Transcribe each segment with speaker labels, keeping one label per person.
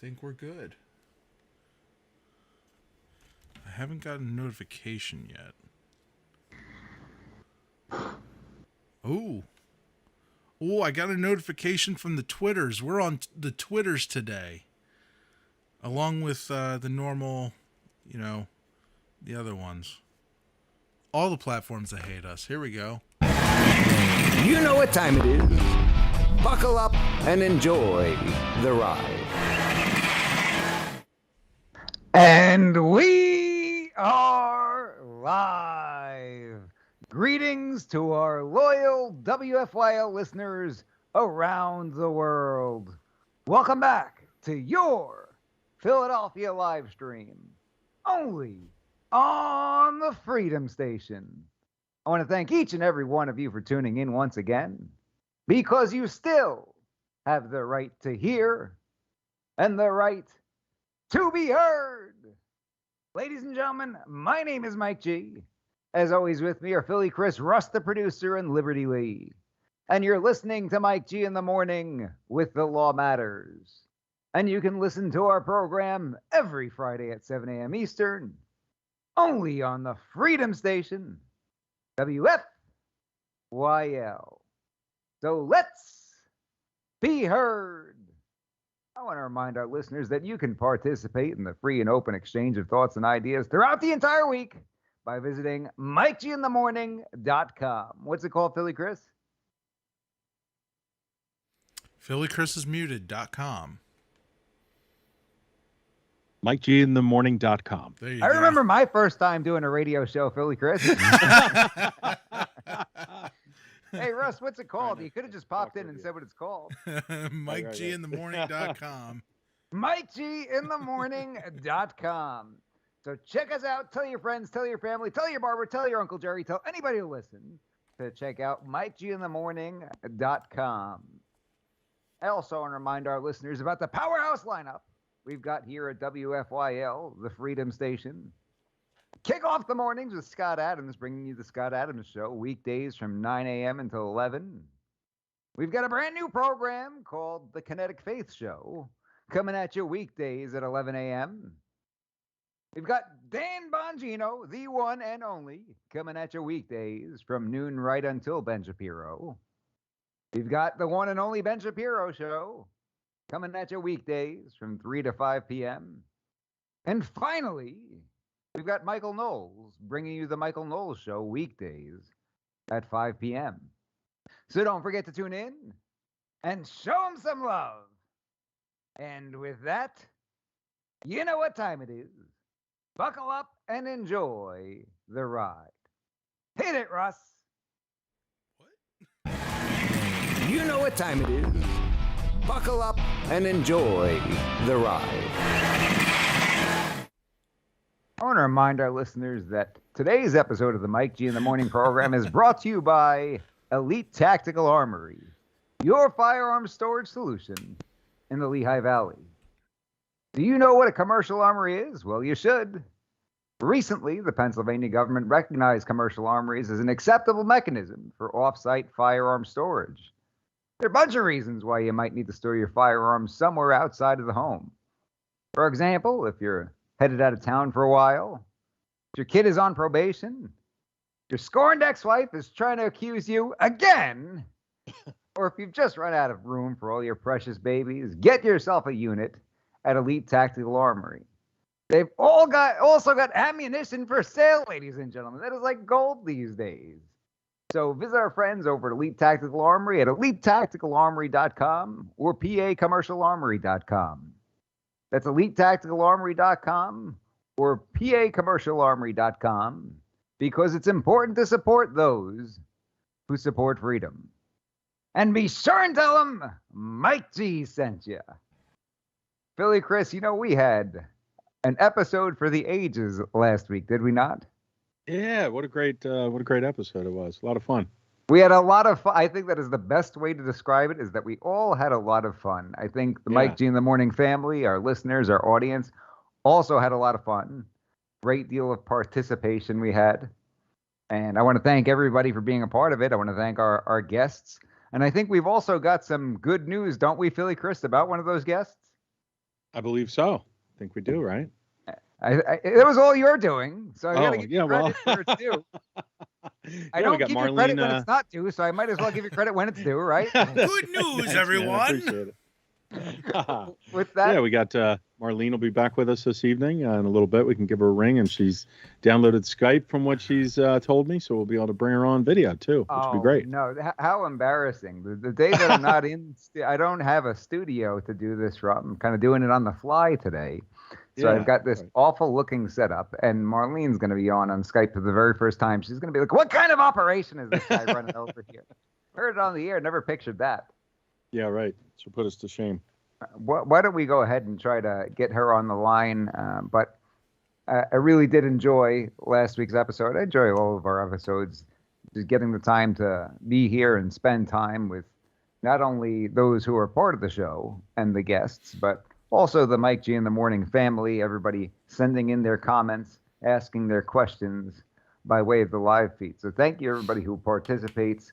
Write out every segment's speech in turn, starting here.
Speaker 1: think we're good. I haven't gotten a notification yet. Ooh. Oh, I got a notification from the Twitters. We're on the Twitters today. Along with the normal, the other ones. All the platforms that hate us. Here we go.
Speaker 2: You know what time it is. Buckle up and enjoy the ride.
Speaker 3: And we are live. Greetings to our loyal WFYL listeners around the world. Welcome back to your Philadelphia live stream, only on the Freedom Station. I want to thank each and every one of you for tuning in once again, because you still have the right to hear and the right to be heard. Ladies and gentlemen, my name is Mike G. As always, with me are Philly Chris, Russ the producer, and Liberty Lee. And you're listening to Mike G in the Morning with The Law Matters. And you can listen to our program every Friday at 7 a.m. Eastern, only on the Freedom Station, WFYL. So let's be heard. I want to remind our listeners that you can participate in the free and open exchange of thoughts and ideas throughout the entire week by visiting MikeGinTheMorning.com. What's it called, Philly Chris?
Speaker 1: PhillyChrisIsMuted.com.
Speaker 4: MikeGinTheMorning.com.
Speaker 1: There you
Speaker 3: I
Speaker 1: go.
Speaker 3: remember my first time doing a radio show, Philly Chris. Hey, Russ, what's it called? You could have just popped in and said what it's called.
Speaker 1: MikeGinTheMorning.com.
Speaker 3: MikeGinTheMorning.com. So check us out. Tell your friends, tell your family, tell your barber, tell your Uncle Jerry, tell anybody who listens to check out MikeGinTheMorning.com. I also want to remind our listeners about the powerhouse lineup we've got here at WFYL, the Freedom Station. Kick off the mornings with Scott Adams, bringing you the Scott Adams Show, weekdays from 9 a.m. until 11. We've got a brand new program called The Kinetic Faith Show, coming at you weekdays at 11 a.m. We've got Dan Bongino, the one and only, coming at you weekdays from noon right until Ben Shapiro. We've got the one and only Ben Shapiro Show, coming at you weekdays from 3 to 5 p.m. And finally, we've got Michael Knowles, bringing you the Michael Knowles Show weekdays at 5 p.m. So don't forget to tune in and show him some love. And with that, you know what time it is. Buckle up and enjoy the ride. Hit it, Russ.
Speaker 2: You know what time it is. Buckle up and enjoy the ride.
Speaker 3: I want to remind our listeners that today's episode of the Mike G in the Morning program is brought to you by Elite Tactical Armory, your firearm storage solution in the Lehigh Valley. Do you know what a commercial armory is? Well, you should. Recently, the Pennsylvania government recognized commercial armories as an acceptable mechanism for off-site firearm storage. There are a bunch of reasons why you might need to store your firearms somewhere outside of the home. For example, if you're headed out of town for a while, if your kid is on probation, your scorned ex-wife is trying to accuse you again, or if you've just run out of room for all your precious babies, get yourself a unit at Elite Tactical Armory. They've also got ammunition for sale, ladies and gentlemen. That is like gold these days. So visit our friends over at Elite Tactical Armory at EliteTacticalArmory.com or PACommercialArmory.com. That's EliteTacticalArmory.com or PACommercialArmory.com, because it's important to support those who support freedom. And be sure and tell them Mike G sent you. Philly Chris, we had an episode for the ages last week, did we not?
Speaker 4: Yeah, what a great episode it was. A lot of fun.
Speaker 3: We had a lot of fun. I think that is the best way to describe it, is that we all had a lot of fun. I think the Mike G in the Morning family, our listeners, our audience, also had a lot of fun. Great deal of participation we had. And I want to thank everybody for being a part of it. I want to thank our guests. And I think we've also got some good news, don't we, Philly Chris, about one of those guests?
Speaker 4: I believe so. I think we do, right?
Speaker 3: It was all you're doing, so I got to
Speaker 4: Oh,
Speaker 3: give
Speaker 4: yeah,
Speaker 3: you
Speaker 4: well.
Speaker 3: credit where it's due. I
Speaker 4: Yeah, we
Speaker 3: don't
Speaker 4: got
Speaker 3: give you credit
Speaker 4: Marlene.
Speaker 3: when it's not due, so I might as well give you credit when it's due, right?
Speaker 1: Good news,
Speaker 4: Thanks, man. I
Speaker 1: everyone.
Speaker 4: appreciate it.
Speaker 3: With that,
Speaker 4: Yeah, we got Marlene will be back with us this evening in a little bit. We can give her a ring, and she's downloaded Skype from what she's told me, so we'll be able to bring her on video too, which would be great.
Speaker 3: no, how embarrassing. The day that I'm not I don't have a studio to do this from. I'm kind of doing it on the fly today. So
Speaker 4: Yeah,
Speaker 3: I've got this
Speaker 4: right.
Speaker 3: awful looking setup, and Marlene's going to be on Skype for the very first time. She's going to be like, "What kind of operation is this guy running over here?" Heard it on the air, never pictured that.
Speaker 4: Yeah, right. So put us to shame.
Speaker 3: Why don't we go ahead and try to get her on the line? But I really did enjoy last week's episode. I enjoy all of our episodes. Just getting the time to be here and spend time with not only those who are part of the show and the guests, but also the Mike G in the Morning family, everybody sending in their comments, asking their questions by way of the live feed. So thank you, everybody who participates.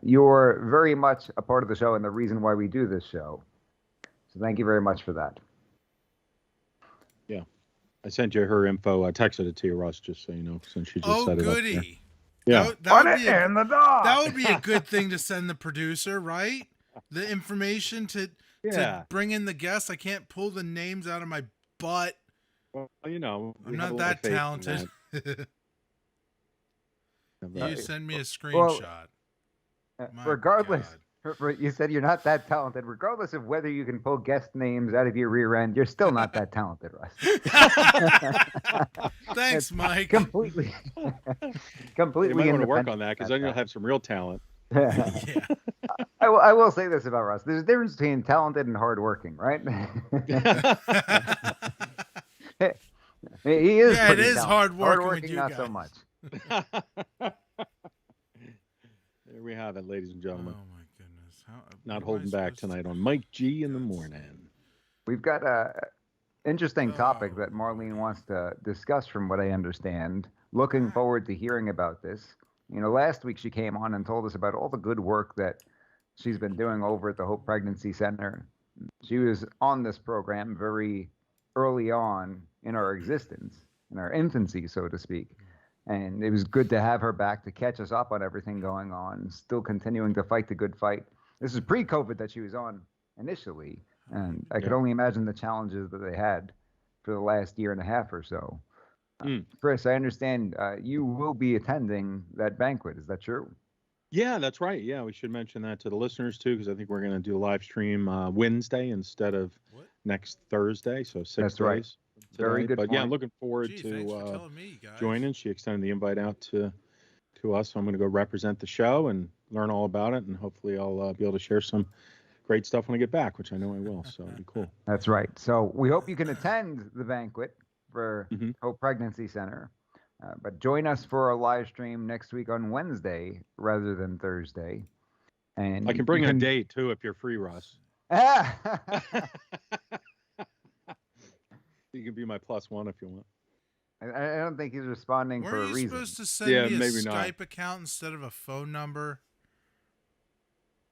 Speaker 3: You're very much a part of the show and the reason why we do this show. So thank you very much for that.
Speaker 4: Yeah. I sent you her info. I texted it to you, Russ, just so you know, since she just set it up there.
Speaker 1: Goody.
Speaker 4: Yeah.
Speaker 1: That would be
Speaker 3: the dog.
Speaker 1: that would be a good thing to send the producer, right? The information to bring in the guests. I can't pull the names out of my butt.
Speaker 4: Well, you know,
Speaker 1: I'm not that talented. You send me a screenshot.
Speaker 3: Regardless, you said you're not that talented. Regardless of whether you can pull guest names out of your rear end, you're still not that talented, Russ.
Speaker 1: Thanks, Mike.
Speaker 3: Completely.
Speaker 4: You might want to work on that because then you'll have some real talent.
Speaker 1: Yeah.
Speaker 3: I will say this about Russ. There's a difference between talented and hardworking, right? He is.
Speaker 1: Yeah, it is
Speaker 3: talented.
Speaker 1: hardworking with you
Speaker 3: not
Speaker 1: guys.
Speaker 3: so much.
Speaker 4: There we have it, ladies and
Speaker 1: Oh
Speaker 4: gentlemen.
Speaker 1: my goodness!
Speaker 4: Not holding back tonight on Mike G in the morning.
Speaker 3: We've got a interesting topic that Marlene wants to discuss, from what I understand. Looking forward to hearing about this. You know, last week she came on and told us about all the good work that she's been doing over at the Hope Pregnancy Center. She was on this program very early on in our existence, in our infancy, so to speak. And it was good to have her back to catch us up on everything going on, still continuing to fight the good fight. This is pre-COVID that she was on initially, and I could only imagine the challenges that they had for the last year and a half or so. Chris, I understand you will be attending that banquet. Is that true?
Speaker 4: Yeah, that's right. Yeah, we should mention that to the listeners too, because I think we're going to do a live stream Wednesday instead of next Thursday. So 6
Speaker 3: That's
Speaker 4: days.
Speaker 3: right. Very good
Speaker 4: But
Speaker 3: point.
Speaker 4: yeah, looking forward
Speaker 1: Thanks
Speaker 4: to
Speaker 1: for telling me, guys.
Speaker 4: joining. She extended the invite out to us. So I'm going to go represent the show and learn all about it. And hopefully I'll be able to share some great stuff when I get back, which I know I will. So it'll be cool.
Speaker 3: That's right. So we hope you can attend the banquet for Hope Pregnancy Center. But join us for a live stream next week on Wednesday rather than Thursday. And
Speaker 4: I can bring a date too if you're free, Russ. You can be my +1 if you want.
Speaker 3: I don't think he's responding for a reason.
Speaker 1: Were you supposed to send me a Skype account instead of a phone number?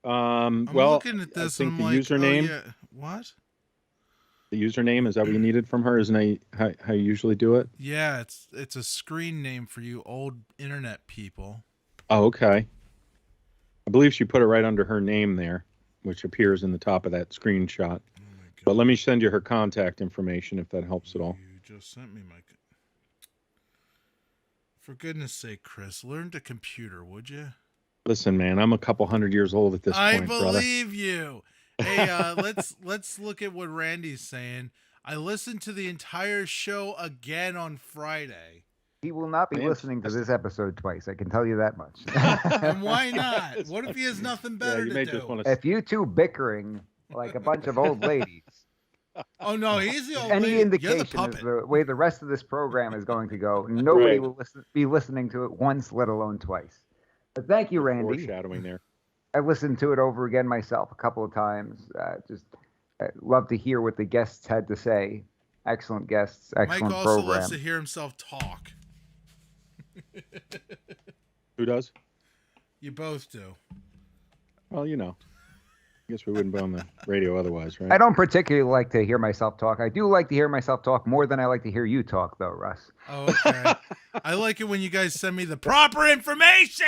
Speaker 1: I'm looking at this
Speaker 4: I think
Speaker 1: and I'm
Speaker 4: the
Speaker 1: like,
Speaker 4: username.
Speaker 1: Oh, yeah. What?
Speaker 4: The username, is that what you needed from her? Isn't that how you usually do it?
Speaker 1: Yeah, it's a screen name for you old internet people.
Speaker 4: Oh, okay. I believe she put it right under her name there, which appears in the top of that screenshot. But let me send you her contact information if that helps at all.
Speaker 1: You just sent me my... For goodness sake, Chris, learn to computer, would you?
Speaker 4: Listen, man, I'm a couple hundred years old at this point, brother.
Speaker 1: I believe you. Hey, let's look at what Randy's saying. I listened to the entire show again on Friday.
Speaker 3: He will not be listening to this episode twice. I can tell you that much.
Speaker 1: And why not? What if he has nothing better to do?
Speaker 3: If you two bickering like a bunch of old ladies.
Speaker 1: Oh no, he's the old
Speaker 3: any
Speaker 1: lady.
Speaker 3: indication is the way the rest of this program is going to go. Nobody will be listening to it once, let alone twice. But thank you, Randy.
Speaker 4: Foreshadowing there.
Speaker 3: I listened to it over again myself a couple of times. Love to hear what the guests had to say. Excellent guests, excellent
Speaker 1: Mike also
Speaker 3: program.
Speaker 1: loves to hear himself talk.
Speaker 4: Who does?
Speaker 1: You both do.
Speaker 4: Well, you guess we wouldn't be on the radio otherwise, right?
Speaker 3: I don't particularly like to hear myself talk. I do like to hear myself talk more than I like to hear you talk, though, Russ.
Speaker 1: Oh, okay. I like it when you guys send me the proper information.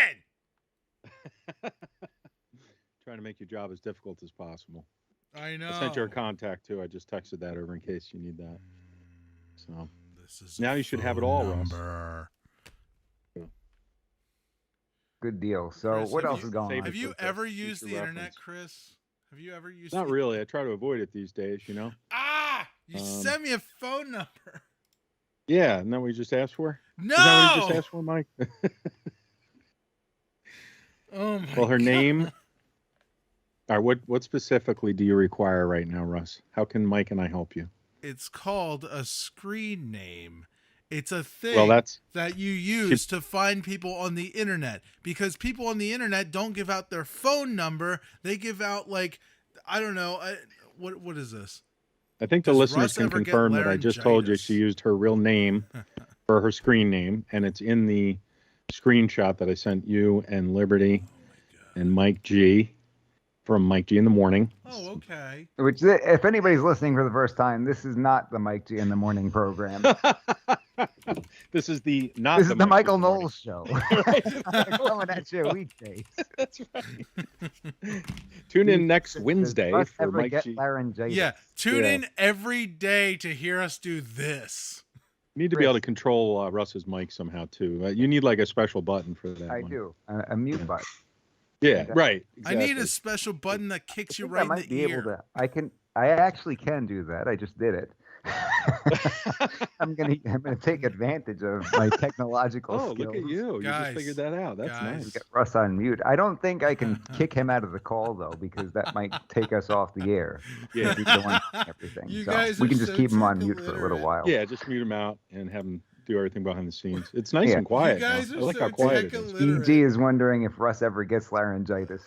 Speaker 4: Trying to make your job as difficult as possible.
Speaker 1: I know.
Speaker 4: I sent your contact too. I just texted that over in case you need that. So
Speaker 1: This is
Speaker 4: now
Speaker 1: a
Speaker 4: you should have it
Speaker 1: phone
Speaker 4: all, Russ.
Speaker 1: number.
Speaker 3: Good deal. So
Speaker 1: Chris,
Speaker 3: what
Speaker 1: have
Speaker 3: else
Speaker 1: you-
Speaker 3: is going on?
Speaker 1: Have you
Speaker 4: for
Speaker 1: ever used
Speaker 4: future
Speaker 1: the internet,
Speaker 4: reference.
Speaker 1: Chris? Have you ever used?
Speaker 4: Not really. I try to avoid it these days, you know.
Speaker 1: Ah, you sent me a phone number.
Speaker 4: Yeah, isn't that what you just asked for?
Speaker 1: No.
Speaker 4: Is that what you just asked for, Mike?
Speaker 1: Oh my.
Speaker 4: Well, her
Speaker 1: God.
Speaker 4: name. All right, what specifically do you require right now, Russ? How can Mike and I help you?
Speaker 1: It's called a screen name. It's a thing
Speaker 4: Well, that's
Speaker 1: that you use to find people on the internet, because people on the internet don't give out their phone number. They give out, like, I don't know. What is this?
Speaker 4: I think the
Speaker 1: Does
Speaker 4: listeners
Speaker 1: Russ
Speaker 4: can
Speaker 1: ever get
Speaker 4: confirm that I just told you
Speaker 1: laryngitis?
Speaker 4: she used her real name for her screen name, and it's in the screenshot that I sent you and Liberty and Mike G from Mike G in the Morning.
Speaker 1: Oh, okay.
Speaker 3: Which, if anybody's listening for the first time, this is not the Mike G in the Morning program.
Speaker 4: This is the not.
Speaker 3: This
Speaker 4: the
Speaker 3: is the
Speaker 4: Mike G
Speaker 3: Michael
Speaker 4: in the Morning.
Speaker 3: Knowles show. Coming at you weekdays.
Speaker 4: That's right. Tune in next Wednesday
Speaker 3: Does Russ
Speaker 4: for
Speaker 3: ever
Speaker 4: Mike
Speaker 3: get
Speaker 4: G.
Speaker 3: laryngitis?
Speaker 1: Yeah, tune
Speaker 4: Yeah.
Speaker 1: in every day to hear us do this.
Speaker 4: You need to be able to control Russ's mic somehow too. You need like a special button for that.
Speaker 3: I
Speaker 4: one.
Speaker 3: do. A mute button.
Speaker 4: Yeah, right.
Speaker 1: I need a
Speaker 4: exactly.
Speaker 1: special button that kicks you
Speaker 3: I think
Speaker 1: right
Speaker 3: I
Speaker 1: in
Speaker 3: might
Speaker 1: the
Speaker 3: be
Speaker 1: ear.
Speaker 3: able to. I actually can do that. I just did it. I'm gonna take advantage of my technological
Speaker 4: Oh,
Speaker 3: skills.
Speaker 4: look at you!
Speaker 1: Guys,
Speaker 4: You just figured that out. That's
Speaker 1: guys.
Speaker 4: nice.
Speaker 3: Get Russ on mute. I don't think I can kick him out of the call though, because that might take us off the air.
Speaker 4: Yeah,
Speaker 3: He's the one doing everything.
Speaker 1: You
Speaker 3: So
Speaker 1: guys
Speaker 3: we
Speaker 1: are
Speaker 3: can just
Speaker 1: so
Speaker 3: keep him on
Speaker 1: tech
Speaker 3: mute for a little
Speaker 1: illiterate.
Speaker 3: while.
Speaker 4: yeah. Just mute him out and have him do everything behind the scenes. It's nice
Speaker 3: Yeah.
Speaker 4: and quiet.
Speaker 1: You guys
Speaker 4: now.
Speaker 1: are
Speaker 4: I like
Speaker 1: so
Speaker 4: how quiet
Speaker 1: tech
Speaker 4: it is.
Speaker 1: illiterate.
Speaker 3: EG is wondering if Russ ever gets laryngitis.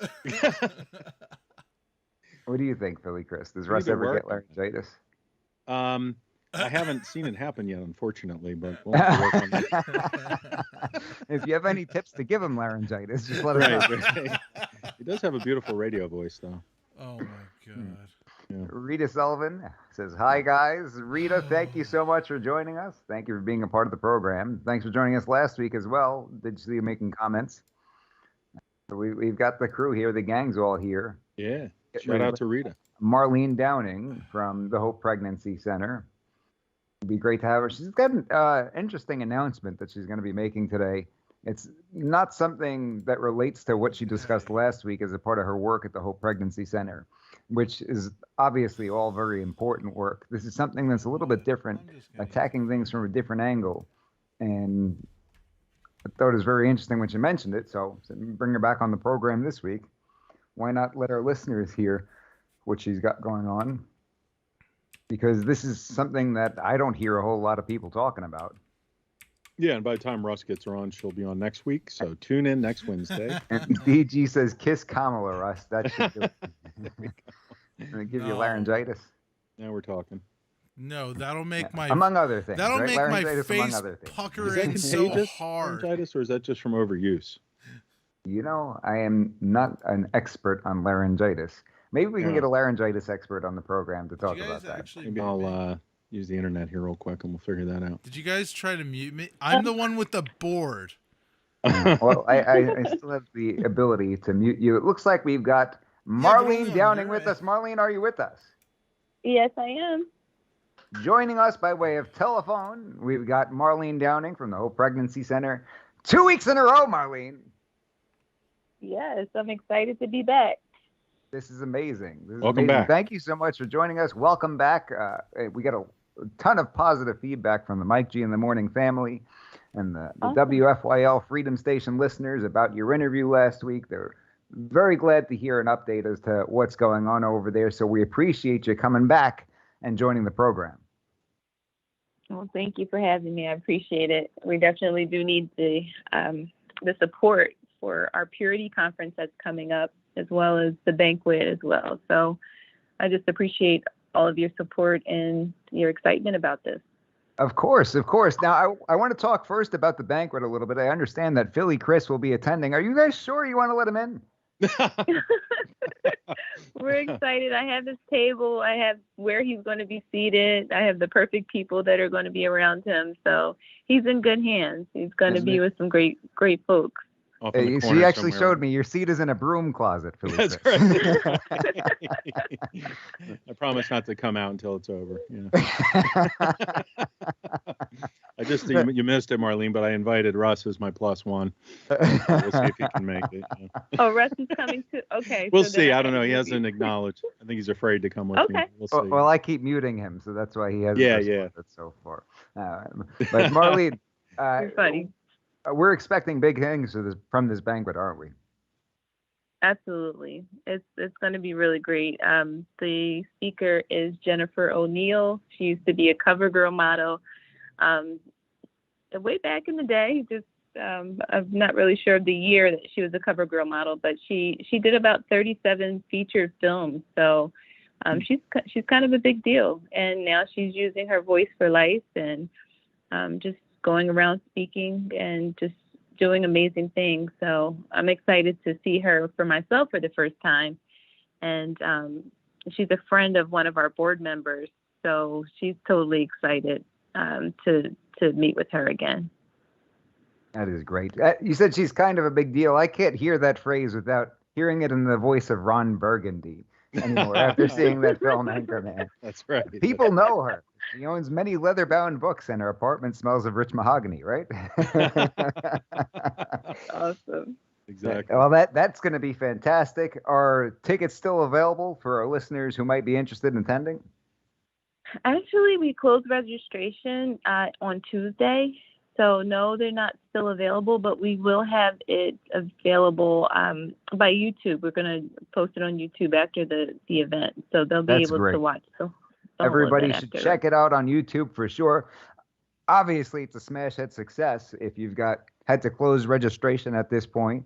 Speaker 3: What do you think, Philly Chris? Does Russ
Speaker 4: Either
Speaker 3: ever
Speaker 4: work.
Speaker 3: get laryngitis?
Speaker 4: I haven't seen it happen yet, unfortunately, but we'll have to work on that.
Speaker 3: If you have any tips to give him laryngitis, just let us know.
Speaker 4: Right, right. He does have a beautiful radio voice, though.
Speaker 1: Oh my God.
Speaker 3: Rita Sullivan says, "Hi guys, Rita. Thank you so much for joining us. Thank you for being a part of the program. Thanks for joining us last week as well. Did see you making comments? So we've got the crew here. The gang's all here.
Speaker 4: Yeah. Shout out to Rita.
Speaker 3: Marlene Downing from the Hope Pregnancy Center. It'd be great to have her. She's got an interesting announcement that she's going to be making today. It's not something that relates to what she discussed last week as a part of her work at the Hope Pregnancy Center, which is obviously all very important work. This is something that's a little bit different, attacking things from a different angle. And I thought it was very interesting when she mentioned it. So bring her back on the program this week. Why not let our listeners hear what she's got going on? Because this is something that I don't hear a whole lot of people talking about.
Speaker 4: Yeah, and by the time Russ gets her on, she'll be on next week. So tune in next Wednesday.
Speaker 3: And DG says, "Kiss Kamala, Russ. That should do it." Gonna give you
Speaker 1: No.
Speaker 3: laryngitis.
Speaker 4: Now we're talking.
Speaker 1: No, that'll make my
Speaker 3: Among other things.
Speaker 1: that'll
Speaker 3: right?
Speaker 1: make my
Speaker 3: Laryngitis among
Speaker 1: face
Speaker 3: other things.
Speaker 1: pucker
Speaker 4: Is that
Speaker 1: in so
Speaker 4: contagious,
Speaker 1: hard.
Speaker 4: laryngitis, or is that just from overuse?
Speaker 3: You know, I am not an expert on laryngitis. Maybe we can
Speaker 4: Yeah.
Speaker 3: get a laryngitis expert on the program to
Speaker 1: Did
Speaker 3: talk
Speaker 1: you
Speaker 3: about
Speaker 1: guys
Speaker 3: that.
Speaker 1: actually
Speaker 4: Maybe
Speaker 1: mute me?
Speaker 4: I'll use the internet here real quick, and we'll figure that out.
Speaker 1: Did you guys try to mute me? I'm the one with the board.
Speaker 3: Well, I still have the ability to mute you. It looks like we've got Marlene
Speaker 1: only on
Speaker 3: Downing
Speaker 1: your
Speaker 3: with
Speaker 1: end.
Speaker 3: us. Marlene, are you with us?
Speaker 5: Yes, I am.
Speaker 3: Joining us by way of telephone, we've got Marlene Downing from the Hope Pregnancy Center. 2 weeks in a row, Marlene.
Speaker 5: Yes, I'm excited to be back.
Speaker 3: This is amazing. This is
Speaker 4: Welcome
Speaker 3: amazing.
Speaker 4: back.
Speaker 3: Thank you so much for joining us. Welcome back. We got a ton of positive feedback from the Mike G in the Morning family and the
Speaker 5: Awesome.
Speaker 3: WFYL Freedom Station listeners about your interview last week. They're very glad to hear an update as to what's going on over there. So we appreciate you coming back and joining the program.
Speaker 5: Well, thank you for having me. I appreciate it. We definitely do need the support for our Purity Conference that's coming up, as well as the banquet as well. So I just appreciate all of your support and your excitement about this.
Speaker 3: Of course, of course. Now, I want to talk first about the banquet a little bit. I understand that Philly Chris will be attending. Are you guys sure you want to let him in?
Speaker 5: We're excited. I have his table. I have where he's going to be seated. I have the perfect people that are going to be around him. So he's in good hands. He's going to
Speaker 4: Isn't
Speaker 5: be
Speaker 4: it?
Speaker 5: with some great folks.
Speaker 4: Off in the
Speaker 3: She
Speaker 4: corner
Speaker 3: actually
Speaker 4: somewhere.
Speaker 3: showed me your seat is in a broom closet, Philly.
Speaker 4: That's
Speaker 3: Chris.
Speaker 4: right. I promise not to come out until it's over. Yeah. I just you missed it, Marlene, but I invited Russ as my +1. We'll see if he can make it. Yeah.
Speaker 5: Oh, Russ is coming too. Okay.
Speaker 4: We'll
Speaker 5: so then
Speaker 4: see. I don't know. He
Speaker 5: interview.
Speaker 4: hasn't acknowledged. I think he's afraid to come with me.
Speaker 5: Okay.
Speaker 4: We'll see.
Speaker 3: Well, I keep muting him, so that's why he hasn't
Speaker 4: Yeah,
Speaker 3: responded so far. But Marlene,
Speaker 5: You're funny.
Speaker 3: we're expecting big things from this banquet, aren't we?
Speaker 5: Absolutely. It's going to be really great. The speaker is Jennifer O'Neill. She used to be a CoverGirl model. Way back in the day, I'm not really sure of the year that she was a CoverGirl model, but she did about 37 featured films. So she's kind of a big deal. And now she's using her voice for life and just going around speaking and just doing amazing things. So I'm excited to see her for myself for the first time. And she's a friend of one of our board members. So she's totally excited to meet with her again.
Speaker 3: That is great. You said she's kind of a big deal. I can't hear that phrase without hearing it in the voice of Ron Burgundy anymore after seeing that film, Anchorman.
Speaker 4: That's right.
Speaker 3: People know her. She owns many leather-bound books, and her apartment smells of rich mahogany, right?
Speaker 5: Awesome.
Speaker 4: Exactly.
Speaker 3: Well, that's going to be fantastic. Are tickets still available for our listeners who might be interested in attending?
Speaker 5: Actually, we closed registration on Tuesday. So, no, they're not still available, but we will have it available by YouTube. We're going to post it on YouTube after the event. So they'll be
Speaker 3: That's
Speaker 5: able
Speaker 3: great.
Speaker 5: to watch. So
Speaker 3: everybody should check it out on YouTube for sure. Obviously, it's a smash hit success if you've had to close registration at this point.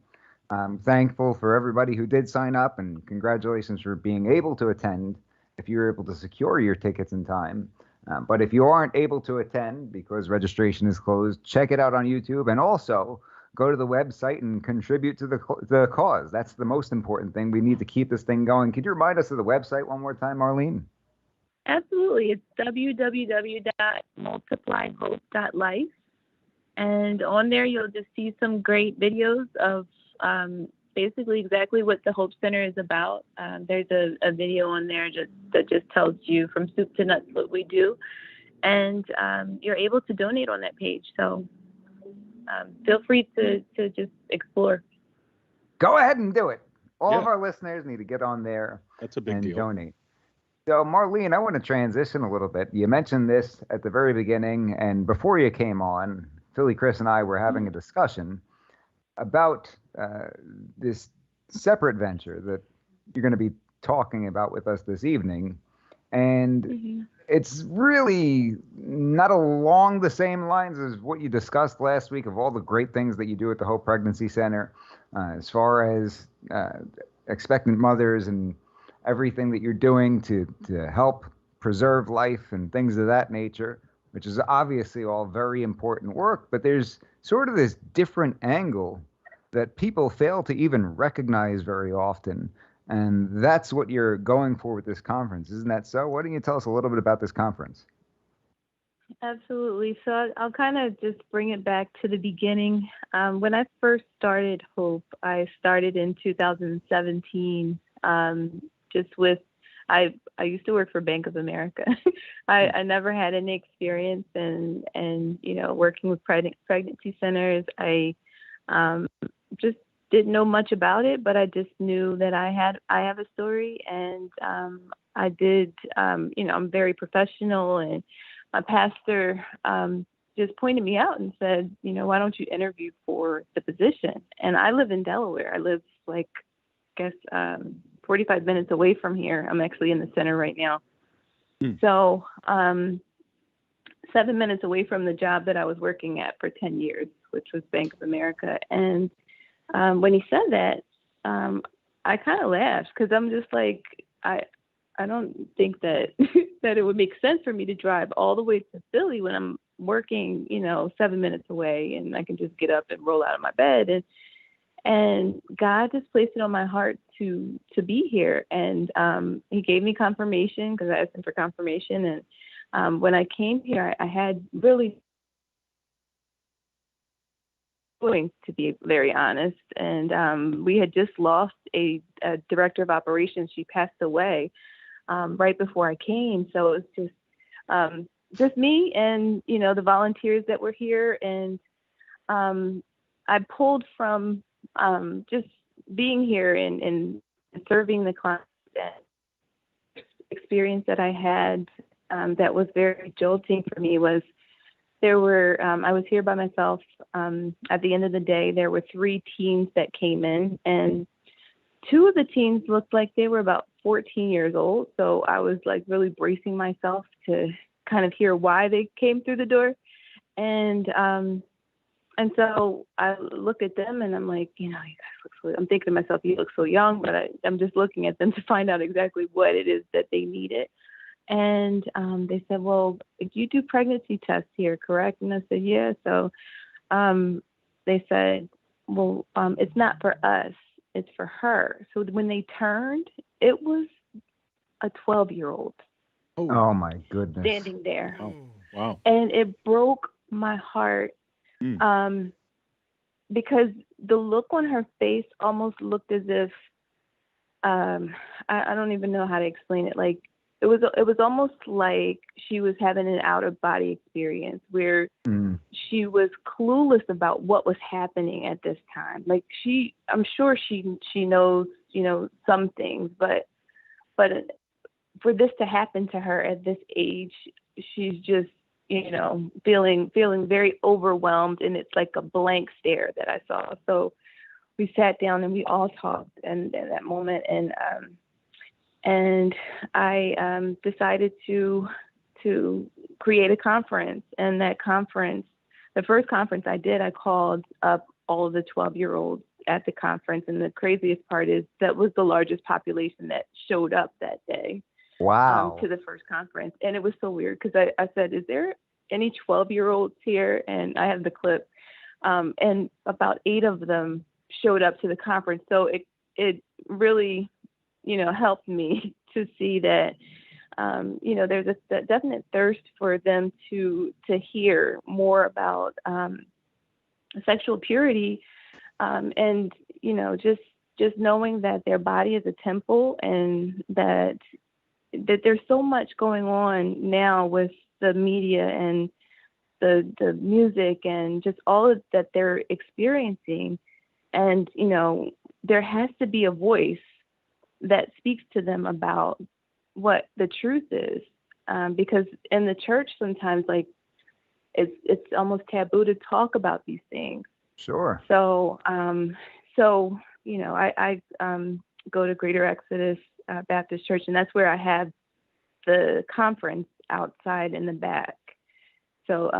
Speaker 3: I'm thankful for everybody who did sign up, and congratulations for being able to attend if you were able to secure your tickets in time. But if you aren't able to attend because registration is closed, check it out on YouTube, and also go to the website and contribute to the cause. That's the most important thing. We need to keep this thing going. Could you remind us of the website one more time, Marlene?
Speaker 5: Absolutely. It's www.multiplyhope.life. And on there, you'll just see some great videos of basically exactly what the Hope Center is about. There's a video on there that just tells you from soup to nuts what we do. And you're able to donate on that page. So feel free to just explore.
Speaker 3: Go ahead and do it. All of our listeners need to get on there.
Speaker 4: That's a big
Speaker 3: and
Speaker 4: deal.
Speaker 3: Donate. So, Marlene, I want to transition a little bit. You mentioned this at the very beginning, and before you came on, Philly, Chris, and I were having a discussion about this separate venture that you're going to be talking about with us this evening. And it's really not along the same lines as what you discussed last week of all the great things that you do at the Hope Pregnancy Center, as far as expectant mothers and everything that you're doing to help preserve life and things of that nature, which is obviously all very important work. But there's sort of this different angle that people fail to even recognize very often. And that's what you're going for with this conference. Isn't that so? Why don't you tell us a little bit about this conference?
Speaker 5: Absolutely. So I'll kind of just bring it back to the beginning. When I first started Hope, I started in 2017, just with, I used to work for Bank of America. I never had any experience in working with pregnancy centers. I just didn't know much about it, but I just knew that I have a story, and I did. I'm very professional, and my pastor just pointed me out and said, why don't you interview for the position? And I live in Delaware. I live 45 minutes away from here. I'm actually in the center right now. So 7 minutes away from the job that I was working at for 10 years, which was Bank of America. And when he said that, I kind of laughed because I'm just like, I don't think that that it would make sense for me to drive all the way to Philly when I'm working, 7 minutes away, and I can just get up and roll out of my bed. And God just placed it on my heart to be here. And he gave me confirmation because I asked him for confirmation. And when I came here, I had really, to be very honest. And we had just lost a director of operations. She passed away right before I came. So it was just me and, the volunteers that were here. And I pulled from just being here and serving the clients and experience that I had that was very jolting for me was there were, I was here by myself. At the end of the day, there were 3 teens that came in, and 2 of the teens looked like they were about 14 years old. So I was like really bracing myself to kind of hear why they came through the door. And so I look at them and I'm like, you guys look so, I'm thinking to myself, you look so young, but I'm just looking at them to find out exactly what it is that they needed. And they said, well, you do pregnancy tests here, correct? And I said, yeah. So they said, well, it's not for us, it's for her. So when they turned, it was a 12-year-old
Speaker 3: Oh my goodness.
Speaker 5: standing there.
Speaker 4: Wow.
Speaker 5: And it broke my heart because the look on her face almost looked as if I don't even know how to explain it. Like it was almost like she was having an out of body experience where she was clueless about what was happening at this time. Like I'm sure she knows, some things, but for this to happen to her at this age, she's just, feeling very overwhelmed, and it's like a blank stare that I saw. So we sat down and we all talked in that moment, and I decided to create a conference. And that conference, the first conference I did, I called up all of the 12-year-olds at the conference. And the craziest part is that was the largest population that showed up that day.
Speaker 3: Wow.
Speaker 5: To the first conference. And it was so weird because I said, is there any 12-year-olds here? And I have the clip. And about 8 of them showed up to the conference. So it really, helped me to see that, there's a definite thirst for them to hear more about sexual purity. And, just knowing that their body is a temple and that there's so much going on now with the media and the music and just all of that they're experiencing. And, there has to be a voice that speaks to them about what the truth is. Because in the church, sometimes like it's almost taboo to talk about these things.
Speaker 3: Sure.
Speaker 5: So, I go to Greater Exodus Baptist Church, and that's where I have the conference outside in the back. So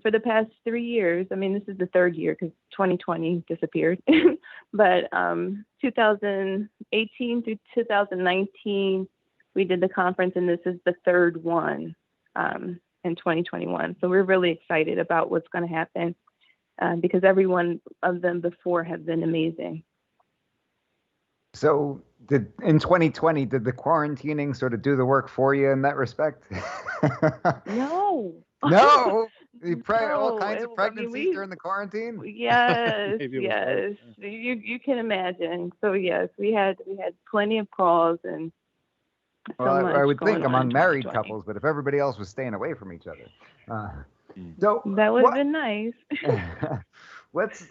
Speaker 5: for the past 3 years, I mean, this is the 3rd year because 2020 disappeared, but 2018 through 2019, we did the conference, and this is the 3rd one in 2021. So we're really excited about what's going to happen because every one of them before have been amazing.
Speaker 3: So in 2020, did the quarantining sort of do the work for you in that respect?
Speaker 5: No.
Speaker 3: No? You all
Speaker 5: No,
Speaker 3: kinds of pregnancies during the quarantine?
Speaker 5: Yes,
Speaker 4: Maybe it was
Speaker 5: yes.
Speaker 4: hard.
Speaker 5: You can imagine. So yes, we had plenty of calls and so
Speaker 3: Well,
Speaker 5: much
Speaker 3: I would
Speaker 5: going
Speaker 3: think
Speaker 5: on
Speaker 3: among
Speaker 5: in
Speaker 3: married
Speaker 5: 2020.
Speaker 3: couples, but if everybody else was staying away from each other. So
Speaker 5: That would have been nice.
Speaker 3: let's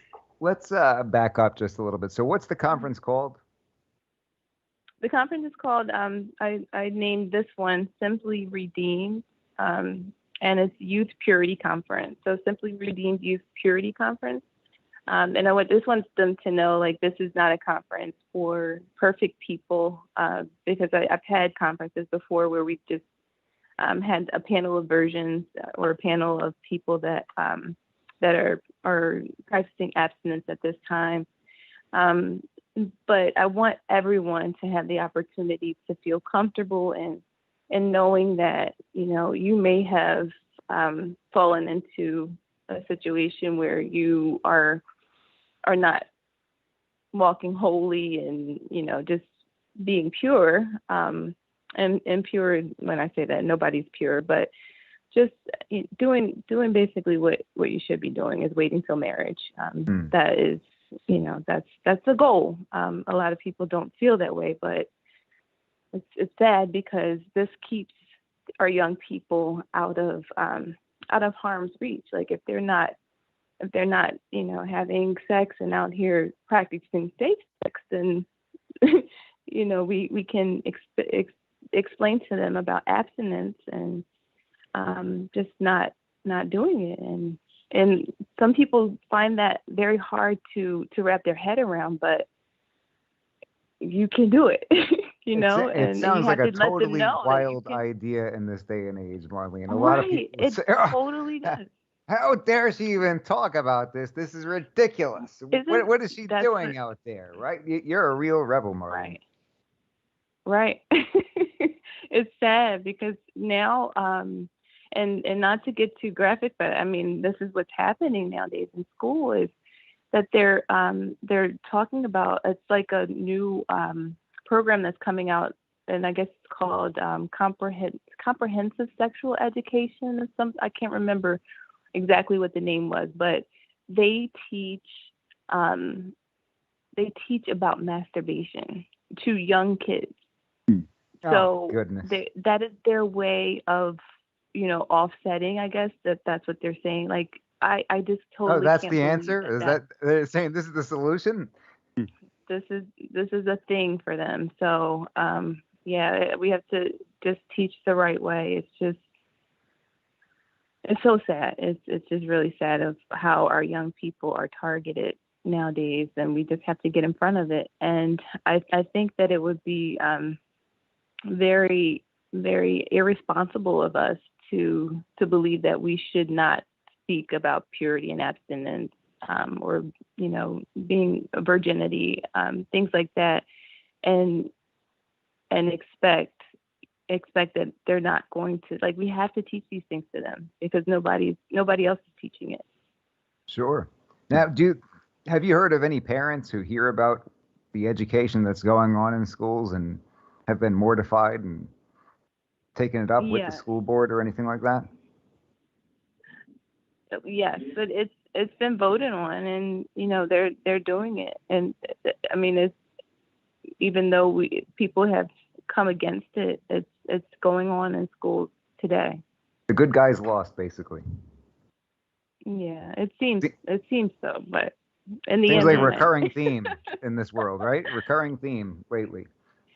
Speaker 3: back up just a little bit. So what's the conference called?
Speaker 5: The conference is called, I named this one Simply Redeemed, and it's Youth Purity Conference. So Simply Redeemed Youth Purity Conference. And I just want them to know, like, this is not a conference for perfect people, because I've had conferences before where we've just had a panel of virgins or a panel of people that are practicing abstinence at this time. But I want everyone to have the opportunity to feel comfortable in knowing that, you may have fallen into a situation where you are not walking holy and, just being pure. And pure, when I say that, nobody's pure, but just doing basically what you should be doing is waiting till marriage. That is, that's the goal. A lot of people don't feel that way, but it's sad because this keeps our young people out of harm's reach. Like if they're not, having sex and out here practicing safe sex, then, we can explain to them about abstinence and just not doing it. And some people find that very hard to wrap their head around, but you can do it,
Speaker 3: It sounds like
Speaker 5: you
Speaker 3: a
Speaker 5: have to let them
Speaker 3: totally
Speaker 5: know that
Speaker 3: wild
Speaker 5: you can.
Speaker 3: idea in this day and age, Marlene. A lot of
Speaker 5: Right,
Speaker 3: people
Speaker 5: it
Speaker 3: say, "Oh,
Speaker 5: totally does.
Speaker 3: how dare she even talk about this? This is ridiculous. What is she
Speaker 5: That's
Speaker 3: doing out there?" Right? You're a real rebel, Marlene.
Speaker 5: Right. It's sad because now, and not to get too graphic, but I mean, this is what's happening nowadays in school is that they're talking about, it's like a new program that's coming out, and I guess it's called comprehensive sexual education or something. I can't remember exactly what the name was, but they teach about masturbation to young kids. So
Speaker 3: goodness.
Speaker 5: that is their way of, offsetting, I guess, that's what they're saying. Like, I just totally
Speaker 3: that's
Speaker 5: can't
Speaker 3: the
Speaker 5: believe
Speaker 3: answer? Is that they're saying this is the solution?
Speaker 5: this is a thing for them. So, we have to just teach the right way. It's so sad. It's just really sad of how our young people are targeted nowadays, and we just have to get in front of it. And I think that it would be very, very irresponsible of us to believe that we should not speak about purity and abstinence, or being a virginity, things like that, and expect that they're not going to, like, we have to teach these things to them because nobody else is teaching it.
Speaker 3: Sure. Now, have you heard of any parents who hear about the education that's going on in schools and have been mortified and taken it up with the school board or anything like that?
Speaker 5: Yes, but it's been voted on, and they're doing it. And I mean, it's, even though people have come against it, it's going on in schools today.
Speaker 3: The good guys lost, basically.
Speaker 5: Yeah, it seems so, but in the
Speaker 3: seems
Speaker 5: end,
Speaker 3: like a recurring theme in this world, right? Recurring theme lately.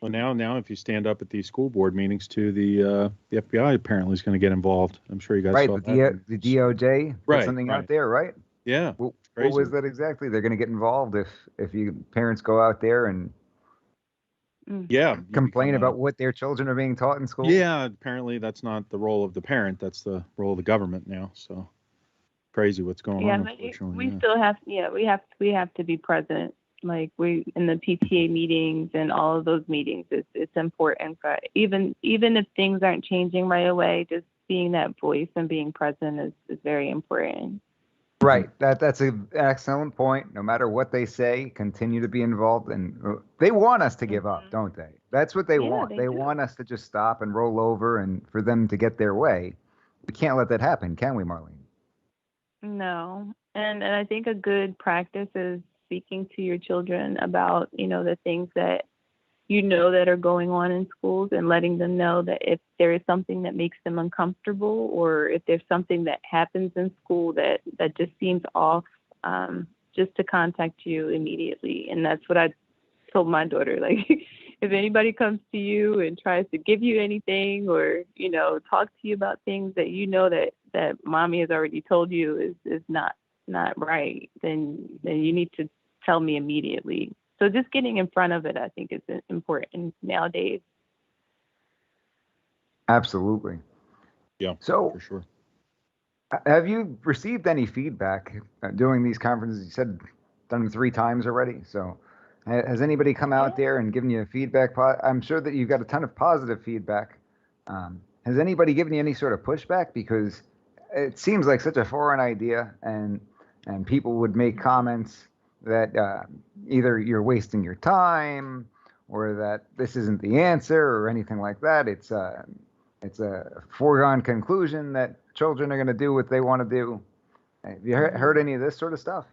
Speaker 4: Well, now, if you stand up at these school board meetings too, the FBI apparently is going to get involved. I'm sure you guys saw that.
Speaker 3: The DOJ put something out there, right?
Speaker 4: Yeah.
Speaker 3: What was that exactly? They're going to get involved if you parents go out there and complain about what their children are being taught in school.
Speaker 4: Yeah, apparently that's not the role of the parent. That's the role of the government now. So crazy what's going on.
Speaker 5: Unfortunately, we still have we have to be present. Like, we in the PTA meetings and all of those meetings, it's important. But even if things aren't changing right away, just being that voice and being present is very important.
Speaker 3: Right. That's an excellent point. No matter what they say, continue to be involved. And they want us to give up, don't they? That's what they want. They want us to just stop and roll over and for them to get their way. We can't let that happen, can we, Marlene?
Speaker 5: No. And I think a good practice is speaking to your children about, the things that that are going on in schools, and letting them know that if there is something that makes them uncomfortable, or if there's something that happens in school that just seems off, just to contact you immediately. And that's what I told my daughter. Like, if anybody comes to you and tries to give you anything, or, talk to you about things that that mommy has already told you is not right, then you need to tell me immediately. So just getting in front of it, I think, is important nowadays.
Speaker 3: Absolutely.
Speaker 4: Yeah,
Speaker 3: so
Speaker 4: for sure.
Speaker 3: Have you received any feedback doing these conferences? You said done them 3 times already. So has anybody come out there and given you feedback? I'm sure that you've got a ton of positive feedback. Has anybody given you any sort of pushback? Because it seems like such a foreign idea, and people would make comments that either you're wasting your time or that this isn't the answer or anything like that. It's a foregone conclusion that children are going to do what they want to do. Have you heard any of this sort of stuff?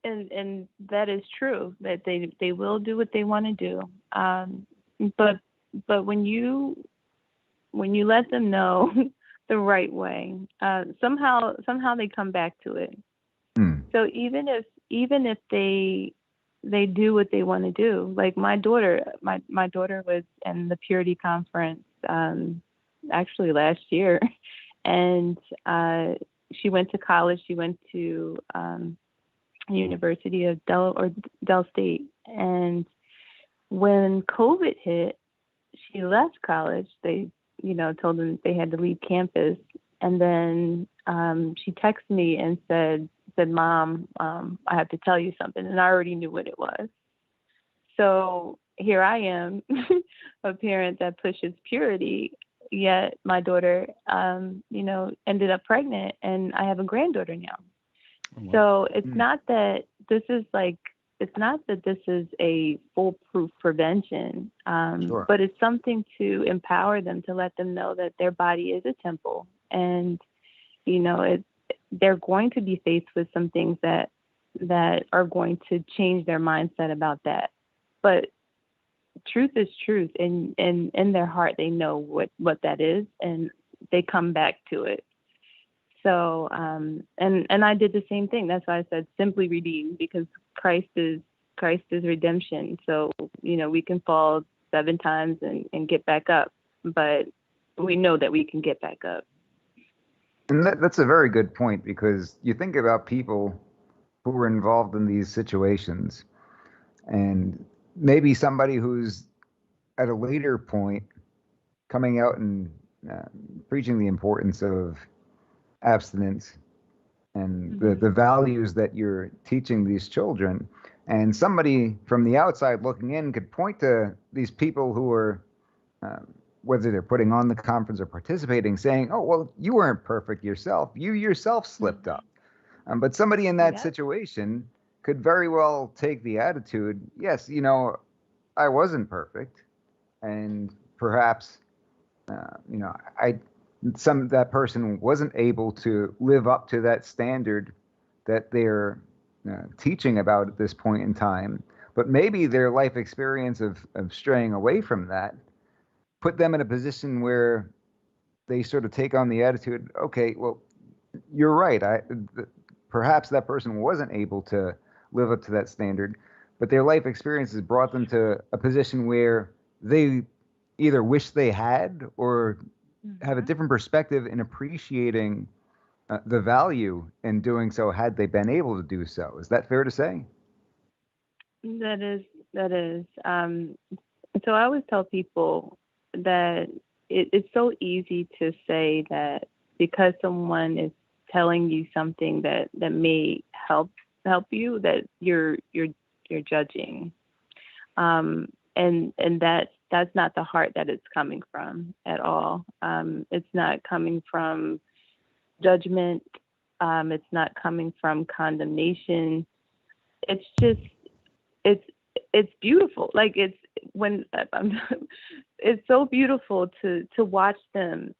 Speaker 5: And that is true, that they will do what they want to do. But when you let them know the right way, somehow they come back to it. So even if they do what they want to do, like my daughter was in the Purity Conference actually last year, and she went to college. She went to University of Del State, and when COVID hit, she left college. They told them they had to leave campus, and then she texted me and said, Mom, I have to tell you something. And I already knew what it was. So here I am, a parent that pushes purity, yet my daughter, ended up pregnant, and I have a granddaughter now. Oh, wow. So it's not that this is a foolproof prevention, sure. But it's something to empower them, to let them know that their body is a temple, and they're going to be faced with some things that are going to change their mindset about that. But truth is truth, and in their heart they know what that is, and they come back to it. So and I did the same thing. That's why I said simply redeemed, because Christ is redemption. So we can fall 7 times and get back up, but we know that we can get back up.
Speaker 3: And that's a very good point, because you think about people who were involved in these situations, and maybe somebody who's at a later point coming out and preaching the importance of abstinence and the values that you're teaching these children. And somebody from the outside looking in could point to these people who are whether they're putting on the conference or participating, saying, oh, well, you weren't perfect yourself. You yourself slipped up. But somebody in that situation could very well take the attitude, yes, I wasn't perfect. And perhaps, that person wasn't able to live up to that standard that they're teaching about at this point in time. But maybe their life experience of straying away from that put them in a position where they sort of take on the attitude, okay, well, you're right. Perhaps that person wasn't able to live up to that standard, but their life experiences brought them to a position where they either wish they had or have a different perspective in appreciating the value in doing so had they been able to do so. Is that fair to say?
Speaker 5: That is. So I always tell people that it's so easy to say that because someone is telling you something that may help you, that you're judging, and that's not the heart that it's coming from at all. It's not coming from judgment. It's not coming from condemnation. It's just it's beautiful. Like it's so beautiful to watch them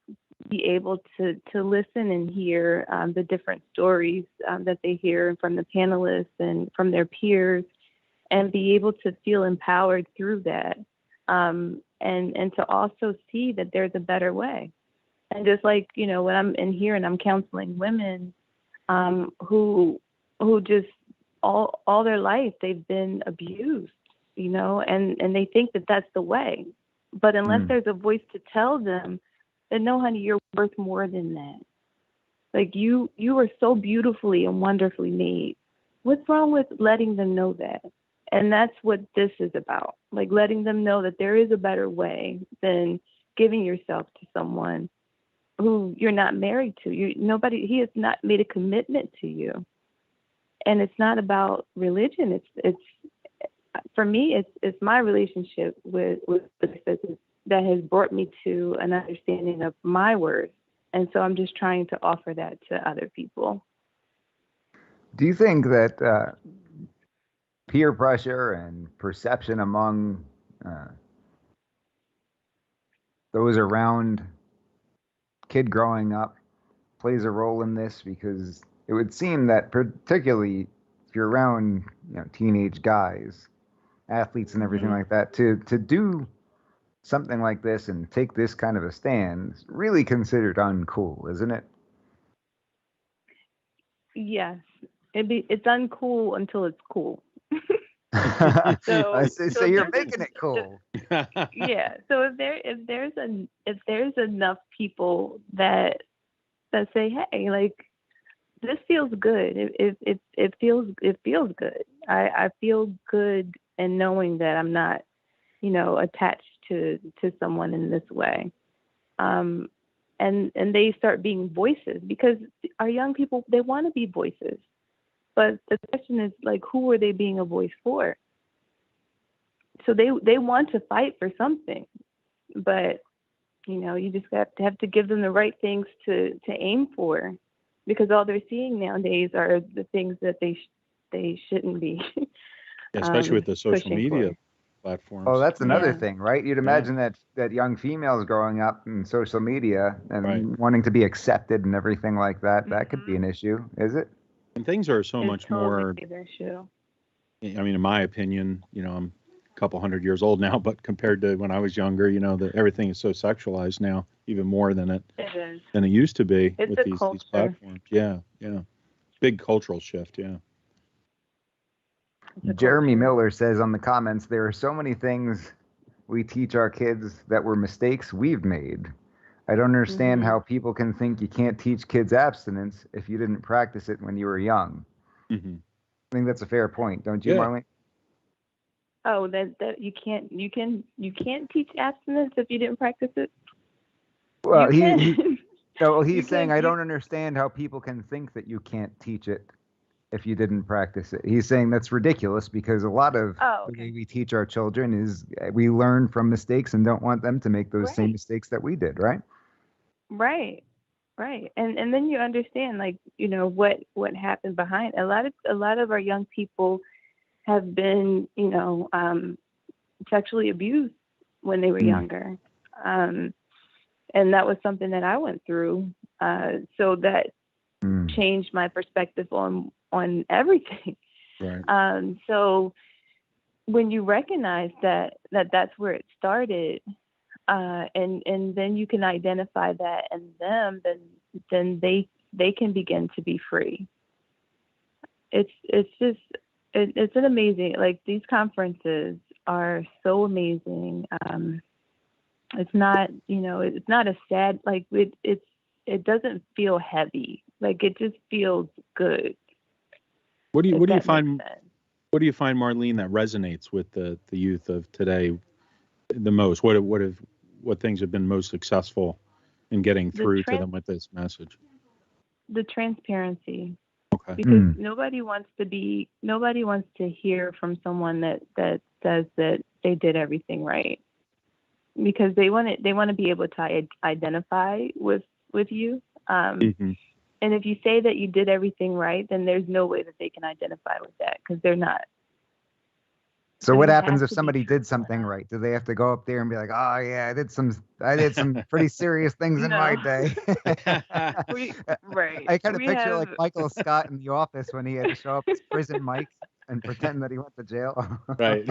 Speaker 5: be able to listen and hear the different stories that they hear from the panelists and from their peers, and be able to feel empowered through that, and to also see that there's a better way. And just like, when I'm in here and I'm counseling women who just all their life they've been abused, and they think that that's the way. But unless there's a voice to tell them that, no, honey, you're worth more than that. Like you are so beautifully and wonderfully made. What's wrong with letting them know that? And that's what this is about. Like letting them know that there is a better way than giving yourself to someone who you're not married to. He has not made a commitment to you. And it's not about religion. It's for me, it's my relationship with that has brought me to an understanding of my worth. And so I'm just trying to offer that to other people.
Speaker 3: Do you think that peer pressure and perception among uh, those around kid growing up plays a role in this? Because it would seem that particularly if you're around, teenage guys, athletes and everything
Speaker 5: Mhm.
Speaker 3: like that, to do something like this and take this kind of a stand is really considered uncool, isn't it?
Speaker 5: Yes, it's uncool until it's cool.
Speaker 3: I
Speaker 5: So
Speaker 3: say,
Speaker 5: so
Speaker 3: so
Speaker 5: if
Speaker 3: you're
Speaker 5: there's
Speaker 3: making it
Speaker 5: a
Speaker 3: cool.
Speaker 5: yeah, so if there's enough people that say, hey, like this feels good. It feels good. I feel good in knowing that I'm not, attached to someone in this way. Um, and they start being voices because our young people, they want to be voices. But the question is, like, who are they being a voice for? So they want to fight for something, but you just have to give them the right things to aim for, because all they're seeing nowadays are the things that they shouldn't be
Speaker 4: Especially with the social
Speaker 5: pushing
Speaker 4: media
Speaker 5: for.
Speaker 3: Oh,
Speaker 4: platforms.
Speaker 3: that's another
Speaker 5: Yeah.
Speaker 3: thing, right? You'd
Speaker 4: Yeah,
Speaker 3: imagine that young females growing up in social media
Speaker 4: right.
Speaker 3: and wanting to be accepted and everything like that, that could be
Speaker 5: Hmm.
Speaker 3: an issue, is it?
Speaker 4: And things are so
Speaker 5: It's
Speaker 4: much
Speaker 5: totally
Speaker 4: more.
Speaker 5: their shoe.
Speaker 4: I mean, in my opinion, I'm a couple hundred years old now, but compared to when I was younger, everything is so sexualized now, even more
Speaker 5: It is.
Speaker 4: than it used to be
Speaker 5: It's
Speaker 4: with
Speaker 5: a
Speaker 4: these
Speaker 5: culture.
Speaker 4: platforms. Yeah, yeah. Big cultural shift. Yeah.
Speaker 5: It's a
Speaker 3: Jeremy
Speaker 5: culture.
Speaker 3: Miller says on the comments, there are so many things we teach our kids that were mistakes we've made. I don't understand
Speaker 5: Hmm.
Speaker 3: how people can think you can't teach kids abstinence if you didn't practice it when you were young.
Speaker 4: Hmm.
Speaker 3: I think that's a fair point, don't you,
Speaker 4: Yeah.
Speaker 3: Marlene?
Speaker 5: Oh, that you can't teach abstinence if you didn't practice it. You
Speaker 3: Well, he
Speaker 5: can.
Speaker 3: no,
Speaker 5: you
Speaker 3: he's saying
Speaker 5: can
Speaker 3: I
Speaker 5: you
Speaker 3: don't understand how people can think that you can't teach it if you didn't practice it. He's saying that's ridiculous because a lot of
Speaker 5: Oh,
Speaker 3: the
Speaker 5: okay.
Speaker 3: way we teach our children is we learn from mistakes and don't want them to make those same
Speaker 5: Right.
Speaker 3: mistakes that we did, right?
Speaker 5: Right. Right. And then you understand, like, what happened behind. A lot of our young people have been, sexually abused when they were
Speaker 3: Mm,
Speaker 5: younger. Um, and that was something that I went through. So that
Speaker 3: mm.
Speaker 5: changed my perspective on everything.
Speaker 4: Right.
Speaker 5: So when you recognize that's where it started, and then you can identify that in them, then they can begin to be free. It's just it's an amazing, like, these conferences are so amazing. It's not a sad, like, it doesn't feel heavy, like it just feels good,
Speaker 4: What do you
Speaker 5: if
Speaker 4: what do you
Speaker 5: that makes
Speaker 4: find
Speaker 5: sense.
Speaker 4: what do you find, Marlene, that resonates with the youth of today the most? What things have been most successful in getting
Speaker 5: The
Speaker 4: through to
Speaker 5: trans
Speaker 4: them with this message?
Speaker 5: the transparency,
Speaker 4: Okay.
Speaker 5: because
Speaker 3: Mm.
Speaker 5: nobody wants to hear from someone that says that they did everything right, because they want to be able to identify with you.
Speaker 4: Hmm.
Speaker 5: And if you say that you did everything right, then there's no way that they can identify with that, because they're not.
Speaker 3: So
Speaker 5: So
Speaker 3: what
Speaker 5: you
Speaker 3: happens
Speaker 5: have
Speaker 3: if
Speaker 5: to be
Speaker 3: somebody did
Speaker 5: truthful
Speaker 3: something
Speaker 5: enough.
Speaker 3: right? Do they have to go up there and be like, "Oh yeah, I did some pretty serious things in my
Speaker 5: No.
Speaker 3: day."
Speaker 5: we right.
Speaker 3: I kind of
Speaker 5: We
Speaker 3: picture
Speaker 5: have
Speaker 3: like Michael Scott in The Office when he had to show up as prison Mike and pretend that he went to jail.
Speaker 4: Right.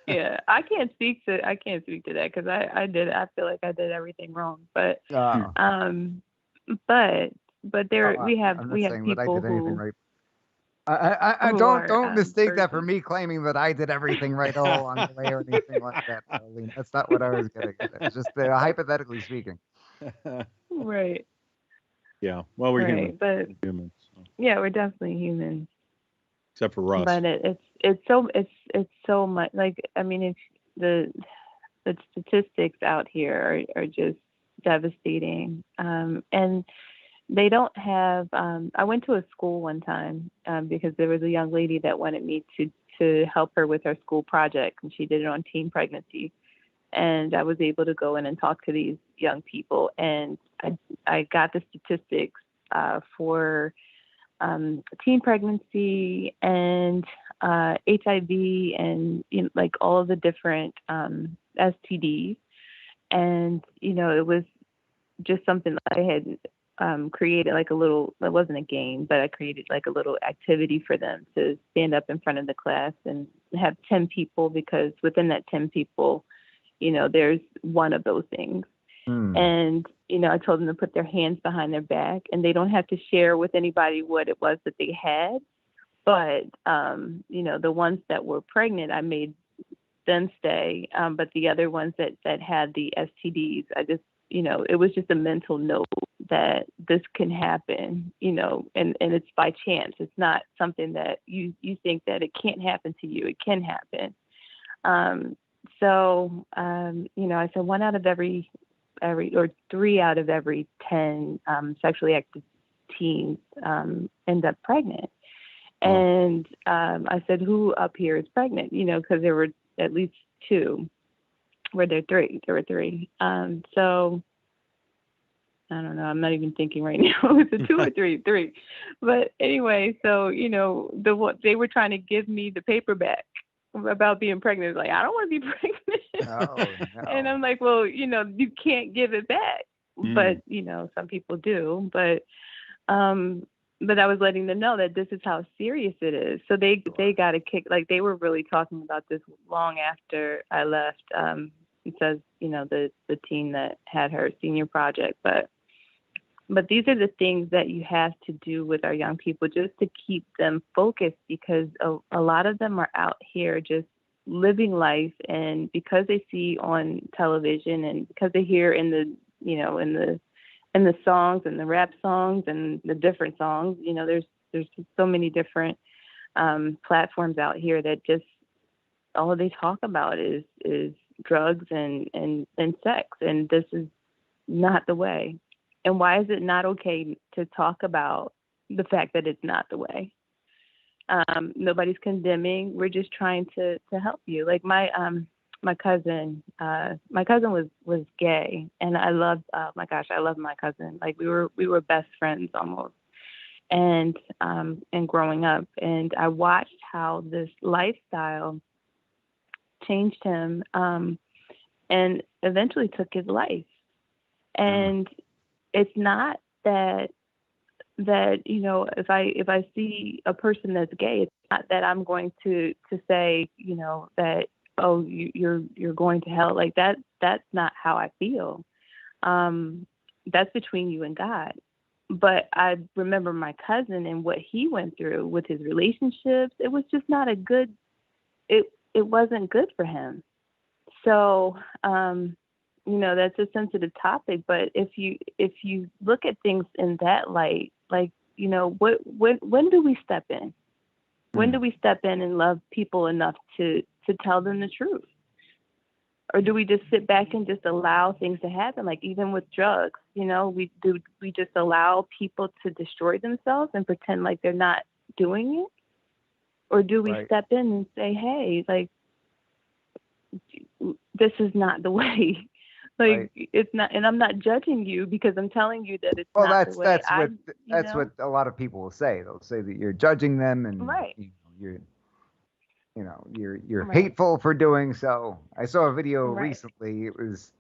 Speaker 5: yeah. I can't speak to that, because I feel like I did everything wrong. But
Speaker 3: Oh,
Speaker 5: um but
Speaker 3: oh,
Speaker 5: there we have
Speaker 3: I'm not
Speaker 5: we have
Speaker 3: saying that I
Speaker 5: people
Speaker 3: did anything
Speaker 5: who
Speaker 3: right. I
Speaker 5: who
Speaker 3: don't
Speaker 5: are
Speaker 3: don't mistake that for
Speaker 5: virgins.
Speaker 3: me claiming that I did everything right all along the way or anything like that, Marlene. That's not what I was getting at. It's just hypothetically speaking.
Speaker 5: Right.
Speaker 4: Yeah. Well, we're human.
Speaker 5: Right. But
Speaker 4: We're humans. So.
Speaker 5: yeah, we're definitely humans.
Speaker 4: Except for Russ.
Speaker 5: But it's so much, like, I mean, it's the statistics out here are just devastating. And they don't have. I went to a school one time, because there was a young lady that wanted me to help her with her school project, and she did it on teen pregnancy. And I was able to go in and talk to these young people, and I got the statistics for teen pregnancy and HIV and like all of the different STDs. And, it was just something I had created like a little, it wasn't a game, but I created like a little activity for them to stand up in front of the class and have 10 people, because within that 10 people, there's one of those things. And, I told them to put their hands behind their back, and they don't have to share with anybody what it was that they had. But, the ones that were pregnant, I made them stay. But the other ones that had the STDs, I just, it was just a mental note that this can happen, and it's by chance. It's not something that you think that it can't happen to you. It can happen. So, I said one out of every or 3 out of every 10 sexually active teens end up pregnant. And I said, who up here is pregnant? Because there were at least 2. There were 3. So I don't know. I'm not even thinking right now. Is it 2 or 3? 3. But anyway, so they were trying to give me the paperback about being pregnant. Like, I don't want to be pregnant.
Speaker 3: Oh, no.
Speaker 5: And I'm like, well, you can't give it back. But some people do. But I was letting them know that this is how serious it is. So they got a kick. Like, they were really talking about this long after I left. It says, the teen that had her senior project, but these are the things that you have to do with our young people just to keep them focused, because a lot of them are out here just living life, and because they see on television and because they hear in the songs and the rap songs and the different songs, there's just so many different platforms out here that just all they talk about is drugs and sex, and this is not the way. And why is it not okay to talk about the fact that it's not the way? Nobody's condemning. We're just trying to help you. Like my cousin was gay, and I loved, I love my cousin. Like we were best friends almost. And growing up, and I watched how this lifestyle changed him, and eventually took his life. And it's not that if I see a person that's gay, it's not that I'm going to say that, oh, you're going to hell. Like that's not how I feel. That's between you and God. But I remember my cousin and what he went through with his relationships. It was just not it wasn't good for him. So, that's a sensitive topic, but if you look at things in that light, like, when do we step in? When do we step in and love people enough to tell them the truth? Or do we just sit back and just allow things to happen? Like even with drugs, we just allow people to destroy themselves and pretend like they're not doing it? Or do we step in and say, hey, like, this is not the way. Like it's not, and I'm not judging you because I'm telling you that it's not the way.
Speaker 3: That's what a lot of people will say. They'll say that you're judging them, and you're hateful for doing so. I saw a video recently. It was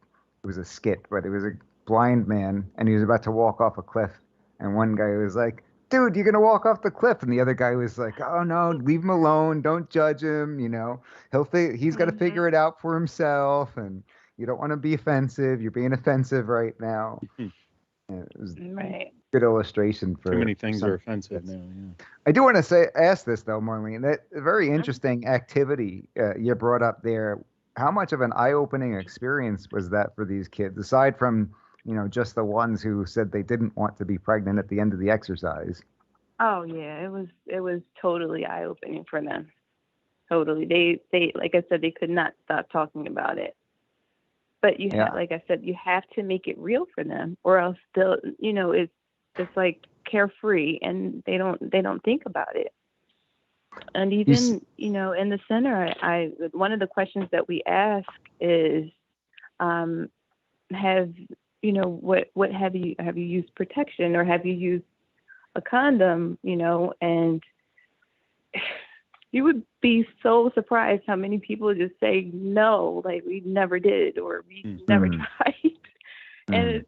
Speaker 3: a skit, but it was a blind man, and he was about to walk off a cliff, and one guy was like, dude, you're gonna walk off the cliff, and the other guy was like, oh no, leave him alone, don't judge him, he's got to figure it out for himself, and you don't want to be offensive, you're being offensive right now. It was a good illustration for
Speaker 4: too many things are offensive now.
Speaker 3: I do want to ask this though, Marlene, that a very interesting activity you brought up there. How much of an eye-opening experience was that for these kids, aside from just the ones who said they didn't want to be pregnant at the end of the exercise?
Speaker 5: Oh yeah, it was totally eye-opening for them. Totally. They like I said, they could not stop talking about it. But you have, like I said, you have to make it real for them, or else they'll, it's just like carefree, and they don't think about it. And even in the center, one of the questions that we ask is, what have you used protection, or have you used a condom, and you would be so surprised how many people just say no, like we never did or we never tried. And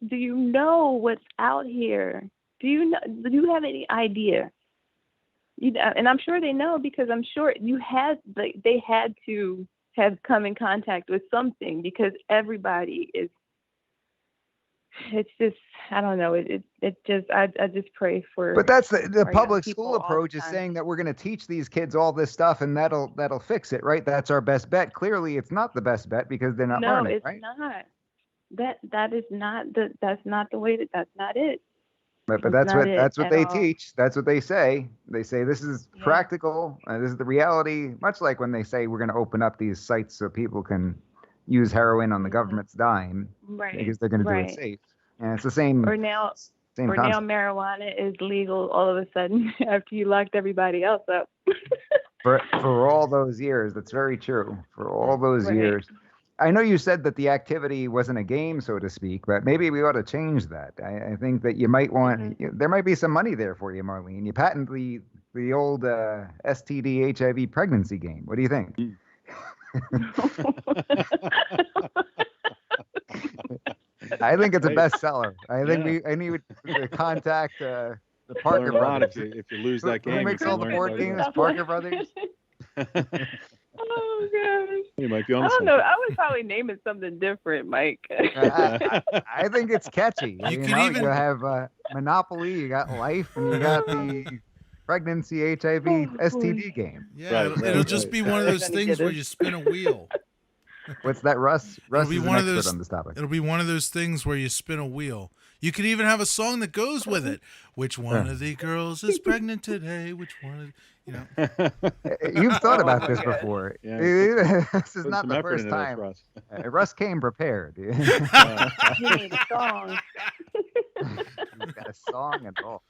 Speaker 5: do you know what's out here? Do you have any idea? And I'm sure they know, because I'm sure they had to have come in contact with something, because everybody is. It's just, I don't know. I just pray for.
Speaker 3: But that's the
Speaker 5: our
Speaker 3: public
Speaker 5: young
Speaker 3: school
Speaker 5: people all
Speaker 3: approach
Speaker 5: the
Speaker 3: is
Speaker 5: time.
Speaker 3: saying that we're going to teach these kids all this stuff and that'll fix it, right? That's our best bet. Clearly, it's not the best bet because they're not
Speaker 5: No,
Speaker 3: learning,
Speaker 5: it's
Speaker 3: right?
Speaker 5: not. That is not that's not the way that's not it.
Speaker 3: But
Speaker 5: It's
Speaker 3: that's
Speaker 5: not
Speaker 3: what
Speaker 5: it at
Speaker 3: they
Speaker 5: all.
Speaker 3: teach. That's what they say. They say this is
Speaker 5: Yeah.
Speaker 3: practical. This is the reality. Much like when they say we're going to open up these sites so people can use heroin on the government's dime,
Speaker 5: Right.
Speaker 3: because they're going to do it safe. And it's the same.
Speaker 5: Or now
Speaker 3: concept.
Speaker 5: marijuana is legal all of a sudden after you locked everybody else up.
Speaker 3: for all those years, that's very true. For all those
Speaker 5: Right.
Speaker 3: years. I know you said that the activity wasn't a game, so to speak, but maybe we ought to change that. I think that you might want, there might be some money there for you, Marlene. You patent the old STD HIV pregnancy game. What do you think? I think it's a bestseller. I think I need to contact the Parker
Speaker 4: Learn a lot
Speaker 3: Brothers.
Speaker 4: if you lose that game.
Speaker 3: Who makes
Speaker 4: you
Speaker 3: all
Speaker 4: can
Speaker 3: the
Speaker 4: learn
Speaker 3: board
Speaker 4: quite a
Speaker 3: games?
Speaker 4: bit.
Speaker 3: Parker Brothers.
Speaker 5: Oh gosh.
Speaker 4: You might be on
Speaker 5: I don't know. I would probably name it something different, Mike.
Speaker 3: I think it's catchy.
Speaker 1: You could even-
Speaker 3: you have Monopoly, you got Life, and you got the pregnancy HIV STD game.
Speaker 1: Yeah,
Speaker 4: Right,
Speaker 1: it'll just
Speaker 4: right.
Speaker 1: be one of those
Speaker 5: Gonna
Speaker 1: things
Speaker 5: get
Speaker 1: where
Speaker 5: us.
Speaker 1: you spin a wheel.
Speaker 3: What's that, Russ? Russ
Speaker 1: be
Speaker 3: is an
Speaker 1: one of
Speaker 3: expert
Speaker 1: those-
Speaker 3: on this topic.
Speaker 1: It'll be one of those things where you spin a wheel. You could even have a song that goes with it. Which one of the girls is pregnant today? Which one of
Speaker 3: You've thought
Speaker 5: Oh
Speaker 3: about
Speaker 5: my
Speaker 3: this
Speaker 5: God.
Speaker 3: before.
Speaker 4: Yeah.
Speaker 3: This is
Speaker 4: Put
Speaker 3: not
Speaker 4: some
Speaker 3: the
Speaker 4: effort
Speaker 3: first
Speaker 4: into this,
Speaker 3: time.
Speaker 4: Russ.
Speaker 3: Russ came prepared.
Speaker 5: You need a song.
Speaker 3: He's got a song and all.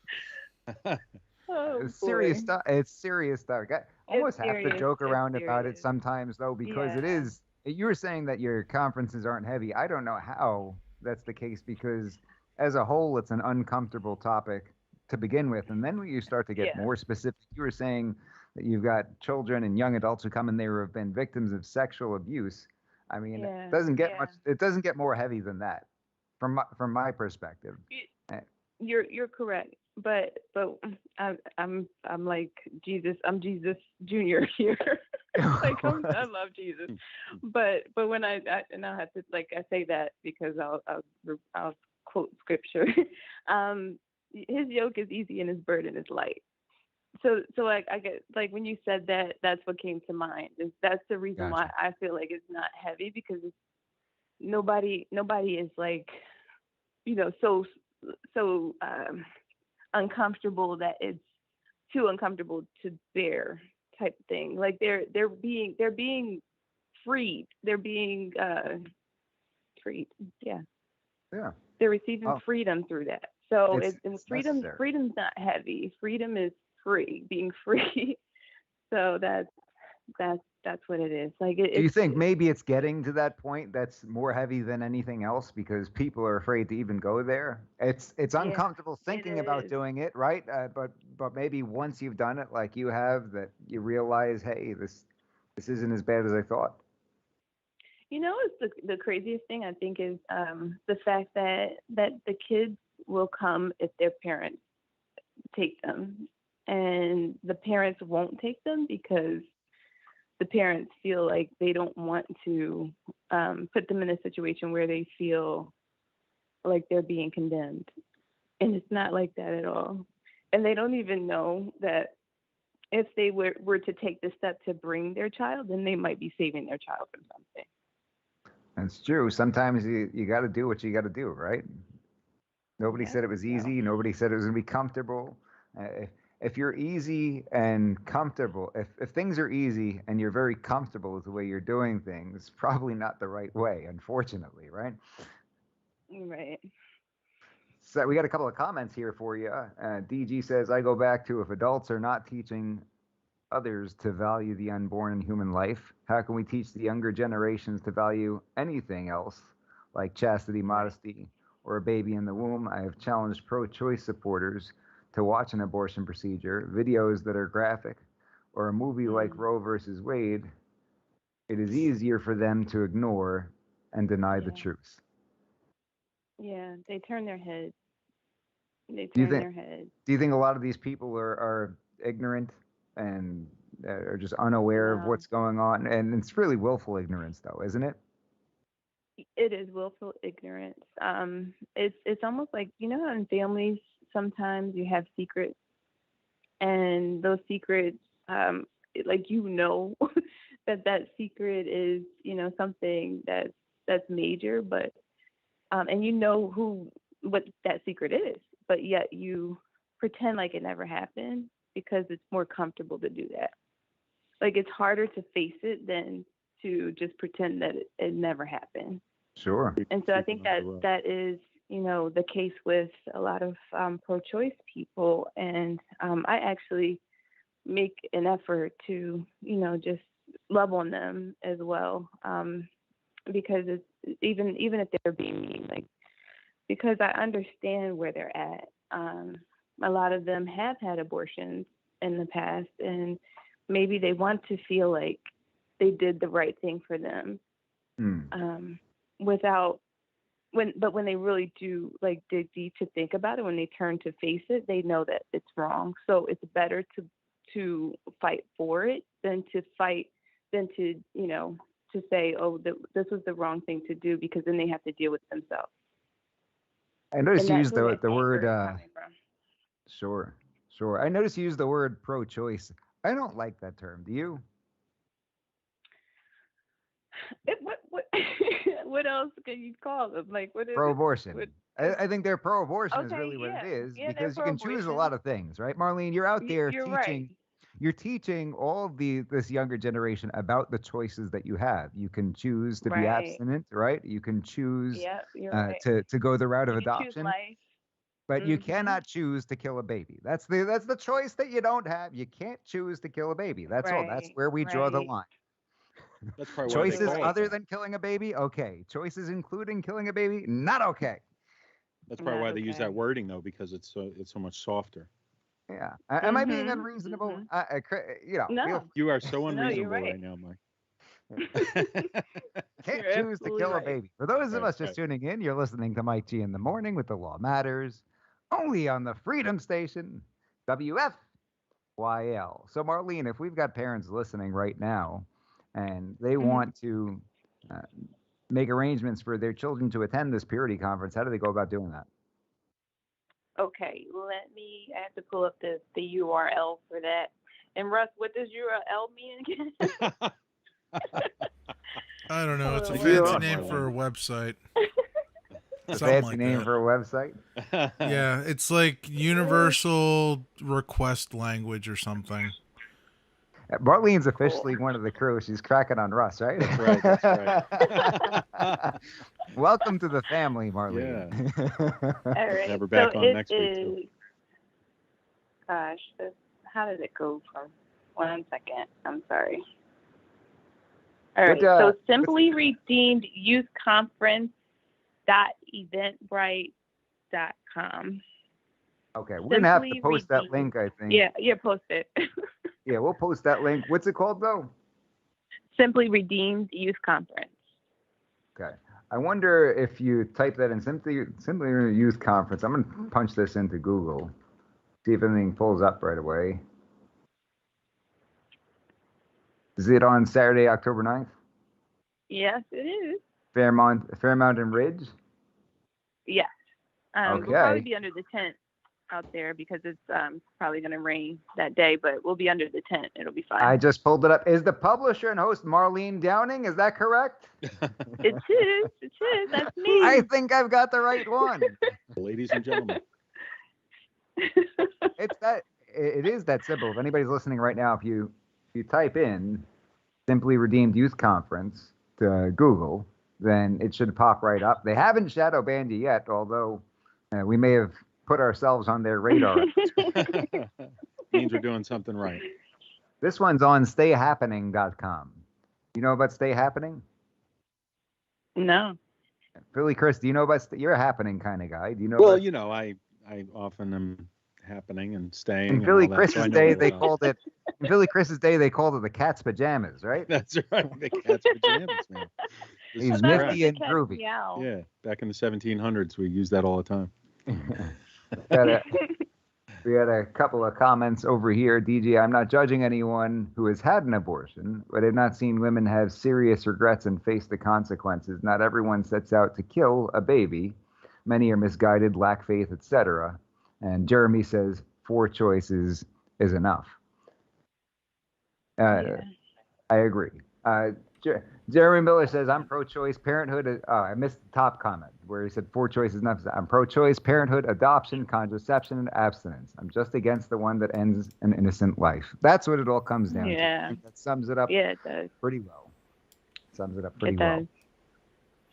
Speaker 5: Oh,
Speaker 3: It's serious
Speaker 5: boy.
Speaker 3: stuff. It's serious stuff. I almost have to
Speaker 5: serious.
Speaker 3: joke
Speaker 5: It's
Speaker 3: around about it
Speaker 5: serious.
Speaker 3: sometimes, though, because it
Speaker 5: Yeah.
Speaker 3: is. You were saying that your conferences aren't heavy. I don't know how that's the case, because as a whole, it's an uncomfortable topic to begin with, and then when you start to get
Speaker 5: Yeah.
Speaker 3: more specific, you were saying that you've got children and young adults who come in there who have been victims of sexual abuse. I mean,
Speaker 5: Yeah,
Speaker 3: it doesn't get
Speaker 5: yeah.
Speaker 3: much. It doesn't get more heavy than that, from my perspective.
Speaker 5: You're correct, but I'm like Jesus. I'm Jesus Junior here. Like I love Jesus, but when and I have to, like, I say that because I'll quote scripture. His yoke is easy and his burden is light. So like I get, like, when you said that, that's what came to mind. That's the reason why I feel like it's not heavy, because nobody is like, so uncomfortable that it's too uncomfortable to bear, type thing. Like they're being freed. They're being freed. Yeah.
Speaker 3: Yeah.
Speaker 5: They're receiving freedom through that. So
Speaker 3: It's necessary.
Speaker 5: freedom's not heavy. Freedom is free, being free. So that's what it is. Like,
Speaker 3: Do you think maybe it's getting to that point that's more heavy than anything else, because people are afraid to even go there? It's uncomfortable thinking about
Speaker 5: is.
Speaker 3: doing it, right? But maybe once you've done it, like you have, that you realize, hey, this isn't as bad as I thought.
Speaker 5: It's the craziest thing, I think, is the fact that the kids will come if their parents take them, and the parents won't take them because the parents feel like they don't want to put them in a situation where they feel like they're being condemned. And it's not like that at all. And they don't even know that if they were to take the step to bring their child, then they might be saving their child from something.
Speaker 3: That's true. Sometimes you got to do what you got to do, right? Nobody said it was easy. Nobody said it was going to be comfortable. If you're easy and comfortable, if things are easy and you're very comfortable with the way you're doing things, probably not the right way, unfortunately, right?
Speaker 5: Right.
Speaker 3: So we got a couple of comments here for you. DG says, I go back to, if adults are not teaching others to value the unborn and human life, how can we teach the younger generations to value anything else, like chastity, modesty, or a baby in the womb? I have challenged pro-choice supporters to watch an abortion procedure, videos that are graphic, or a movie like
Speaker 5: Mm.
Speaker 3: Roe versus Wade, it is easier for them to ignore and deny the
Speaker 5: Yeah.
Speaker 3: truth.
Speaker 5: Yeah. They turn their heads. They
Speaker 3: Do you
Speaker 5: turn
Speaker 3: think
Speaker 5: their heads.
Speaker 3: do you think a lot of these people are ignorant and are just unaware of
Speaker 5: No.
Speaker 3: what's going on? And it's really willful ignorance, though, isn't it?
Speaker 5: It is willful ignorance. It's almost like, you know how in families sometimes you have secrets, and those secrets, like, you know, that secret is, you know, something that's major, but and you know what that secret is, but yet you pretend like it never happened because it's more comfortable to do that. Like, it's harder to face it than to just pretend that it never happened.
Speaker 3: Sure.
Speaker 5: And so I
Speaker 4: Keep it
Speaker 5: think
Speaker 4: under
Speaker 5: that
Speaker 4: the rug.
Speaker 5: that is, you know, the case with a lot of pro-choice people. And I actually make an effort to, you know, just love on them as well, because it's even if they're being mean, like, because I understand where they're at. A lot of them have had abortions in the past, and maybe they want to feel like they did the right thing for them,
Speaker 3: Hmm.
Speaker 5: without when they really do, like, dig deep to think about it, when they turn to face it, they know that it's wrong. So it's better to fight for it than to, you know, to say, oh, this was the wrong thing to do, because then they have to deal with themselves.
Speaker 3: I noticed
Speaker 5: And
Speaker 3: you
Speaker 5: that's
Speaker 3: used
Speaker 5: really, I
Speaker 3: the
Speaker 5: think,
Speaker 3: word.
Speaker 5: where it's coming from.
Speaker 3: Sure, sure. I noticed you used the word pro-choice. I don't like that term. Do you?
Speaker 5: What what else can you call them? Like, what is it?
Speaker 3: Pro-abortion.
Speaker 5: What,
Speaker 3: I think they're pro-abortion is
Speaker 5: okay,
Speaker 3: really what it
Speaker 5: yeah,
Speaker 3: is,
Speaker 5: yeah, they're
Speaker 3: because you can choose a
Speaker 5: pro-abortion.
Speaker 3: lot of things, right? Marlene, you're out there
Speaker 5: You're right.
Speaker 3: teaching. You're teaching all this younger generation about the choices that you have. You can choose to be
Speaker 5: Right.
Speaker 3: abstinent, right? You can choose
Speaker 5: Yep, you're right.
Speaker 3: to go the route of
Speaker 5: You can choose
Speaker 3: adoption,
Speaker 5: life.
Speaker 3: but you
Speaker 5: Mhm.
Speaker 3: cannot choose to kill a baby. That's the choice that you don't have. You can't choose to kill a baby. That's all. That's
Speaker 5: Right.
Speaker 3: where we draw the
Speaker 5: Right.
Speaker 3: line.
Speaker 4: That's probably why they
Speaker 5: You're
Speaker 3: Choices
Speaker 4: call it
Speaker 5: right.
Speaker 3: other
Speaker 4: that.
Speaker 3: than killing a baby, okay. Choices including killing a baby, not okay.
Speaker 4: That's probably
Speaker 5: Not
Speaker 4: why they use
Speaker 5: okay.
Speaker 4: that wording though, because it's so much softer.
Speaker 3: Yeah. Am I being
Speaker 5: Mhm.
Speaker 3: unreasonable?
Speaker 5: Mhm.
Speaker 3: Feel
Speaker 5: No.
Speaker 4: You are so
Speaker 5: No, you're
Speaker 4: unreasonable
Speaker 5: right.
Speaker 4: right now, Mike.
Speaker 3: can't
Speaker 5: You're
Speaker 3: choose to
Speaker 5: absolutely
Speaker 3: kill a
Speaker 5: right.
Speaker 3: baby. For those of
Speaker 4: Right,
Speaker 3: us just
Speaker 4: right.
Speaker 3: tuning in, you're listening to Mike G in the morning with The Law Matters, only on the Freedom Station, WFYL. So, Marlene, if we've got parents listening right now and they
Speaker 5: Mhm.
Speaker 3: want to uh, make arrangements for their children to attend this purity conference, how do they go about doing that?
Speaker 5: Okay, I have to pull up the URL for that. And Russ, what does URL mean again?
Speaker 1: I don't know.
Speaker 5: Hold
Speaker 1: It's a
Speaker 5: on one
Speaker 3: You
Speaker 1: fancy
Speaker 3: are
Speaker 1: name
Speaker 5: second.
Speaker 1: for a website.
Speaker 3: the
Speaker 1: Something
Speaker 3: fancy
Speaker 1: like
Speaker 3: name
Speaker 1: that.
Speaker 3: for a website.
Speaker 1: Yeah, it's like Universal Request Language or something.
Speaker 3: Marlene's
Speaker 5: Cool.
Speaker 3: officially one of the crew. She's cracking on Russ, right?
Speaker 4: That's right. That's right.
Speaker 3: Welcome to the family, Marlene.
Speaker 4: Yeah.
Speaker 5: All
Speaker 4: Have
Speaker 5: right.
Speaker 4: her
Speaker 5: So
Speaker 4: back on
Speaker 5: it
Speaker 4: next week too.
Speaker 5: is, gosh, how did it go from 1 second? I'm sorry. All
Speaker 3: What,
Speaker 5: right. So
Speaker 3: what's,
Speaker 5: Simply Redeemed Youth Conference .eventbrite.com.
Speaker 3: okay, we're gonna have to
Speaker 5: Simply
Speaker 3: post that
Speaker 5: Redeemed.
Speaker 3: link, I think.
Speaker 5: Yeah, post it.
Speaker 3: Yeah, we'll post that link. What's it called though?
Speaker 5: Simply Redeemed Youth Conference.
Speaker 3: Okay. I wonder if you type that in simply youth conference. I'm gonna punch this into Google, see if anything pulls up right away. Is it on Saturday, October 9th?
Speaker 5: Yes, it is.
Speaker 3: Fairmont and Ridge?
Speaker 5: Yes. We'll probably
Speaker 3: Okay.
Speaker 5: be under the tent out there because it's probably going to rain that day, but we'll be under the tent. It'll be fine.
Speaker 3: I just pulled it up. Is the publisher and host Marlene Downing? Is that correct?
Speaker 5: It is. It is. That's me.
Speaker 3: I think I've got the right one.
Speaker 4: Ladies and gentlemen.
Speaker 3: It's that. It is that simple. If anybody's listening right now, if you type in "Simply Redeemed Youth Conference" to Google, then it should pop right up. They haven't shadow banned you yet, although we may have put ourselves on their radar.
Speaker 4: Means we're doing something right.
Speaker 3: This one's on stayhappening.com. You know about Stay Happening?
Speaker 5: No.
Speaker 3: Philly Chris, do you know about you're a happening kind of guy. Do you know
Speaker 4: Well,
Speaker 3: about
Speaker 4: you know, I often am happening and staying.
Speaker 3: In
Speaker 4: and
Speaker 3: Philly
Speaker 4: all that, so I
Speaker 3: Chris's
Speaker 4: know
Speaker 3: day,
Speaker 4: all
Speaker 3: they
Speaker 4: about it.
Speaker 3: called it. In Philly Chris's day, they called it the cat's pajamas, right?
Speaker 4: That's right. The cat's pajamas, man. This
Speaker 3: He's
Speaker 4: is
Speaker 5: That was
Speaker 4: correct.
Speaker 3: nifty
Speaker 5: the
Speaker 3: and
Speaker 5: cat's
Speaker 3: groovy.
Speaker 5: meow.
Speaker 4: Yeah, back in the 1700s, we used that all the time.
Speaker 3: We had a couple of comments over here. DJ, I'm not judging anyone who has had an abortion, but I've not seen women have serious regrets and face the consequences. Not everyone sets out to kill a baby. Many are misguided, lack faith, etc. And Jeremy says 4 choices is enough.
Speaker 5: Yeah.
Speaker 3: I agree. Jeremy Miller says, I'm pro-choice parenthood. I missed the top comment where he said 4 choices enough. I'm pro-choice parenthood, adoption, contraception, and abstinence. I'm just against the one that ends an innocent life. That's what it all comes down to. I
Speaker 5: Yeah.
Speaker 3: think that sums it up
Speaker 5: Yeah, it does.
Speaker 3: pretty well. Sums it up pretty
Speaker 5: It
Speaker 3: well.
Speaker 5: does.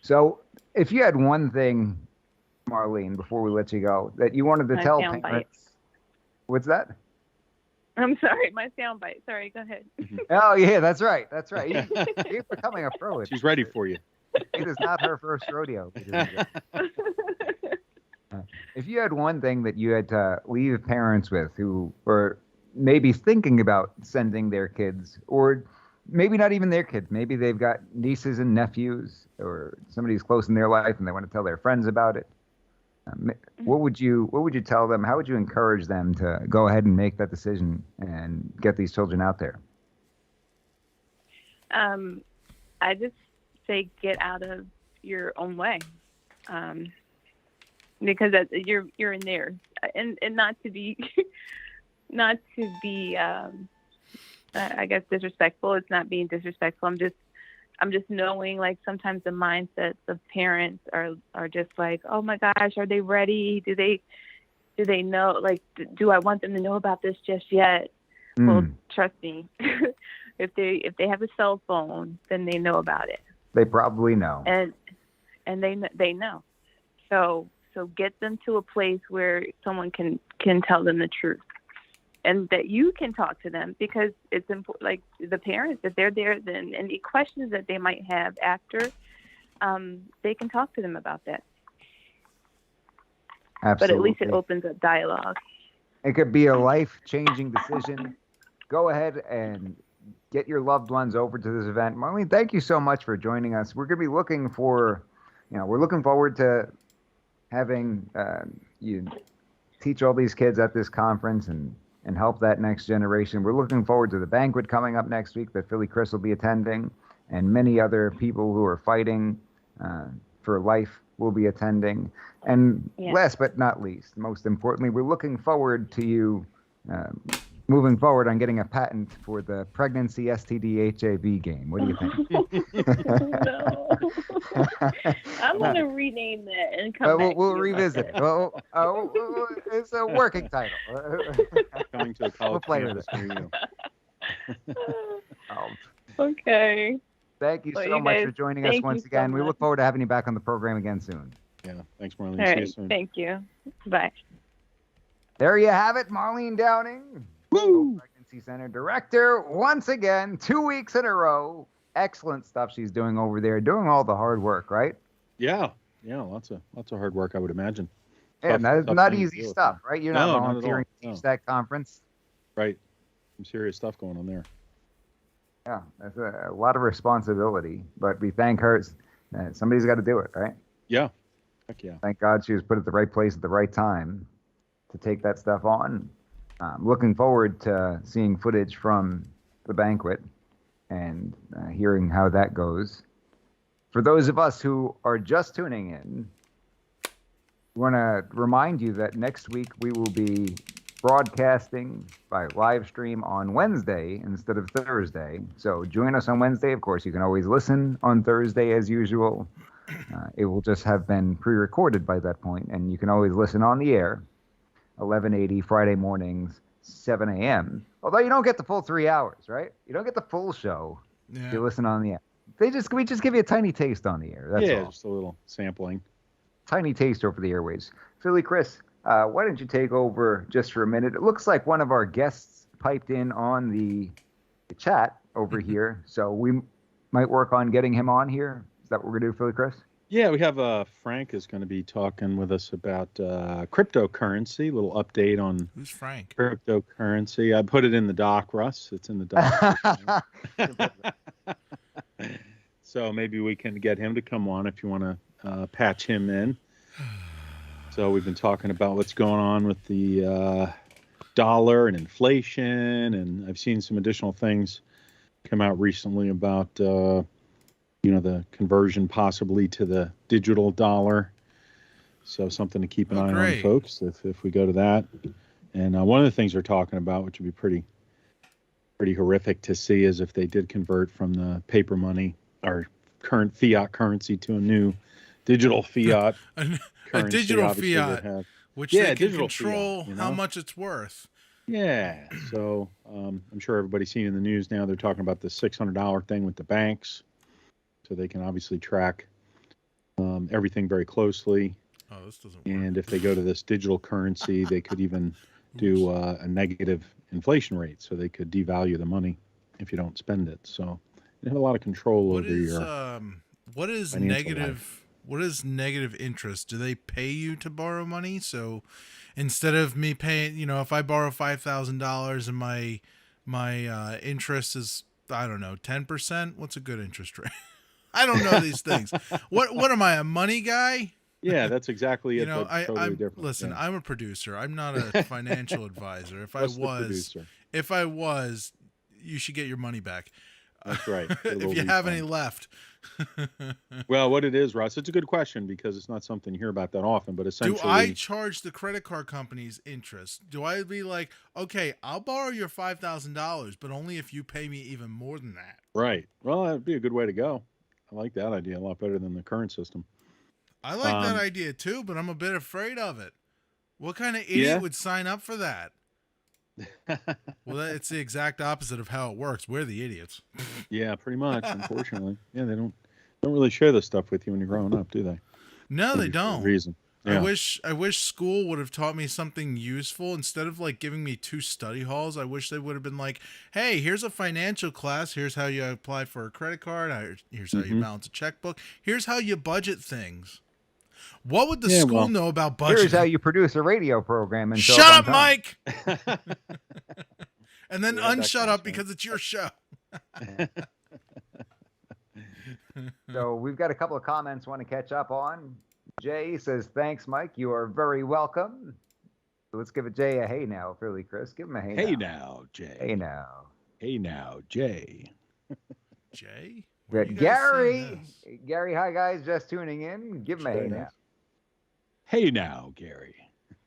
Speaker 3: So if you had one thing, Marlene, before we let you go, that you wanted to
Speaker 5: My
Speaker 3: tell
Speaker 5: soundbite.
Speaker 3: parents. What's that?
Speaker 5: I'm sorry, my soundbite. Sorry, go ahead.
Speaker 3: Oh, yeah, that's right. That's right. You're becoming a pro. at
Speaker 4: She's ready for you.
Speaker 3: It is not her first rodeo. If you had one thing that you had to leave parents with who were maybe thinking about sending their kids, or maybe not even their kids, maybe they've got nieces and nephews, or somebody's close in their life and they want to tell their friends about it, what would you tell them? How would you encourage them to go ahead and make that decision and get these children out there?
Speaker 5: I just say get out of your own way, because you're in there, and not to be I guess disrespectful. It's not being disrespectful. I'm just knowing, like, sometimes the mindsets of parents are just like, oh my gosh, are they ready? Do they know? Like, do I want them to know about this just yet? Well, trust me, if they have a cell phone, then they know about it.
Speaker 3: They probably know.
Speaker 5: And they know. So get them to a place where someone can tell them the truth, and that you can talk to them, because it's important. Like, the parents, if they're there, then any questions that they might have after, they can talk to them about that.
Speaker 3: Absolutely.
Speaker 5: But at least it opens up dialogue.
Speaker 3: It could be a life-changing decision. Go ahead and get your loved ones over to this event. Marlene, thank you so much for joining us. We're going to be looking forward to having you teach all these kids at this conference and help that next generation. We're looking forward to the banquet coming up next week that Philly Chris will be attending, and many other people who are fighting for life will be attending. And last but not least, most importantly, we're looking forward to you moving forward on getting a patent for the pregnancy STD HIV game. What do you think?
Speaker 5: No. I'm going to rename that and come back.
Speaker 3: We'll
Speaker 5: to you
Speaker 3: revisit it.
Speaker 5: about
Speaker 3: It's a working title.
Speaker 4: Coming to a
Speaker 3: We'll
Speaker 4: college
Speaker 3: play with
Speaker 4: campus
Speaker 3: it.
Speaker 4: near you.
Speaker 5: Okay.
Speaker 3: Thank you
Speaker 5: Well,
Speaker 3: so
Speaker 5: you
Speaker 3: much
Speaker 5: guys,
Speaker 3: for joining us
Speaker 5: thank
Speaker 3: once
Speaker 5: you so
Speaker 3: again. We
Speaker 5: much.
Speaker 3: look forward to having you back on the program again soon.
Speaker 4: Yeah, thanks, Marlene.
Speaker 5: All
Speaker 4: See you
Speaker 5: right.
Speaker 4: soon.
Speaker 5: Thank you. Bye.
Speaker 3: There you have it, Marlene Downing, Pregnancy Center Director, once again, 2 weeks in a row. Excellent stuff she's doing over there, doing all the hard work, right?
Speaker 4: Yeah, lots of hard work, I would imagine.
Speaker 3: Yeah,
Speaker 4: Tough
Speaker 3: not
Speaker 4: thing to
Speaker 3: easy
Speaker 4: do.
Speaker 3: stuff, right? You're
Speaker 4: No,
Speaker 3: not
Speaker 4: not at all.
Speaker 3: volunteering to
Speaker 4: No.
Speaker 3: teach that conference.
Speaker 4: Right, some serious stuff going on there.
Speaker 3: Yeah, that's a lot of responsibility, but we thank her. Somebody's got to do it, right?
Speaker 4: Yeah, heck yeah.
Speaker 3: Thank God she was put at the right place at the right time to take that stuff on. Looking forward to seeing footage from the banquet and hearing how that goes. For those of us who are just tuning in, we want to remind you that next week we will be broadcasting by live stream on Wednesday instead of Thursday. So join us on Wednesday. Of course, you can always listen on Thursday as usual. It will just have been pre-recorded by that point, and you can always listen on the air, 1180 Friday mornings, 7 a.m. Although you don't get the full 3 hours, right? You don't get the full show.
Speaker 1: Yeah.
Speaker 3: You listen on the air. We just give you a tiny taste on the air. That's all.
Speaker 4: Just a little sampling.
Speaker 3: Tiny taste over the airwaves. Philly Chris, why don't you take over just for a minute? It looks like one of our guests piped in on the chat over here, so we might work on getting him on here. Is that what we're going to do, Philly Chris?
Speaker 4: Yeah, we have Frank is going to be talking with us about cryptocurrency. A little update on
Speaker 1: Who's Frank?
Speaker 4: cryptocurrency. I put it in the doc, Russ. It's in the doc. So maybe we can get him to come on if you want to patch him in. So we've been talking about what's going on with the dollar and inflation, and I've seen some additional things come out recently about the conversion possibly to the digital dollar. So something to keep an eye on, folks, if we go to that. And one of the things they're talking about, which would be pretty horrific to see, is if they did convert from the paper money or current fiat currency to a new digital fiat
Speaker 1: a
Speaker 4: currency.
Speaker 1: digital
Speaker 4: Obviously,
Speaker 1: fiat, which they can control
Speaker 4: fiat,
Speaker 1: how much it's worth.
Speaker 4: Yeah. So I'm sure everybody's seen in the news now, they're talking about the $600 thing with the banks. So they can obviously track everything very closely.
Speaker 1: Oh, this doesn't work.
Speaker 4: And if they go to this digital currency, they could even do a negative inflation rate. So they could devalue the money if you don't spend it. So they have a lot of control over your
Speaker 1: what is negative? What is negative interest? Do they pay you to borrow money? So instead of me paying, if I borrow $5,000 and my interest is, I don't know, 10%, what's a good interest rate? I don't know these things. What am I, a money guy?
Speaker 4: Yeah, that's exactly it.
Speaker 1: I'm listen. Yeah. I'm a producer. I'm not a financial advisor. If I was, you should get your money back.
Speaker 4: That's right.
Speaker 1: If you have any left.
Speaker 4: Well, what it is, Russ, it's a good question because it's not something you hear about that often. But essentially,
Speaker 1: do I charge the credit card companies interest? Do I be like, okay, I'll borrow your $5,000, but only if you pay me even more than that?
Speaker 4: Right. Well, that'd be a good way to go. I like that idea a lot better than the current system.
Speaker 1: I like that idea too, but I'm a bit afraid of it. What kind of idiot would sign up for that? Well, it's the exact opposite of how it works. We're the idiots.
Speaker 4: Yeah, pretty much. Unfortunately, yeah, they don't really share this stuff with you when you're growing up, do they?
Speaker 1: No, they don't.
Speaker 4: For a reason. Yeah.
Speaker 1: I wish school would have taught me something useful instead of like giving me 2 study halls. I wish they would have been like, "Hey, here's a financial class. Here's how you apply for a credit card. Here's how you balance a checkbook. Here's how you budget things." What would the school know about budgeting?
Speaker 3: Here's how you produce a radio program. And
Speaker 1: shut up, Mike. And then unshut up because it's your show.
Speaker 3: So we've got a couple of comments I want to catch up on. Jay says, "Thanks, Mike. You are very welcome." So let's give it Jay a hey now, Philly Chris. Give him a hey now.
Speaker 4: Hey now, Jay.
Speaker 3: Hey now.
Speaker 4: Hey now, Jay.
Speaker 1: Jay?
Speaker 3: Good. Gary. Gary, hi guys, just tuning in. Give him a hey now.
Speaker 4: Hey now, Gary.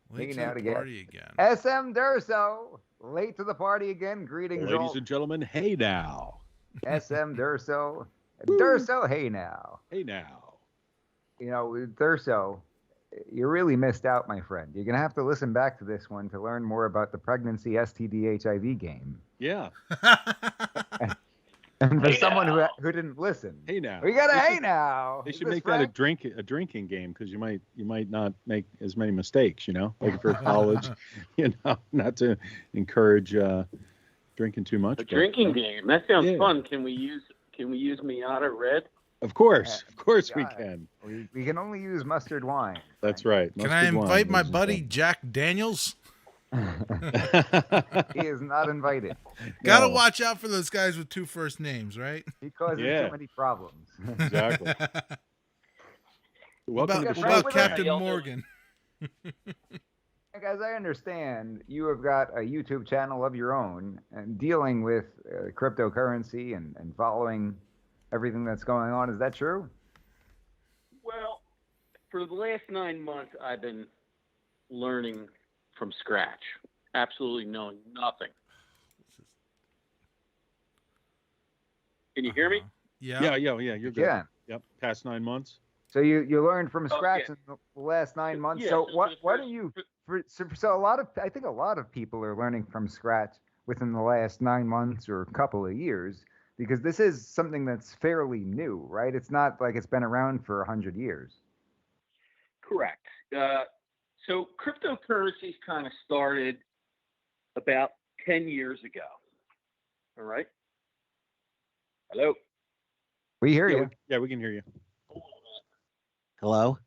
Speaker 1: Late to the party again.
Speaker 3: SM Durso, late to the party again. Greetings,
Speaker 4: ladies and gentlemen. Hey now.
Speaker 3: SM Durso. Durso, hey now.
Speaker 4: Hey now.
Speaker 3: Durso, you really missed out, my friend. You're going to have to listen back to this one to learn more about the pregnancy STD HIV game.
Speaker 4: Yeah.
Speaker 3: And for someone who didn't listen,
Speaker 4: hey now,
Speaker 3: we got a hey now.
Speaker 4: They should make that a drinking game because you might not make as many mistakes. Like if you're in college, not to encourage drinking too much.
Speaker 6: Drinking game, that sounds fun. Can we use Miata Red?
Speaker 4: Of course we can.
Speaker 3: We can only use mustard wine.
Speaker 4: That's right.
Speaker 1: Can I invite my buddy Jack Daniels?
Speaker 3: He is not invited.
Speaker 1: Gotta watch out for those guys with 2 first names, right?
Speaker 3: He causes too many problems.
Speaker 4: Exactly.
Speaker 1: What about Captain Morgan?
Speaker 3: As I understand, you have got a YouTube channel of your own and dealing with cryptocurrency and following everything that's going on. Is that true?
Speaker 6: Well, for the last 9 months, I've been learning from scratch, absolutely knowing nothing. Can you hear me?
Speaker 4: Yeah. You're good.
Speaker 3: Yeah.
Speaker 4: Yep. Past 9 months.
Speaker 3: So you learned from scratch in the last 9 months.
Speaker 6: Yeah,
Speaker 3: so what are you? So I think a lot of people are learning from scratch within the last 9 months or a couple of years because this is something that's fairly new, right? It's not like it's been around for 100 years.
Speaker 6: Correct. So cryptocurrencies kind of started about 10 years ago. All right. Hello.
Speaker 3: We hear you.
Speaker 4: Yeah, we can hear you.
Speaker 7: Hello?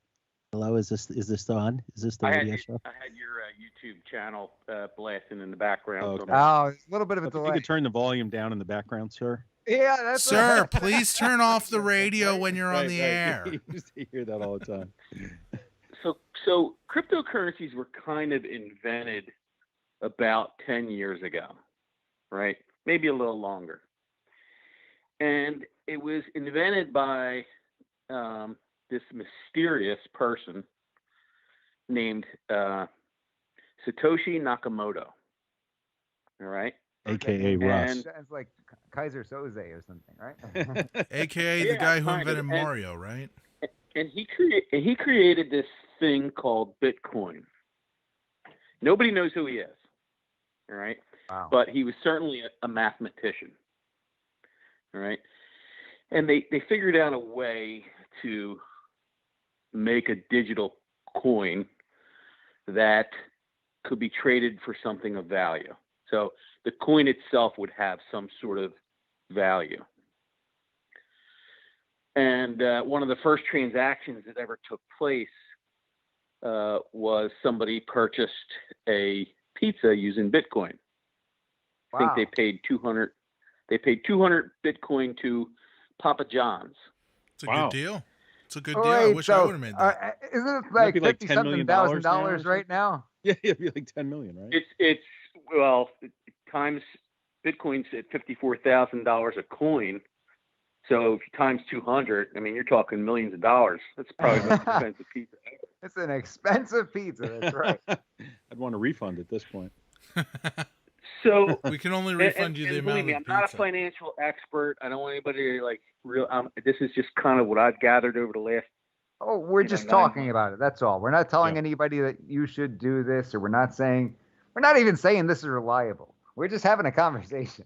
Speaker 7: Hello, is this on? Is this the radio show?
Speaker 6: I had your YouTube channel blasting in the background.
Speaker 4: Okay.
Speaker 3: Oh, it's a little bit of a
Speaker 4: If you
Speaker 3: delay.
Speaker 4: could turn the volume down in the background, sir.
Speaker 3: Yeah, that's
Speaker 1: Sir,
Speaker 3: right.
Speaker 1: please turn off the radio when you're on the air.
Speaker 4: You used to hear that all the time.
Speaker 6: So cryptocurrencies were kind of invented about 10 years ago, right? Maybe a little longer. And it was invented by this mysterious person named Satoshi Nakamoto. All right.
Speaker 4: AKA Russ.
Speaker 6: And
Speaker 3: It's like Kaiser Soze or something, right?
Speaker 1: AKA the
Speaker 6: Yeah,
Speaker 1: guy who
Speaker 6: kind of.
Speaker 1: invented Mario, right?
Speaker 6: And he created this thing called Bitcoin. Nobody knows who he is. All right.
Speaker 3: Wow.
Speaker 6: But he was certainly a mathematician. All right. And they figured out a way to make a digital coin that could be traded for something of value. So the coin itself would have some sort of value. And one of the first transactions that ever took place was somebody purchased a pizza using Bitcoin. I think they paid 200. They paid 200 Bitcoin to Papa John's.
Speaker 1: It's a
Speaker 4: Wow.
Speaker 1: good deal. It's a good
Speaker 3: Oh,
Speaker 1: deal. I
Speaker 3: wait,
Speaker 1: wish I would have made that.
Speaker 3: Isn't it
Speaker 4: Might
Speaker 3: like
Speaker 4: be like $10
Speaker 3: $50-something
Speaker 4: million
Speaker 3: thousand
Speaker 4: now or
Speaker 3: dollars right now?
Speaker 4: Yeah, it'd be like 10 million, right?
Speaker 6: It's well times Bitcoin's at $54,000 a coin. So if you times 200, I mean you're talking millions of dollars. That's probably the most expensive pizza ever.
Speaker 3: It's an expensive pizza. That's right.
Speaker 4: I'd want a refund at this point.
Speaker 6: So
Speaker 1: We can only refund you the
Speaker 6: and
Speaker 1: amount
Speaker 6: believe me,
Speaker 1: of
Speaker 6: I'm
Speaker 1: the
Speaker 6: not a
Speaker 1: pizza.
Speaker 6: financial expert. I don't want anybody to like real. This is just kind of what I've gathered over the last.
Speaker 3: Oh, we're
Speaker 6: You know,
Speaker 3: just
Speaker 6: 9
Speaker 3: talking
Speaker 6: months.
Speaker 3: about it. That's all. We're not telling
Speaker 4: Yeah.
Speaker 3: anybody that you should do this, or we're not even saying this is reliable. We're just having a conversation.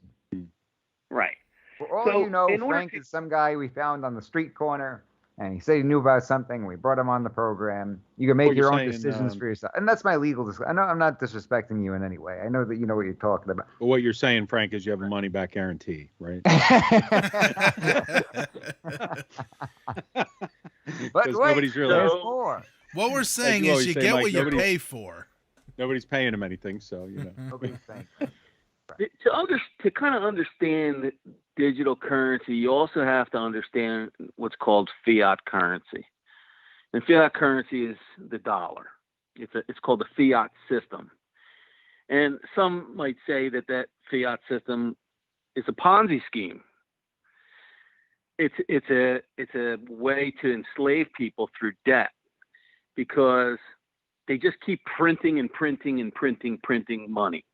Speaker 6: Right.
Speaker 3: For all
Speaker 6: So,
Speaker 3: you know,
Speaker 6: in order
Speaker 3: Frank
Speaker 6: to-
Speaker 3: is some guy we found on the street corner, and he said he knew about something. And we brought him on the program. You can make
Speaker 4: What
Speaker 3: your
Speaker 4: you're
Speaker 3: own
Speaker 4: saying,
Speaker 3: decisions for yourself, and that's my legal. I know I'm not disrespecting you in any way. I know that you know what you're talking about.
Speaker 4: But what you're saying, Frank, is you have a money back guarantee, right?
Speaker 3: But
Speaker 4: 'Cause
Speaker 3: wait,
Speaker 4: nobody's really-
Speaker 3: there's
Speaker 6: So-
Speaker 3: more.
Speaker 1: What we're saying
Speaker 4: you
Speaker 1: is
Speaker 4: always
Speaker 1: you
Speaker 4: say,
Speaker 1: get
Speaker 4: Mike,
Speaker 1: what you
Speaker 4: nobody-
Speaker 1: pay for.
Speaker 4: Nobody's paying him anything, so you know.
Speaker 3: Nobody's saying.
Speaker 6: To kind of understand digital currency, you also have to understand what's called fiat currency. And fiat currency is the dollar. It's called the fiat system. And some might say that fiat system is a Ponzi scheme. It's a way to enslave people through debt because they just keep printing and printing and printing money.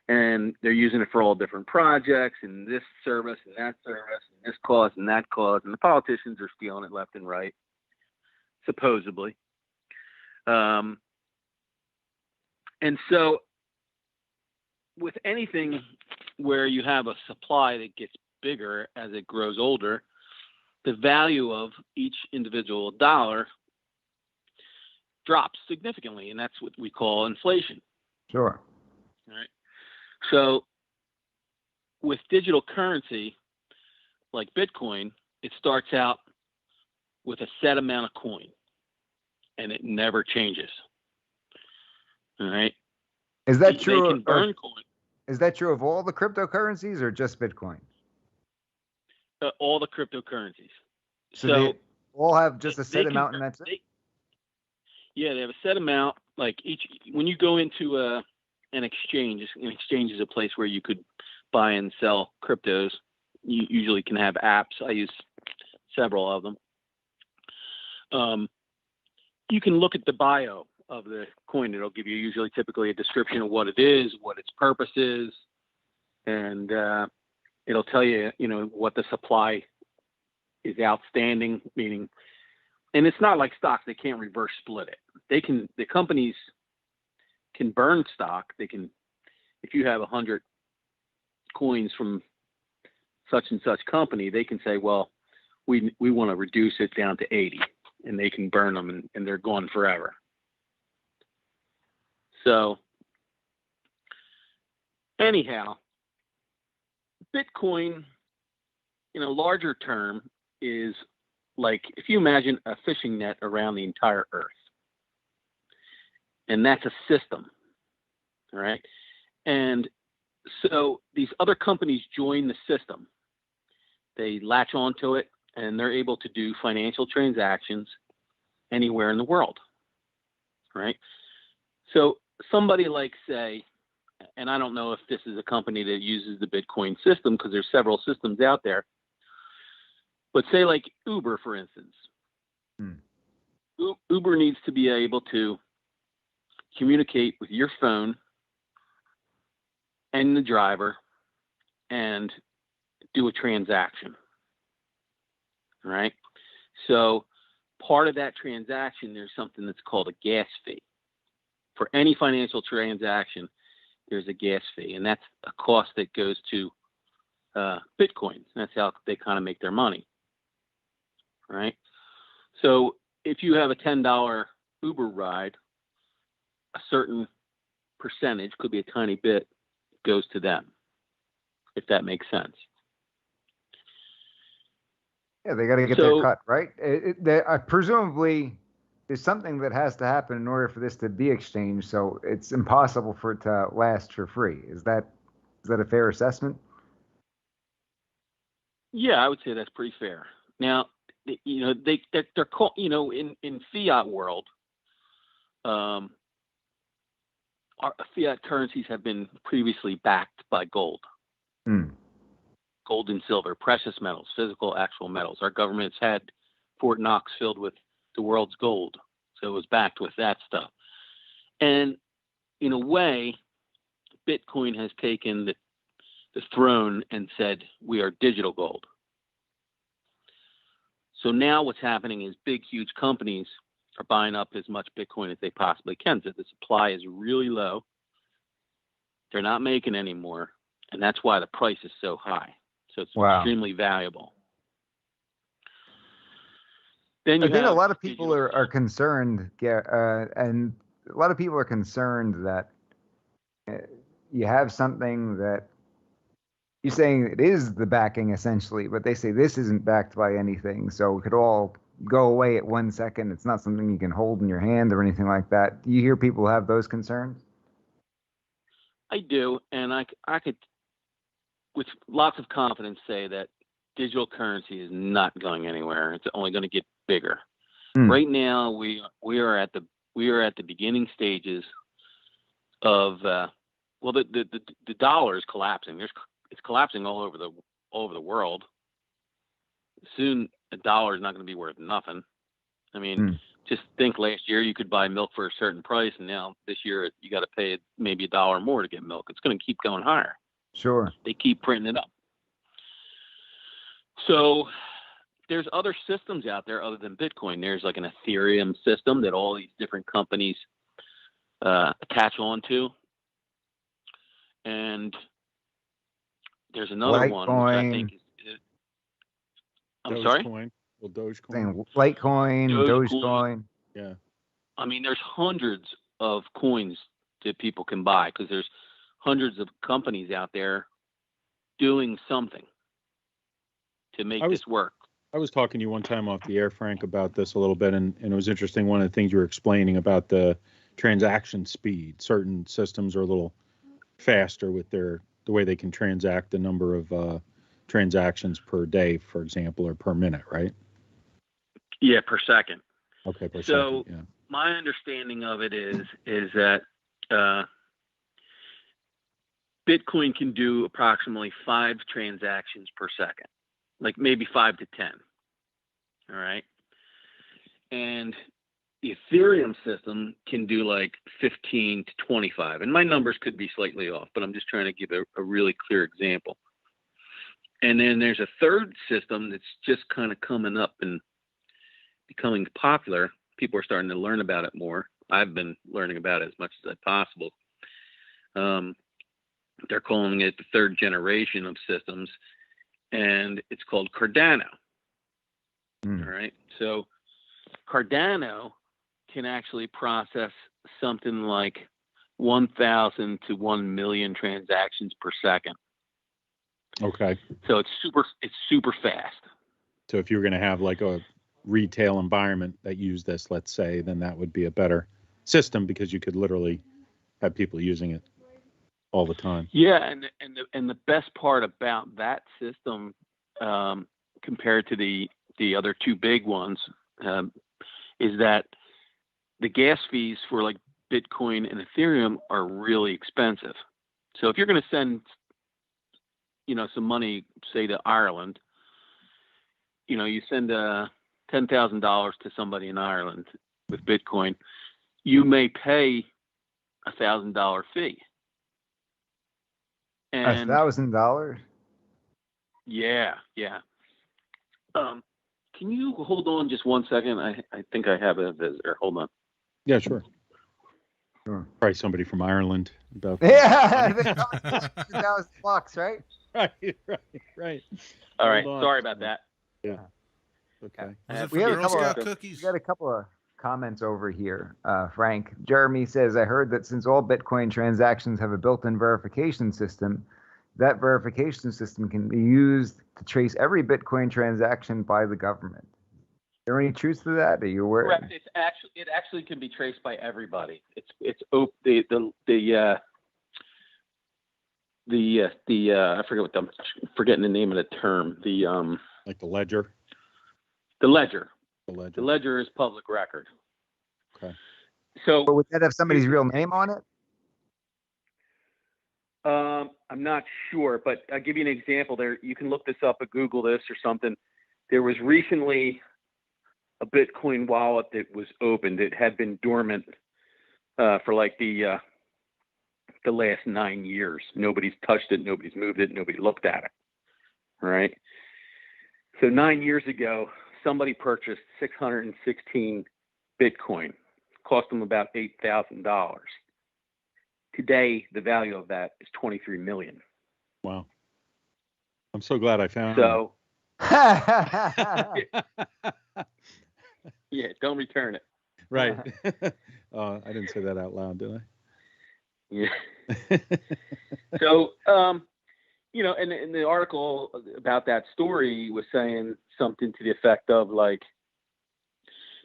Speaker 6: And they're using it for all different projects and this service and that service and this cause and that cause. And the politicians are stealing it left and right, supposedly. And so with anything where you have a supply that gets bigger as it grows older, the value of each individual dollar drops significantly. And that's what we call inflation.
Speaker 3: Sure.
Speaker 6: All right. So with digital currency like Bitcoin, it starts out with a set amount of coin and it never changes. All right.
Speaker 3: Is that
Speaker 6: They
Speaker 3: true?
Speaker 6: can burn coin.
Speaker 3: Is that true of all the cryptocurrencies or just Bitcoin?
Speaker 6: All the cryptocurrencies.
Speaker 3: So
Speaker 6: So
Speaker 3: they all have just a
Speaker 6: they
Speaker 3: set
Speaker 6: can
Speaker 3: amount, and
Speaker 6: burn-
Speaker 3: that's it.
Speaker 6: they have a set amount. Like when you go into an exchange is a place where you could buy and sell cryptos. You usually can have apps. I use several of them. You can look at the bio of the coin. It'll give you typically a description of what it is, what its purpose is, and it'll tell you, what the supply is outstanding, meaning, and it's not like stocks. They can't reverse split it. The companies can burn stock. They can, if you have 100 coins from such and such company, they can say, well, we want to reduce it down to 80, and they can burn them and they're gone forever. So anyhow, Bitcoin in a larger term is like if you imagine a fishing net around the entire Earth, and that's a system, all right? And so these other companies join the system. They latch onto it, and they're able to do financial transactions anywhere in the world, right? So somebody like, say, and I don't know if this is a company that uses the Bitcoin system because there's several systems out there, but say like Uber, for instance. Uber needs to be able to communicate with your phone and the driver and do a transaction, right? So part of that transaction, there's something that's called a gas fee. For any financial transaction, there's a gas fee, and that's a cost that goes to Bitcoin. That's how they kind of make their money, right? So if you have a $10 Uber ride, a certain percentage, could be a tiny bit, goes to them, if that makes sense.
Speaker 3: Yeah, they got to get their cut, right? Presumably, there's something that has to happen in order for this to be exchanged, so it's impossible for it to last for free. Is that a fair assessment?
Speaker 6: Yeah, I would say that's pretty fair. Now, you know, they're called, you know, in fiat world, our fiat currencies have been previously backed by gold. Gold and silver, precious metals, physical, actual metals. Our government's had Fort Knox filled with the world's gold, so it was backed with that stuff. And in a way, Bitcoin has taken the throne and said, we are digital gold. So now what's happening is big, huge companies are buying up as much Bitcoin as they possibly can. So the supply is really low. They're not making any more, and that's why the price is so high. So it's extremely valuable. Then
Speaker 3: I think a lot of people are concerned, and a lot of people are concerned that you have something that you're saying it is the backing essentially, but they say this isn't backed by anything, so it could all go away at 1 second. It's not something you can hold in your hand or anything like that. Do you hear people have those concerns?
Speaker 6: I do, and I could, with lots of confidence, say that digital currency is not going anywhere. It's only going to get bigger. Right now, we are at the beginning stages of the dollar is collapsing. It's collapsing all over the world. Soon, a dollar is not going to be worth nothing. I mean, just think last year you could buy milk for a certain price, and now this year you got to pay maybe $1 more to get milk. It's going to keep going higher.
Speaker 3: Sure.
Speaker 6: They keep printing it up. So there's other systems out there other than Bitcoin. There's like an Ethereum system that all these different companies attach onto. And there's another one which I think is I'm sorry?
Speaker 4: Well, Dogecoin.
Speaker 3: Litecoin, Dogecoin.
Speaker 4: Yeah.
Speaker 6: I mean, there's hundreds of coins that people can buy because there's hundreds of companies out there doing something to make this work.
Speaker 4: I was talking to you one time off the air, Frank, about this a little bit, and it was interesting. One of the things you were explaining about the transaction speed. Certain systems are a little faster with the way they can transact the number of transactions per day, for example, or per minute, right?
Speaker 6: Yeah, per second.
Speaker 4: Okay, per second.
Speaker 6: So
Speaker 4: yeah.
Speaker 6: My understanding of it is that Bitcoin can do approximately 5 transactions per second, like maybe 5 to 10. All right. And the Ethereum system can do like 15 to 25. And my numbers could be slightly off, but I'm just trying to give a really clear example. And then there's a third system that's just kind of coming up and becoming popular. People are starting to learn about it more. I've been learning about it as much as possible. They're calling it the third generation of systems, and it's called Cardano. All right. So Cardano can actually process something like 1,000 to 1 million transactions per second.
Speaker 4: Okay.
Speaker 6: So it's super fast.
Speaker 4: So if you're going to have like a retail environment that use this, let's say, then that would be a better system because you could literally have people using it all the time.
Speaker 6: Yeah, and the best part about that system, compared to the other two big ones, is that the gas fees for like Bitcoin and Ethereum are really expensive. So if you're going to send, some money, say to Ireland, you send $10,000 to somebody in Ireland with Bitcoin, you may pay $1,000 fee. And
Speaker 3: $1,000?
Speaker 6: Yeah. Can you hold on just 1 second? I think I have a visitor. Hold on.
Speaker 4: Yeah, sure.
Speaker 3: Sure.
Speaker 4: Probably somebody from Ireland. About
Speaker 3: Yeah, $1,000, right?
Speaker 4: Right.
Speaker 6: All right.
Speaker 4: Hold on.
Speaker 6: Sorry about that.
Speaker 4: Yeah. Okay.
Speaker 1: Was it
Speaker 3: We
Speaker 1: for
Speaker 3: have a
Speaker 1: Girl
Speaker 3: couple
Speaker 1: Scout
Speaker 3: of-
Speaker 1: cookies?
Speaker 3: We got a couple of comments over here. Frank, Jeremy says, I heard that since all Bitcoin transactions have a built-in verification system, that verification system can be used to trace every Bitcoin transaction by the government. Is there any truth to that? Are you aware?
Speaker 6: Correct. It actually can be traced by everybody. I forget what I'm forgetting the name of the term.
Speaker 4: Like the ledger.
Speaker 6: The ledger.
Speaker 4: The ledger.
Speaker 6: The ledger is public record.
Speaker 4: Okay.
Speaker 6: So
Speaker 3: But would that have somebody's real name on it?
Speaker 6: I'm not sure, but I'll give you an example. There, you can look this up or Google this or something. There was recently a Bitcoin wallet that was opened. It had been dormant for like the last 9 years. Nobody's touched it. Nobody's moved it. Nobody looked at it. Right. So 9 years ago, somebody purchased 616 Bitcoin. Cost them about $8,000. Today, the value of that is $23 million.
Speaker 4: Wow. I'm so glad I found
Speaker 6: So,
Speaker 4: it.
Speaker 6: yeah, don't return it.
Speaker 4: Right. I didn't say that out loud, did I?
Speaker 6: Yeah. So, and the article about that story was saying something to the effect of like,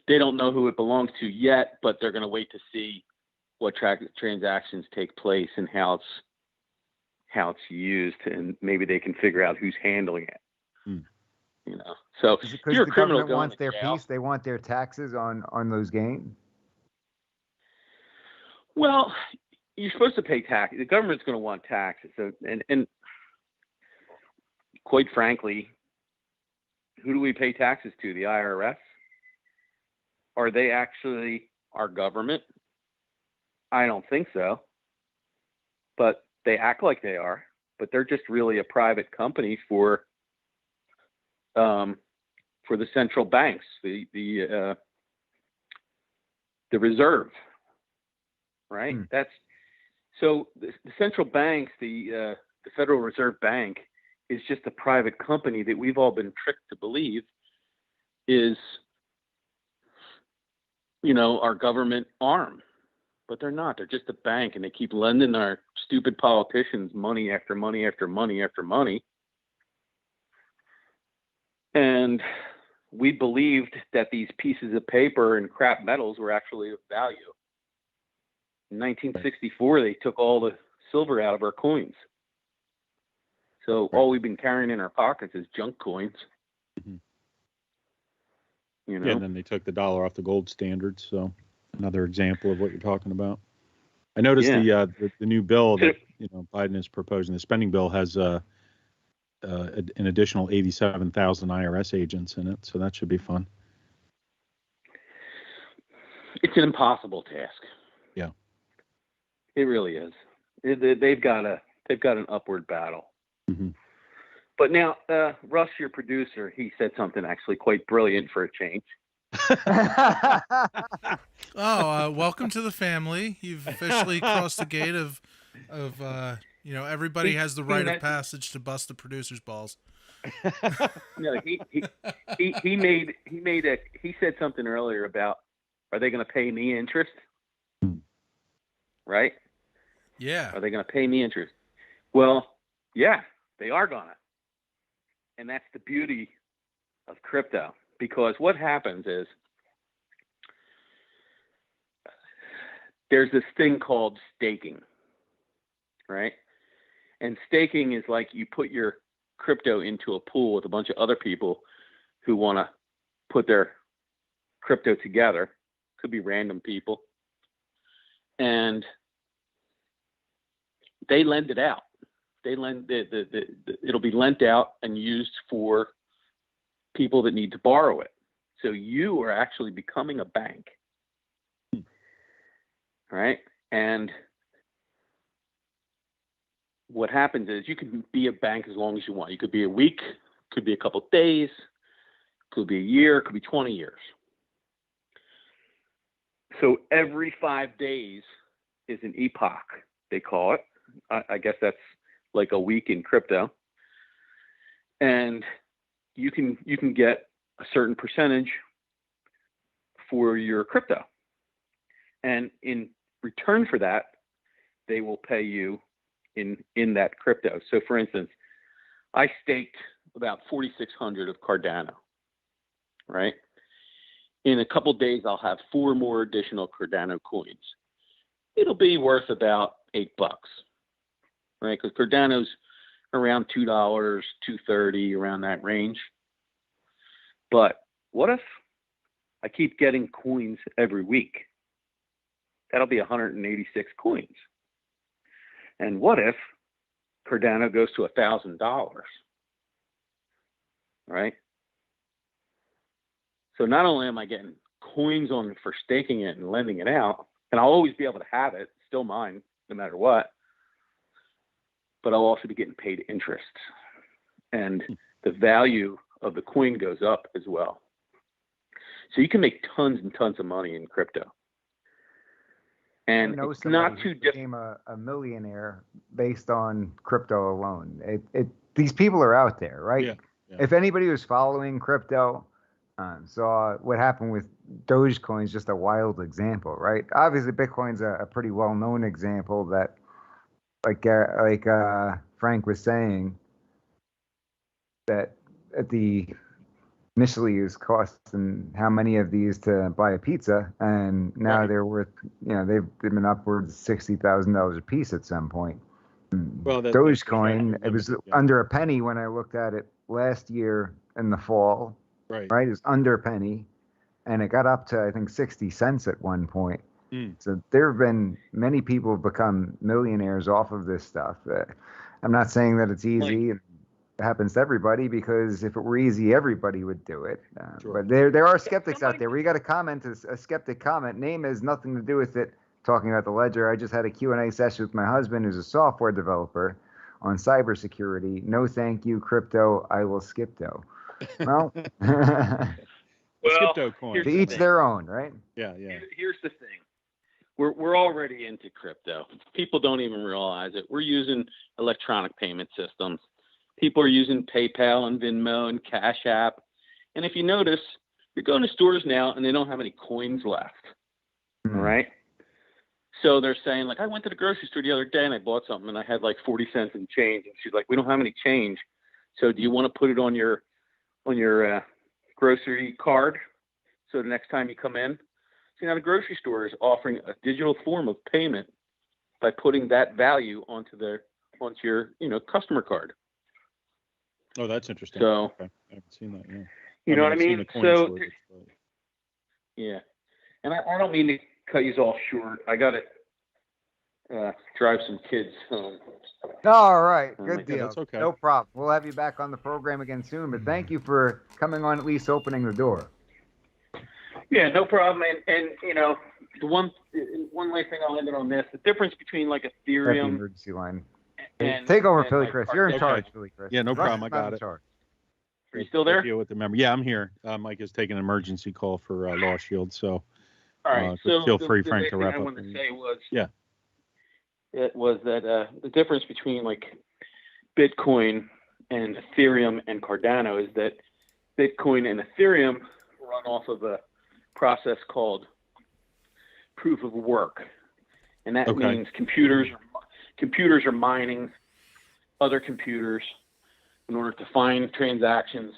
Speaker 6: they don't know who it belongs to yet, but they're going to wait to see what transactions take place and how it's used, and maybe they can figure out who's handling it. So
Speaker 3: Is it
Speaker 6: if you're
Speaker 3: because
Speaker 6: a
Speaker 3: the
Speaker 6: criminal
Speaker 3: government
Speaker 6: going
Speaker 3: wants
Speaker 6: to
Speaker 3: their
Speaker 6: jail,
Speaker 3: piece? They want their taxes on those gains?
Speaker 6: well, you're supposed to pay tax. The government's going to want taxes. So, and quite frankly, who do we pay taxes to? The IRS? Are they actually our government? I don't think so. But they act like they are. But they're just really a private company for the central banks, the reserve, right? That's so the central banks, the Federal Reserve Bank is just a private company that we've all been tricked to believe is, our government arm, but they're not. They're just a bank, and they keep lending our stupid politicians money after money after money after money. And we believed that these pieces of paper and crap metals were actually of value. In 1964, they took all the silver out of our coins. So all we've been carrying in our pockets is junk coins.
Speaker 4: Mhm.
Speaker 6: Yeah,
Speaker 4: and then they took the dollar off the gold standard. So another example of what you're talking about. I noticed the new bill that Biden is proposing. The spending bill has an additional 87,000 IRS agents in it, so that should be fun.
Speaker 6: It's an impossible task.
Speaker 4: Yeah,
Speaker 6: it really is. They've got an upward battle.
Speaker 4: Mm-hmm.
Speaker 6: But now, Russ, your producer, he said something actually quite brilliant for a change.
Speaker 1: Welcome to the family. You've officially crossed the gate of everybody has the right of passage to bust the producer's balls.
Speaker 6: No, he said something earlier about, are they going to pay me interest? Right?
Speaker 1: Yeah.
Speaker 6: Are they going to pay me interest? Well, yeah, they are gonna. And that's the beauty of crypto. because what happens is there's this thing called staking, right? And staking is like you put your crypto into a pool with a bunch of other people who want to put their crypto together. Could be random people. And they lend it out. It'll be lent out and used for people that need to borrow it. So you are actually becoming a bank, right? And what happens is you can be a bank as long as you want. You could be a week, could be a couple of days, could be a year, could be 20 years. So every 5 days is an epoch, they call it. I guess that's like a week in crypto. And you can get a certain percentage for your crypto. And in return for that, they will pay you in that crypto. So for instance, I staked about 4,600 of Cardano, right? In a couple of days, I'll have 4 more additional Cardano coins. It'll be worth about $8, right? Because Cardano's around $2, $2.30, around that range. But what if I keep getting coins every week? That'll be 186 coins. And what if Cardano goes to $1,000, right? So not only am I getting coins on for staking it and lending it out, and I'll always be able to have it, still mine, no matter what, but I'll also be getting paid interest. And the value of the coin goes up as well. So you can make tons and tons of money in crypto. And it's not too difficult.
Speaker 3: Became a millionaire based on crypto alone. These people are out there, right?
Speaker 4: Yeah.
Speaker 3: If anybody was following crypto, saw what happened with Dogecoin is just a wild example, right? Obviously, Bitcoin's a pretty well-known example that, like Frank was saying, that at the initially is costing how many of these to buy a pizza, and now
Speaker 4: Right.
Speaker 3: they're worth, they've been upwards of $60,000 a piece at some point.
Speaker 4: Well,
Speaker 3: Dogecoin, it was
Speaker 4: limited, yeah.
Speaker 3: under a penny when I looked at it last year in the fall.
Speaker 4: Right.
Speaker 3: Right, it was under a penny, and it got up to I think 60 cents at one point. So there have been many people who've become millionaires off of this stuff. I'm not saying that it's easy. It happens to everybody, because if it were easy, everybody would do it.
Speaker 4: Sure.
Speaker 3: But there are skeptics out there. Where you got a comment, a skeptic comment. Name has nothing to do with it. Talking about the ledger, I just had a Q&A session with my husband, who's a software developer, on cybersecurity. No, thank you, crypto. I will skip-to. Well,
Speaker 4: Skipto coin.
Speaker 3: to each their own, right?
Speaker 4: Yeah.
Speaker 6: Here's the thing. We're already into crypto. People don't even realize it. We're using electronic payment systems. People are using PayPal and Venmo and Cash App. And if you notice, you're going to stores now and they don't have any coins left. All right? So they're saying, like, I went to the grocery store the other day and I bought something and I had like 40 cents in change. And she's like, we don't have any change. So do you want to put it on your grocery card, so the next time you come in? See, now the grocery store is offering a digital form of payment by putting that value onto your customer card.
Speaker 4: Oh, that's interesting.
Speaker 6: So
Speaker 4: okay. I haven't seen that. Yeah.
Speaker 6: You know what I
Speaker 4: I've seen
Speaker 6: mean?
Speaker 4: the coin
Speaker 6: So
Speaker 4: stores, but-
Speaker 6: yeah, and I don't mean to cut you off short. I got to drive some kids home.
Speaker 3: All right,
Speaker 6: Oh,
Speaker 3: good
Speaker 4: yeah,
Speaker 3: deal.
Speaker 4: that's okay.
Speaker 3: No problem. We'll have you back on the program again soon. But thank you for coming on, at least opening the door.
Speaker 6: Yeah, no problem. And the one last thing I'll end it on this: the difference between like
Speaker 3: At the
Speaker 6: Ethereum
Speaker 3: emergency line.
Speaker 6: and
Speaker 3: Take over,
Speaker 6: and,
Speaker 3: Philly
Speaker 6: like,
Speaker 3: Chris. You're in
Speaker 6: Cardano.
Speaker 3: charge, Philly Chris.
Speaker 4: Yeah, no
Speaker 3: Russ
Speaker 4: problem.
Speaker 3: is
Speaker 4: I
Speaker 3: not
Speaker 4: got
Speaker 3: in
Speaker 4: it.
Speaker 3: charge.
Speaker 6: Are you still there?
Speaker 4: Deal with the member. Yeah, I'm here. Mike is taking an emergency call for Law Shield, so
Speaker 6: All right.
Speaker 4: so feel free,
Speaker 6: the
Speaker 4: Frank,
Speaker 6: last
Speaker 4: to
Speaker 6: thing
Speaker 4: wrap
Speaker 6: I
Speaker 4: up.
Speaker 6: wanted to say was
Speaker 4: Yeah.
Speaker 6: that the difference between like Bitcoin and Ethereum and Cardano is that Bitcoin and Ethereum run off of a process called proof of work, and that
Speaker 4: Okay.
Speaker 6: means computers are mining other computers in order to find transactions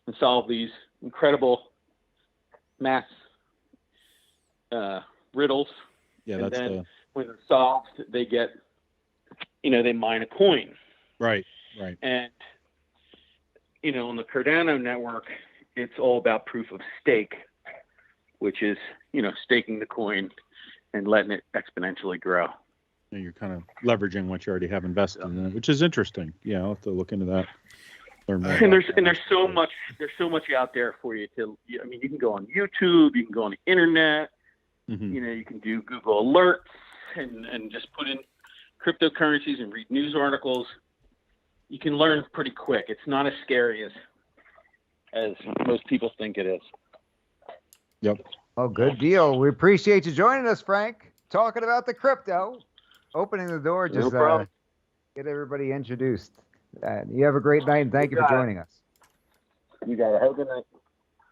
Speaker 6: and solve these incredible math riddles.
Speaker 4: Yeah,
Speaker 6: And
Speaker 4: that's
Speaker 6: then when they're solved, they get, they mine a coin.
Speaker 4: right.
Speaker 6: And, on the Cardano network, it's all about proof of stake, which is, staking the coin and letting it exponentially grow.
Speaker 4: And you're kind of leveraging what you already have invested in it, which is interesting. Yeah, I'll have to look into that. Learn more
Speaker 6: And
Speaker 4: about
Speaker 6: there's so much out there for you to. I mean, you can go on YouTube, you can go on the internet.
Speaker 4: Mhm.
Speaker 6: You can do Google alerts and just put in cryptocurrencies and read news articles. You can learn pretty quick. It's not as scary as most people think it is.
Speaker 4: Yep.
Speaker 3: Oh, good deal. We appreciate you joining us, Frank. Talking about the crypto, opening the door,
Speaker 6: No
Speaker 3: just
Speaker 6: problem.
Speaker 3: get everybody introduced. You have a great night, and thank you for joining us.
Speaker 6: You got it. Have a good night.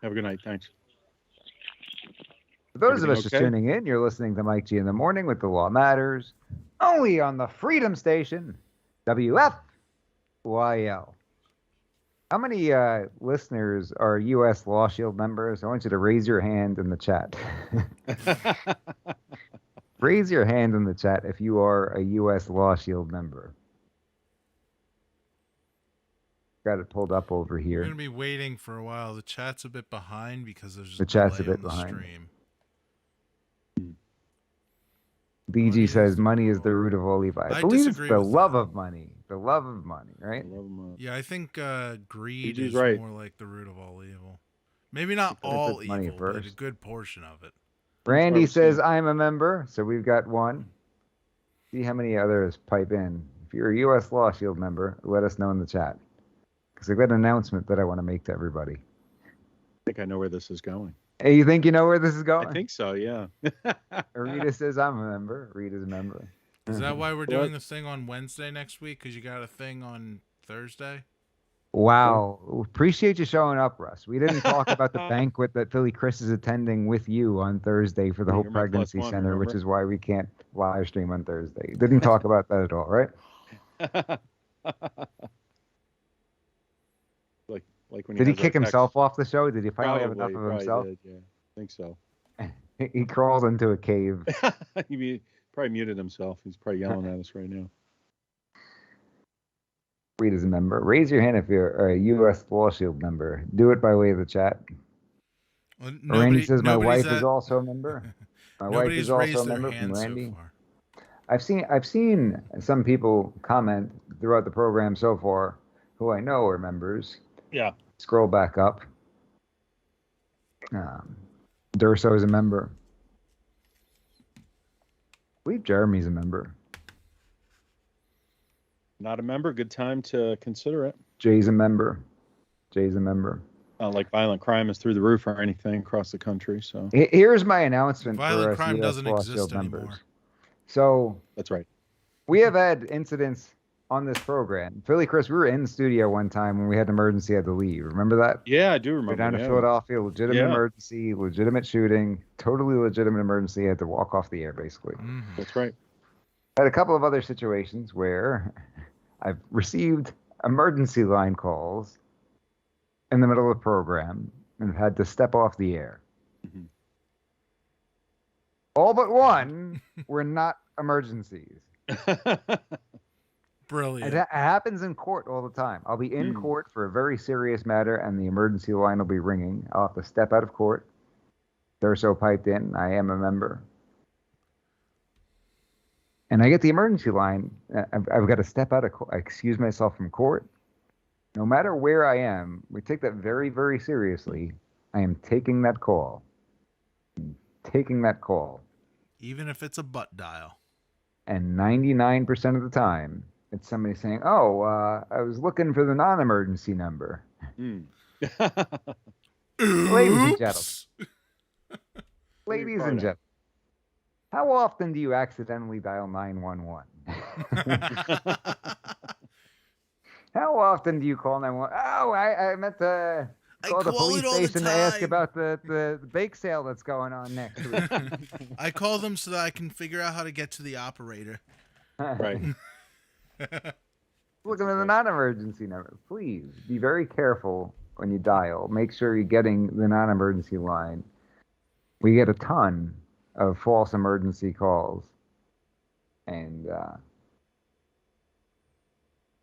Speaker 4: Have a good night. Thanks.
Speaker 3: For those of
Speaker 4: Everything
Speaker 3: us just
Speaker 4: okay?
Speaker 3: tuning in, you're listening to Mike G in the Morning with The Law Matters, only on the Freedom Station, WFYL. How many listeners are U.S. Law Shield members? I want you to raise your hand in the chat. Raise your hand in the chat if you are a U.S. Law Shield member. Got it pulled up over
Speaker 1: We're
Speaker 3: here.
Speaker 1: gonna be waiting for a while. The chat's a bit behind because there's
Speaker 3: The chat's a
Speaker 1: delay
Speaker 3: bit
Speaker 1: on the
Speaker 3: behind.
Speaker 1: stream.
Speaker 3: BG
Speaker 1: Money
Speaker 3: says
Speaker 1: is the
Speaker 3: money
Speaker 1: root
Speaker 3: is
Speaker 1: of
Speaker 3: the
Speaker 1: all
Speaker 3: root of all evil. I
Speaker 1: I
Speaker 3: believe it's
Speaker 1: disagree
Speaker 3: the
Speaker 1: with
Speaker 3: love
Speaker 1: that.
Speaker 3: of money. The love of money, right?
Speaker 1: Yeah, I think greed
Speaker 4: BG's
Speaker 1: is
Speaker 4: right.
Speaker 1: more like the root of all evil. Maybe not
Speaker 3: Gotta put
Speaker 1: all
Speaker 3: money
Speaker 1: evil, but a
Speaker 3: first.
Speaker 1: good portion of it.
Speaker 3: Randy
Speaker 4: we're
Speaker 3: says
Speaker 4: seeing.
Speaker 3: I'm a member, so we've got one. See how many others pipe in. If you're a U.S. Law Shield member, let us know in the chat. Because I've got an announcement that I want to make to everybody.
Speaker 4: I think I know where this is going.
Speaker 3: Hey, you think you know where this is going?
Speaker 4: I think so. Yeah.
Speaker 3: Rita says I'm a member. Rita's a member.
Speaker 1: Is that why we're
Speaker 4: Well,
Speaker 1: doing the thing on Wednesday next week? Because you got a thing on Thursday?
Speaker 3: Wow. Appreciate you showing up, Russ. We didn't talk about the banquet that Philly Chris is attending with you on Thursday for the
Speaker 4: Yeah,
Speaker 3: Hope
Speaker 4: you're my plus
Speaker 3: Pregnancy
Speaker 4: one,
Speaker 3: Center, which
Speaker 4: remember?
Speaker 3: is why we can't live stream on Thursday. Didn't talk about that at all, right?
Speaker 4: like when
Speaker 3: Did he
Speaker 4: has our
Speaker 3: kick
Speaker 4: text.
Speaker 3: himself off the show? Did he finally have enough of
Speaker 4: Probably
Speaker 3: himself?
Speaker 4: did, yeah. I think so.
Speaker 3: He crawled into a cave.
Speaker 4: He probably muted himself. He's probably yelling at us right now.
Speaker 3: Rita's a member. Raise your hand if you're a U.S. Law Shield member. Do it by way of the chat.
Speaker 1: Well,
Speaker 3: Randy says my
Speaker 1: nobody's
Speaker 3: wife is also a member. My wife
Speaker 1: nobody's
Speaker 3: is also
Speaker 1: raised
Speaker 3: a
Speaker 1: their
Speaker 3: member from
Speaker 1: hand so
Speaker 3: Randy.
Speaker 1: far.
Speaker 3: I've seen some people comment throughout the program so far who I know are members.
Speaker 4: Yeah.
Speaker 3: Scroll back up. Durso is a member. I believe Jeremy's a member.
Speaker 4: Not a member. Good time to consider it.
Speaker 3: Jay's a member. Jay's a member.
Speaker 4: Not like violent crime is through the roof or anything across the country. So
Speaker 3: Here's my announcement
Speaker 1: Violent
Speaker 3: for us
Speaker 1: crime
Speaker 3: US
Speaker 1: doesn't
Speaker 3: Law
Speaker 1: exist
Speaker 3: Shield
Speaker 1: anymore.
Speaker 3: members. So
Speaker 4: that's right.
Speaker 3: we have had incidents on this program. Philly Chris, we were in the studio one time when we had an emergency, had to leave. Remember that?
Speaker 4: Yeah, I do
Speaker 3: We're
Speaker 4: remember.
Speaker 3: down to
Speaker 4: yeah.
Speaker 3: Philadelphia, legitimate
Speaker 4: Yeah.
Speaker 3: emergency, legitimate shooting, totally legitimate emergency. Had to walk off the air, basically.
Speaker 1: Mhm.
Speaker 4: That's right.
Speaker 3: Had a couple of other situations where I've received emergency line calls in the middle of the program and had to step off the air.
Speaker 4: Mhm.
Speaker 3: All but one were not emergencies.
Speaker 1: Brilliant.
Speaker 3: It happens in court all the time. I'll be in court for a very serious matter, and the emergency line will be ringing. I'll have to step out of court. Durso piped in. I am a member. And I get the emergency line. I've got to step out of court, excuse myself from court. No matter where I am, we take that very, very seriously. I am taking that call. Taking that call.
Speaker 1: Even if it's a butt dial.
Speaker 3: And 99% of the time, it's somebody saying, "Oh, I was looking for the non-emergency number."
Speaker 4: Mm.
Speaker 3: Ladies and
Speaker 1: Oops.
Speaker 3: gentlemen. Ladies
Speaker 4: proud
Speaker 3: and
Speaker 4: of.
Speaker 3: gentlemen. How often do you accidentally dial 911? How often do you call 911? Oh, I meant to call the
Speaker 1: call
Speaker 3: police
Speaker 1: it all the
Speaker 3: station to ask
Speaker 1: time.
Speaker 3: about the bake sale that's going on next week.
Speaker 1: I call them so that I can figure out how to get to the operator.
Speaker 4: Right.
Speaker 3: Looking at the non-emergency number. Please be very careful when you dial. Make sure you're getting the non-emergency line. We get a ton of false emergency calls, and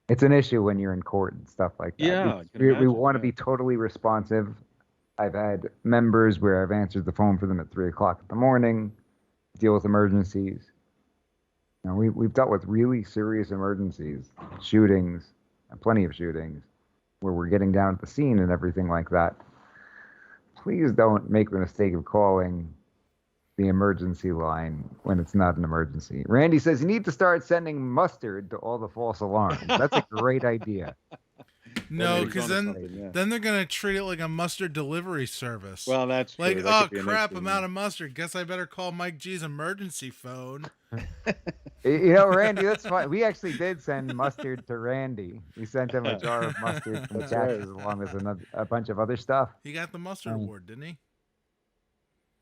Speaker 3: it's an issue when you're in court and stuff like that.
Speaker 4: Yeah, I can
Speaker 3: we
Speaker 4: imagine,
Speaker 3: want to
Speaker 4: yeah.
Speaker 3: be totally responsive. I've had members where I've answered the phone for them at 3 o'clock in the morning, deal with emergencies. You know, we've dealt with really serious emergencies, shootings, and plenty of shootings, where we're getting down at the scene and everything like that. Please don't make the mistake of calling the emergency line when it's not an emergency. Randy says you need to start sending mustard to all the false alarms. That's a great idea.
Speaker 1: No,
Speaker 4: He's
Speaker 1: because
Speaker 4: onto
Speaker 1: then
Speaker 4: something, yeah.
Speaker 1: then they're gonna treat it like a mustard delivery service.
Speaker 4: Well, that's true.
Speaker 1: Like,
Speaker 4: That
Speaker 1: oh
Speaker 4: could be an
Speaker 1: crap,
Speaker 4: issue,
Speaker 1: I'm
Speaker 4: yeah.
Speaker 1: out of mustard. Guess I better call Mike G's emergency phone.
Speaker 3: You know, Randy, that's fine. We actually did send mustard to Randy. We sent him a jar of mustard from
Speaker 4: That's right.
Speaker 3: Texas, along with a bunch of other stuff.
Speaker 1: He got the mustard award, didn't he?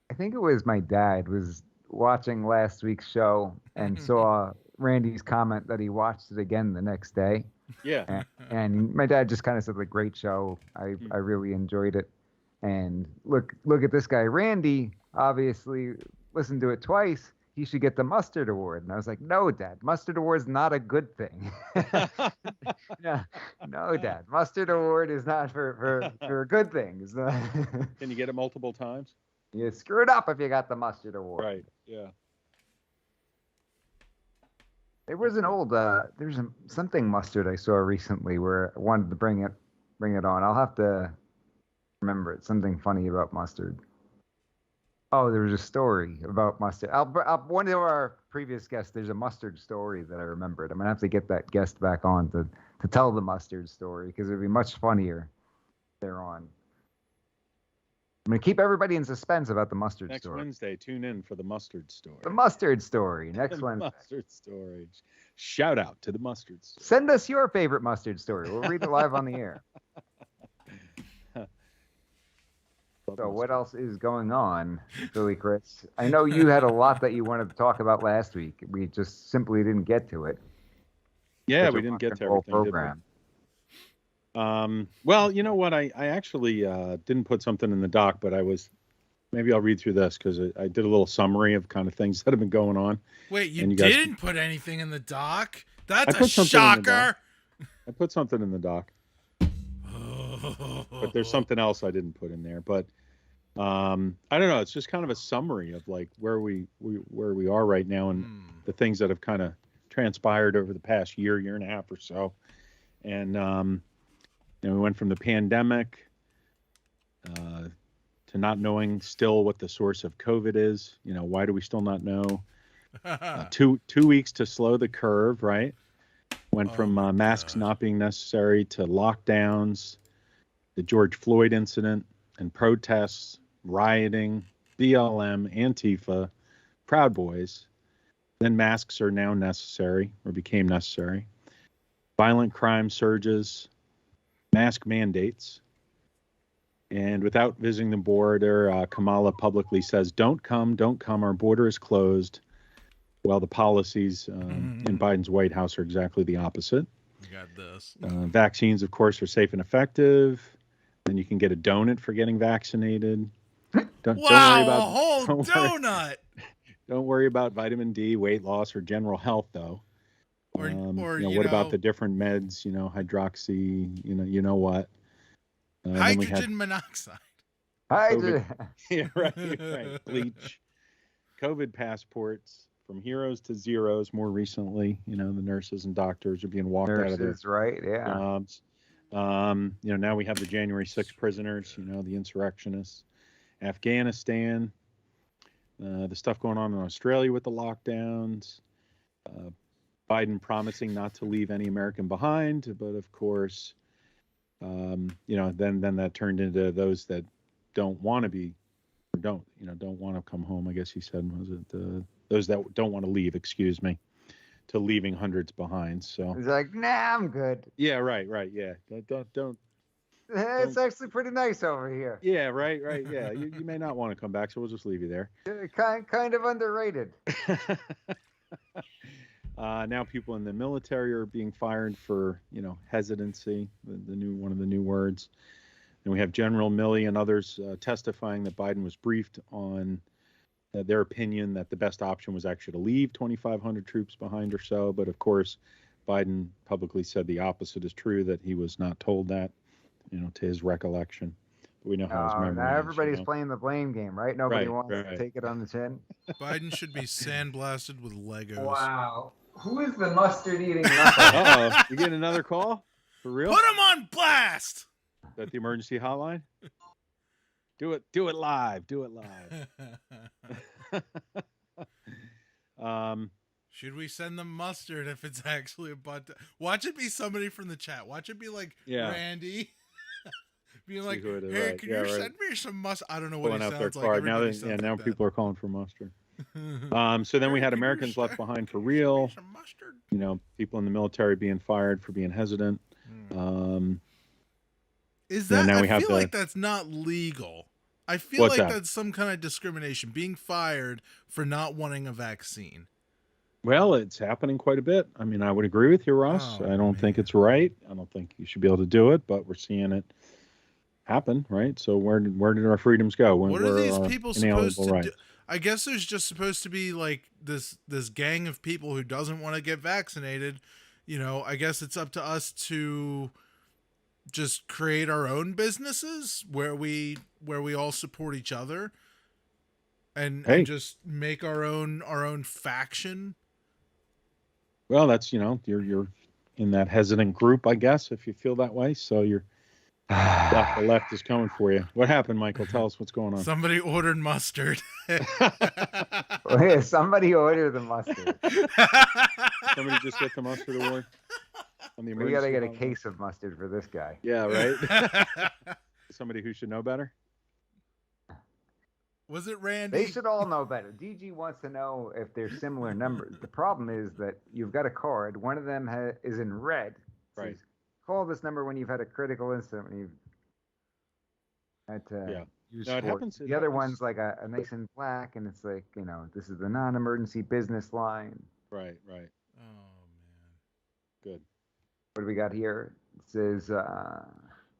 Speaker 3: I think it was my dad was watching last week's show and saw Randy's comment that he watched it again the next day.
Speaker 4: Yeah.
Speaker 3: And my dad just kind of said, like, great show. I really enjoyed it. And look at this guy, Randy, obviously listened to it twice. He should get the mustard award. And I was like, no, Dad, mustard award's not a good thing. No, Dad, mustard award is not for good things.
Speaker 4: Can you get it multiple times?
Speaker 3: You screwed up if you got the mustard award.
Speaker 4: Right. Yeah.
Speaker 3: There was an old there's something mustard I saw recently where I wanted to bring it on. I'll have to remember it. Something funny about mustard. Oh, there was a story about mustard. One of our previous guests, there's a mustard story that I remembered. I'm gonna have to get that guest back on to tell the mustard story because it'd be much funnier if they're on. I'm gonna keep everybody in suspense about the mustard
Speaker 4: Next
Speaker 3: story.
Speaker 4: Wednesday, tune in for the mustard story.
Speaker 3: The mustard story next
Speaker 4: The
Speaker 3: Wednesday.
Speaker 4: mustard story. Shout out to the mustard story.
Speaker 3: Send us your favorite mustard story. We'll read it live on the air. So what else is going on, Billy Chris? I know you had a lot that you wanted to talk about last week. We just simply didn't get to it.
Speaker 4: Yeah,
Speaker 3: Such
Speaker 4: we
Speaker 3: a
Speaker 4: didn't get to
Speaker 3: rock and roll
Speaker 4: everything. Well, you know what? I actually didn't put something in the doc, but maybe I'll read through this because I did a little summary of kind of things that have been going on.
Speaker 1: Wait, you
Speaker 4: And you guys-
Speaker 1: didn't put anything in the doc? That's
Speaker 4: I
Speaker 1: a
Speaker 4: put something in the
Speaker 1: shocker.
Speaker 4: I put something in the doc, but there's something else I didn't put in there. But I don't know. It's just kind of a summary of like where we are right now and the things that have kind of transpired over the past year and a half or so. And we went from the pandemic to not knowing still what the source of COVID is. You know, why do we still not know? 2 weeks to slow the curve, right? Went from masks not being necessary to lockdowns, the George Floyd incident and protests, rioting, BLM, Antifa, Proud Boys. Then masks are now necessary or became necessary. Violent crime surges, mask mandates. And without visiting the border, Kamala publicly says, don't come, our border is closed. Well, the policies in Biden's White House are exactly the opposite.
Speaker 1: We got this.
Speaker 4: Vaccines, of course, are safe and effective. Then you can get a donut for getting vaccinated. Don't worry about
Speaker 1: a whole donut.
Speaker 4: Don't worry about vitamin D, weight loss, or general health, though.
Speaker 1: Or
Speaker 4: what about the different meds? You know, hydroxy. You know what?
Speaker 1: Hydrogen monoxide.
Speaker 4: Yeah, right. Bleach. COVID passports from heroes to zeros. More recently, the nurses and doctors are being walked out of their
Speaker 3: right? Yeah.
Speaker 4: jobs. Now we have the January 6th prisoners. The insurrectionists. Afghanistan. The stuff going on in Australia with the lockdowns. Biden promising not to leave any American behind, but of course, then that turned into those that don't want to be, or don't want to come home. I guess he said, was it those that don't want to leave? Excuse me, to leaving hundreds behind. So
Speaker 3: he's like, nah, I'm good.
Speaker 4: Yeah, right, yeah. Don't.
Speaker 3: It's actually pretty nice over here.
Speaker 4: Yeah, right. Yeah, you may not want to come back, so we'll just leave you there.
Speaker 3: Kind of underrated.
Speaker 4: Now people in the military are being fired for, hesitancy, one of the new words. And we have General Milley and others testifying that Biden was briefed on their opinion that the best option was actually to leave 2,500 troops behind or so. But of course, Biden publicly said the opposite is true, that he was not told that, to his recollection. But we know how his memory
Speaker 3: now
Speaker 4: is.
Speaker 3: everybody's playing the blame game, right? Nobody wants to take it on the chin.
Speaker 1: Biden should be sandblasted with Legos.
Speaker 3: Wow. Who is the mustard eating knuckle?
Speaker 4: Uh-oh. You getting another call? For real?
Speaker 1: Put him on blast!
Speaker 4: Is that the emergency hotline? Do it live. Do it live.
Speaker 1: Should we send them mustard if it's actually a butt? Watch it be somebody from the chat. Watch it be like Randy. Being like, hey, can you send me some mustard? I don't know what he sounds like.
Speaker 4: Now people are calling for mustard. So then we had Americans left behind for real. People in the military being fired for being hesitant.
Speaker 1: Is that? I feel like that's not legal. I feel like that's some kind of discrimination. Being fired for not wanting a vaccine.
Speaker 4: Well, it's happening quite a bit. I mean, I would agree with you, Russ. I don't think it's right. I don't think you should be able to do it, but we're seeing it happen, right? So where did our freedoms go?
Speaker 1: What are these people supposed to do? I guess there's just supposed to be like this gang of people who doesn't want to get vaccinated. I guess it's up to us to just create our own businesses where we all support each other and just make our own faction.
Speaker 4: Well, that's you're in that hesitant group, I guess, if you feel that way. So the left is coming for you. What happened, Michael? Tell us what's going on.
Speaker 1: Somebody ordered mustard.
Speaker 3: Somebody ordered the mustard.
Speaker 4: Somebody just get the mustard award.
Speaker 3: We got to get a case of mustard for this guy.
Speaker 4: Yeah, right. Somebody who should know better.
Speaker 1: Was it Randy?
Speaker 3: They should all know better. DG wants to know if there's similar numbers. The problem is that you've got a card. One of them is in red.
Speaker 4: Right.
Speaker 3: Call this number when you've had a critical incident. When you've had to use force. The other one's like a nice and black, and it's like, this is the non-emergency business line.
Speaker 4: Right.
Speaker 1: Oh, man.
Speaker 4: Good.
Speaker 3: What do we got here? It says...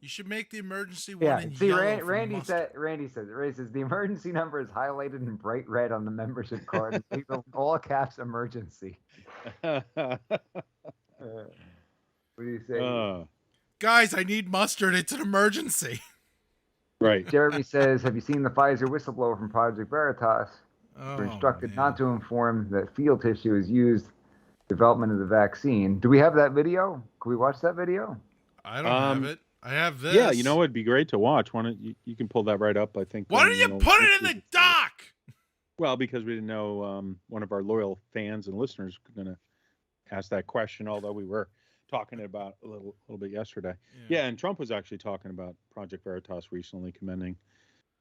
Speaker 1: you should make the emergency one in
Speaker 3: see,
Speaker 1: yellow.
Speaker 3: Randy says the emergency number is highlighted in bright red on the membership card. All caps emergency. What do you say?
Speaker 1: Guys, I need mustard. It's an emergency.
Speaker 4: Right.
Speaker 3: Jeremy says, have you seen the Pfizer whistleblower from Project Veritas? We're instructed not to inform that field tissue is used development of the vaccine. Do we have that video? Can we watch that video?
Speaker 1: I don't have it. I have this.
Speaker 4: Yeah, it'd be great to watch. Why don't you can pull that right up, I think.
Speaker 1: Why don't you put it in the doc?
Speaker 4: Well, because we didn't know one of our loyal fans and listeners were going to ask that question, although we were talking about a little bit yesterday. Yeah, and Trump was actually talking about Project Veritas recently, commending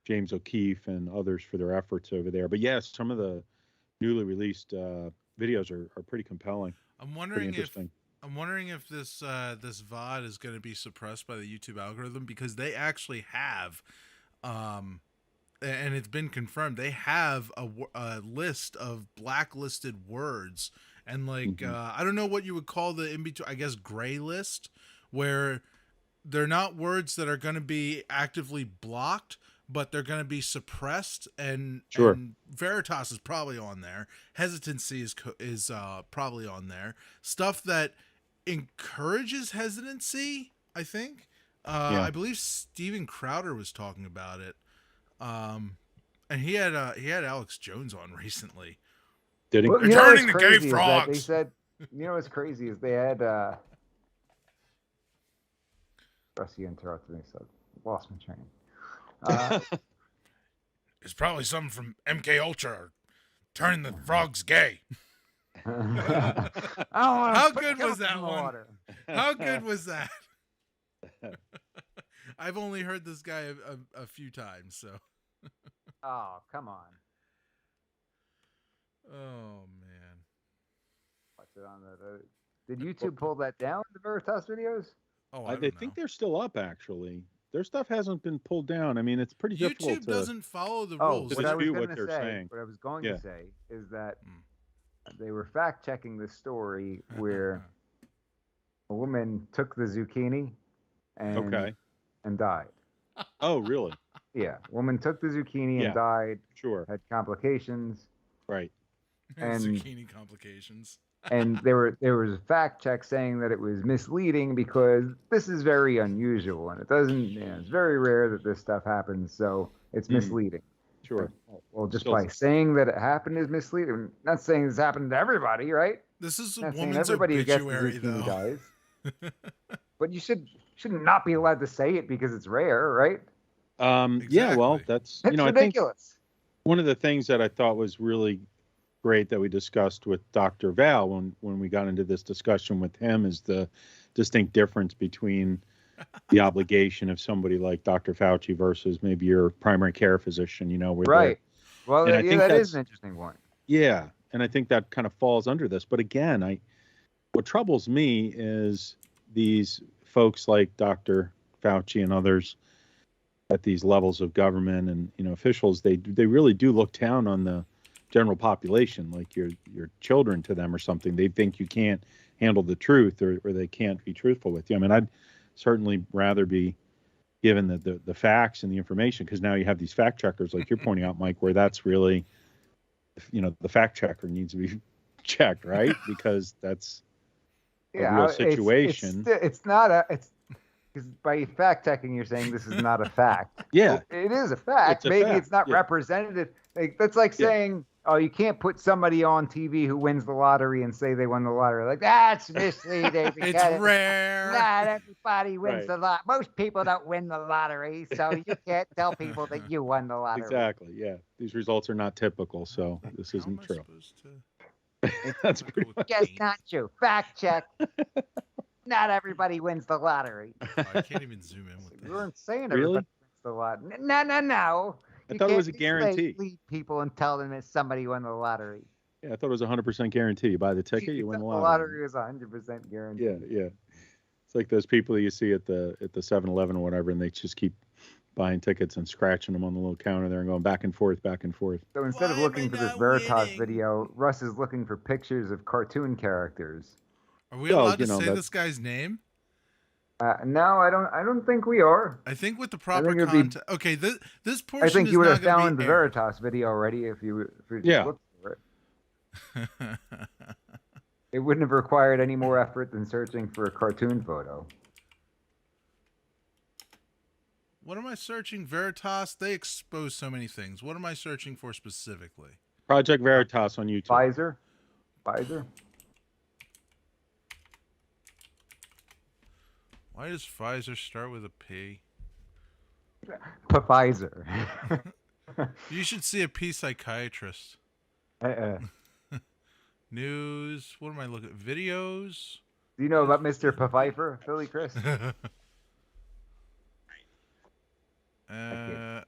Speaker 4: James O'Keefe and others for their efforts over there. But yes, some of the newly released videos are pretty compelling.
Speaker 1: I'm wondering if this VOD is going to be suppressed by the YouTube algorithm, because they actually have, and it's been confirmed, they have a list of blacklisted words, and I don't know what you would call the in between, I guess gray list, where they're not words that are going to be actively blocked, but they're going to be suppressed, and Veritas is probably on there. Hesitancy is probably on there. Stuff that encourages hesitancy, I think. I believe Steven Crowder was talking about it, and he had Alex Jones on recently.
Speaker 4: Did he?
Speaker 3: Well,
Speaker 1: returning the gay frogs.
Speaker 3: They said, what's crazy is they had. Rusty interrupted me, so I lost my train.
Speaker 1: It's probably something from MK Ultra, turning the frogs gay. How good was that one? How good was that? I've only heard this guy a few times, so.
Speaker 3: Oh, come on.
Speaker 1: Oh, man.
Speaker 3: Watch it on the. Did YouTube pull that down, the Veritas videos?
Speaker 1: Oh, I
Speaker 3: think
Speaker 4: they're still up, actually. Their stuff hasn't been pulled down. I mean, it's pretty difficult.
Speaker 1: YouTube doesn't follow the rules.
Speaker 3: What I was going to say is that they were fact-checking this story where a woman took the zucchini and died.
Speaker 4: Oh, really?
Speaker 3: Yeah, woman took the zucchini
Speaker 4: Yeah.
Speaker 3: and died.
Speaker 4: Sure.
Speaker 3: Had complications.
Speaker 4: Right.
Speaker 3: And-
Speaker 1: Zucchini complications.
Speaker 3: And there was a fact check saying that it was misleading because this is very unusual and it doesn't, it's very rare that this stuff happens, so it's misleading.
Speaker 4: Sure.
Speaker 3: Well, just
Speaker 4: Still-
Speaker 3: by saying that it happened is misleading. I'm not saying this happened to everybody, right?
Speaker 1: This is a
Speaker 3: Not saying
Speaker 1: woman's
Speaker 3: everybody who gets the
Speaker 1: obituary,
Speaker 3: zucchini
Speaker 1: though.
Speaker 3: dies. But you should not be allowed to say it because it's rare, right?
Speaker 4: Yeah, well,
Speaker 1: Exactly.
Speaker 4: that's,
Speaker 3: It's
Speaker 4: I think
Speaker 3: ridiculous.
Speaker 4: one of the things that I thought was really great that we discussed with Dr. Val when we got into this discussion with him is the distinct difference between the obligation of somebody like Dr. Fauci versus maybe your primary care physician, where
Speaker 3: Right. Well,
Speaker 4: and I
Speaker 3: yeah,
Speaker 4: think
Speaker 3: that is
Speaker 4: that's-
Speaker 3: an interesting point.
Speaker 4: yeah, and I think that kind of falls under this. But again, what troubles me is these folks like Dr. Fauci and others at these levels of government and officials. They really do look down on the general population, like your children to them or something. They think you can't handle the truth or they can't be truthful with you. I mean, I'd certainly rather be given the facts and the information, because now you have these fact checkers like you're pointing out, Mike, where that's really, the fact checker needs to be checked, right? Because that's a real situation.
Speaker 3: It's not because by fact checking, you're saying this is not a fact.
Speaker 4: Yeah.
Speaker 3: It is a fact.
Speaker 4: It's a
Speaker 3: Maybe
Speaker 4: fact,
Speaker 3: it's not
Speaker 4: yeah.
Speaker 3: representative. That's like
Speaker 4: Yeah.
Speaker 3: saying, oh, you can't put somebody on TV who wins the lottery and say they won the lottery. Like, that's misleading.
Speaker 1: It's
Speaker 3: because
Speaker 1: rare.
Speaker 3: Not everybody wins
Speaker 4: Right.
Speaker 3: the lot. Most people don't win the lottery, so you can't tell people that you won the lottery.
Speaker 4: Exactly. Yeah. These results are not typical, so this
Speaker 1: How
Speaker 4: isn't
Speaker 1: am I
Speaker 4: true.
Speaker 1: supposed to
Speaker 4: That's
Speaker 1: go
Speaker 4: pretty
Speaker 1: with
Speaker 4: much.
Speaker 3: Just
Speaker 1: paint?
Speaker 3: not true. Fact check. Not everybody wins the lottery.
Speaker 1: Oh, I can't even zoom in with
Speaker 3: We
Speaker 1: this.
Speaker 3: weren't saying
Speaker 4: Really?
Speaker 3: everybody wins the lottery. No.
Speaker 4: I
Speaker 3: You
Speaker 4: thought it
Speaker 3: can't
Speaker 4: was a
Speaker 3: just
Speaker 4: guarantee.
Speaker 3: lead people and tell them that somebody won the lottery.
Speaker 4: Yeah, I thought it was 100% guarantee. You buy the ticket, you win the
Speaker 3: The
Speaker 4: lottery.
Speaker 3: lottery is 100% guaranteed.
Speaker 4: Yeah, yeah. It's like those people you see at the 7-Eleven or whatever, and they just keep buying tickets and scratching them on the little counter there and going back and forth, back and forth.
Speaker 3: So instead of
Speaker 1: Why am
Speaker 3: looking
Speaker 1: I
Speaker 3: for this
Speaker 1: not
Speaker 3: Veritas
Speaker 1: winning?
Speaker 3: video, Russ is looking for pictures of cartoon characters.
Speaker 1: Are we
Speaker 4: Well,
Speaker 1: allowed to say
Speaker 4: that-
Speaker 1: this guy's name?
Speaker 3: No, I don't think we are.
Speaker 1: I think with the proper
Speaker 3: think it'd be-
Speaker 1: content. Okay, this portion
Speaker 3: I think
Speaker 1: is
Speaker 3: you would
Speaker 1: not
Speaker 3: have
Speaker 1: gonna
Speaker 3: found
Speaker 1: be
Speaker 3: the Veritas video already if you just
Speaker 4: Yeah.
Speaker 3: looked for it.
Speaker 1: aired.
Speaker 3: It wouldn't have required any more effort than searching for a cartoon photo.
Speaker 1: What am I searching? Veritas? They expose so many things. What am I searching for specifically?
Speaker 4: Project Veritas on YouTube.
Speaker 3: Pfizer.
Speaker 1: Why does Pfizer start with a P?
Speaker 3: Pfizer.
Speaker 1: You should see a P psychiatrist.
Speaker 3: Do
Speaker 1: News. What am I looking at? Videos?
Speaker 3: you know about Mr. Pfeiffer, Philly Chris?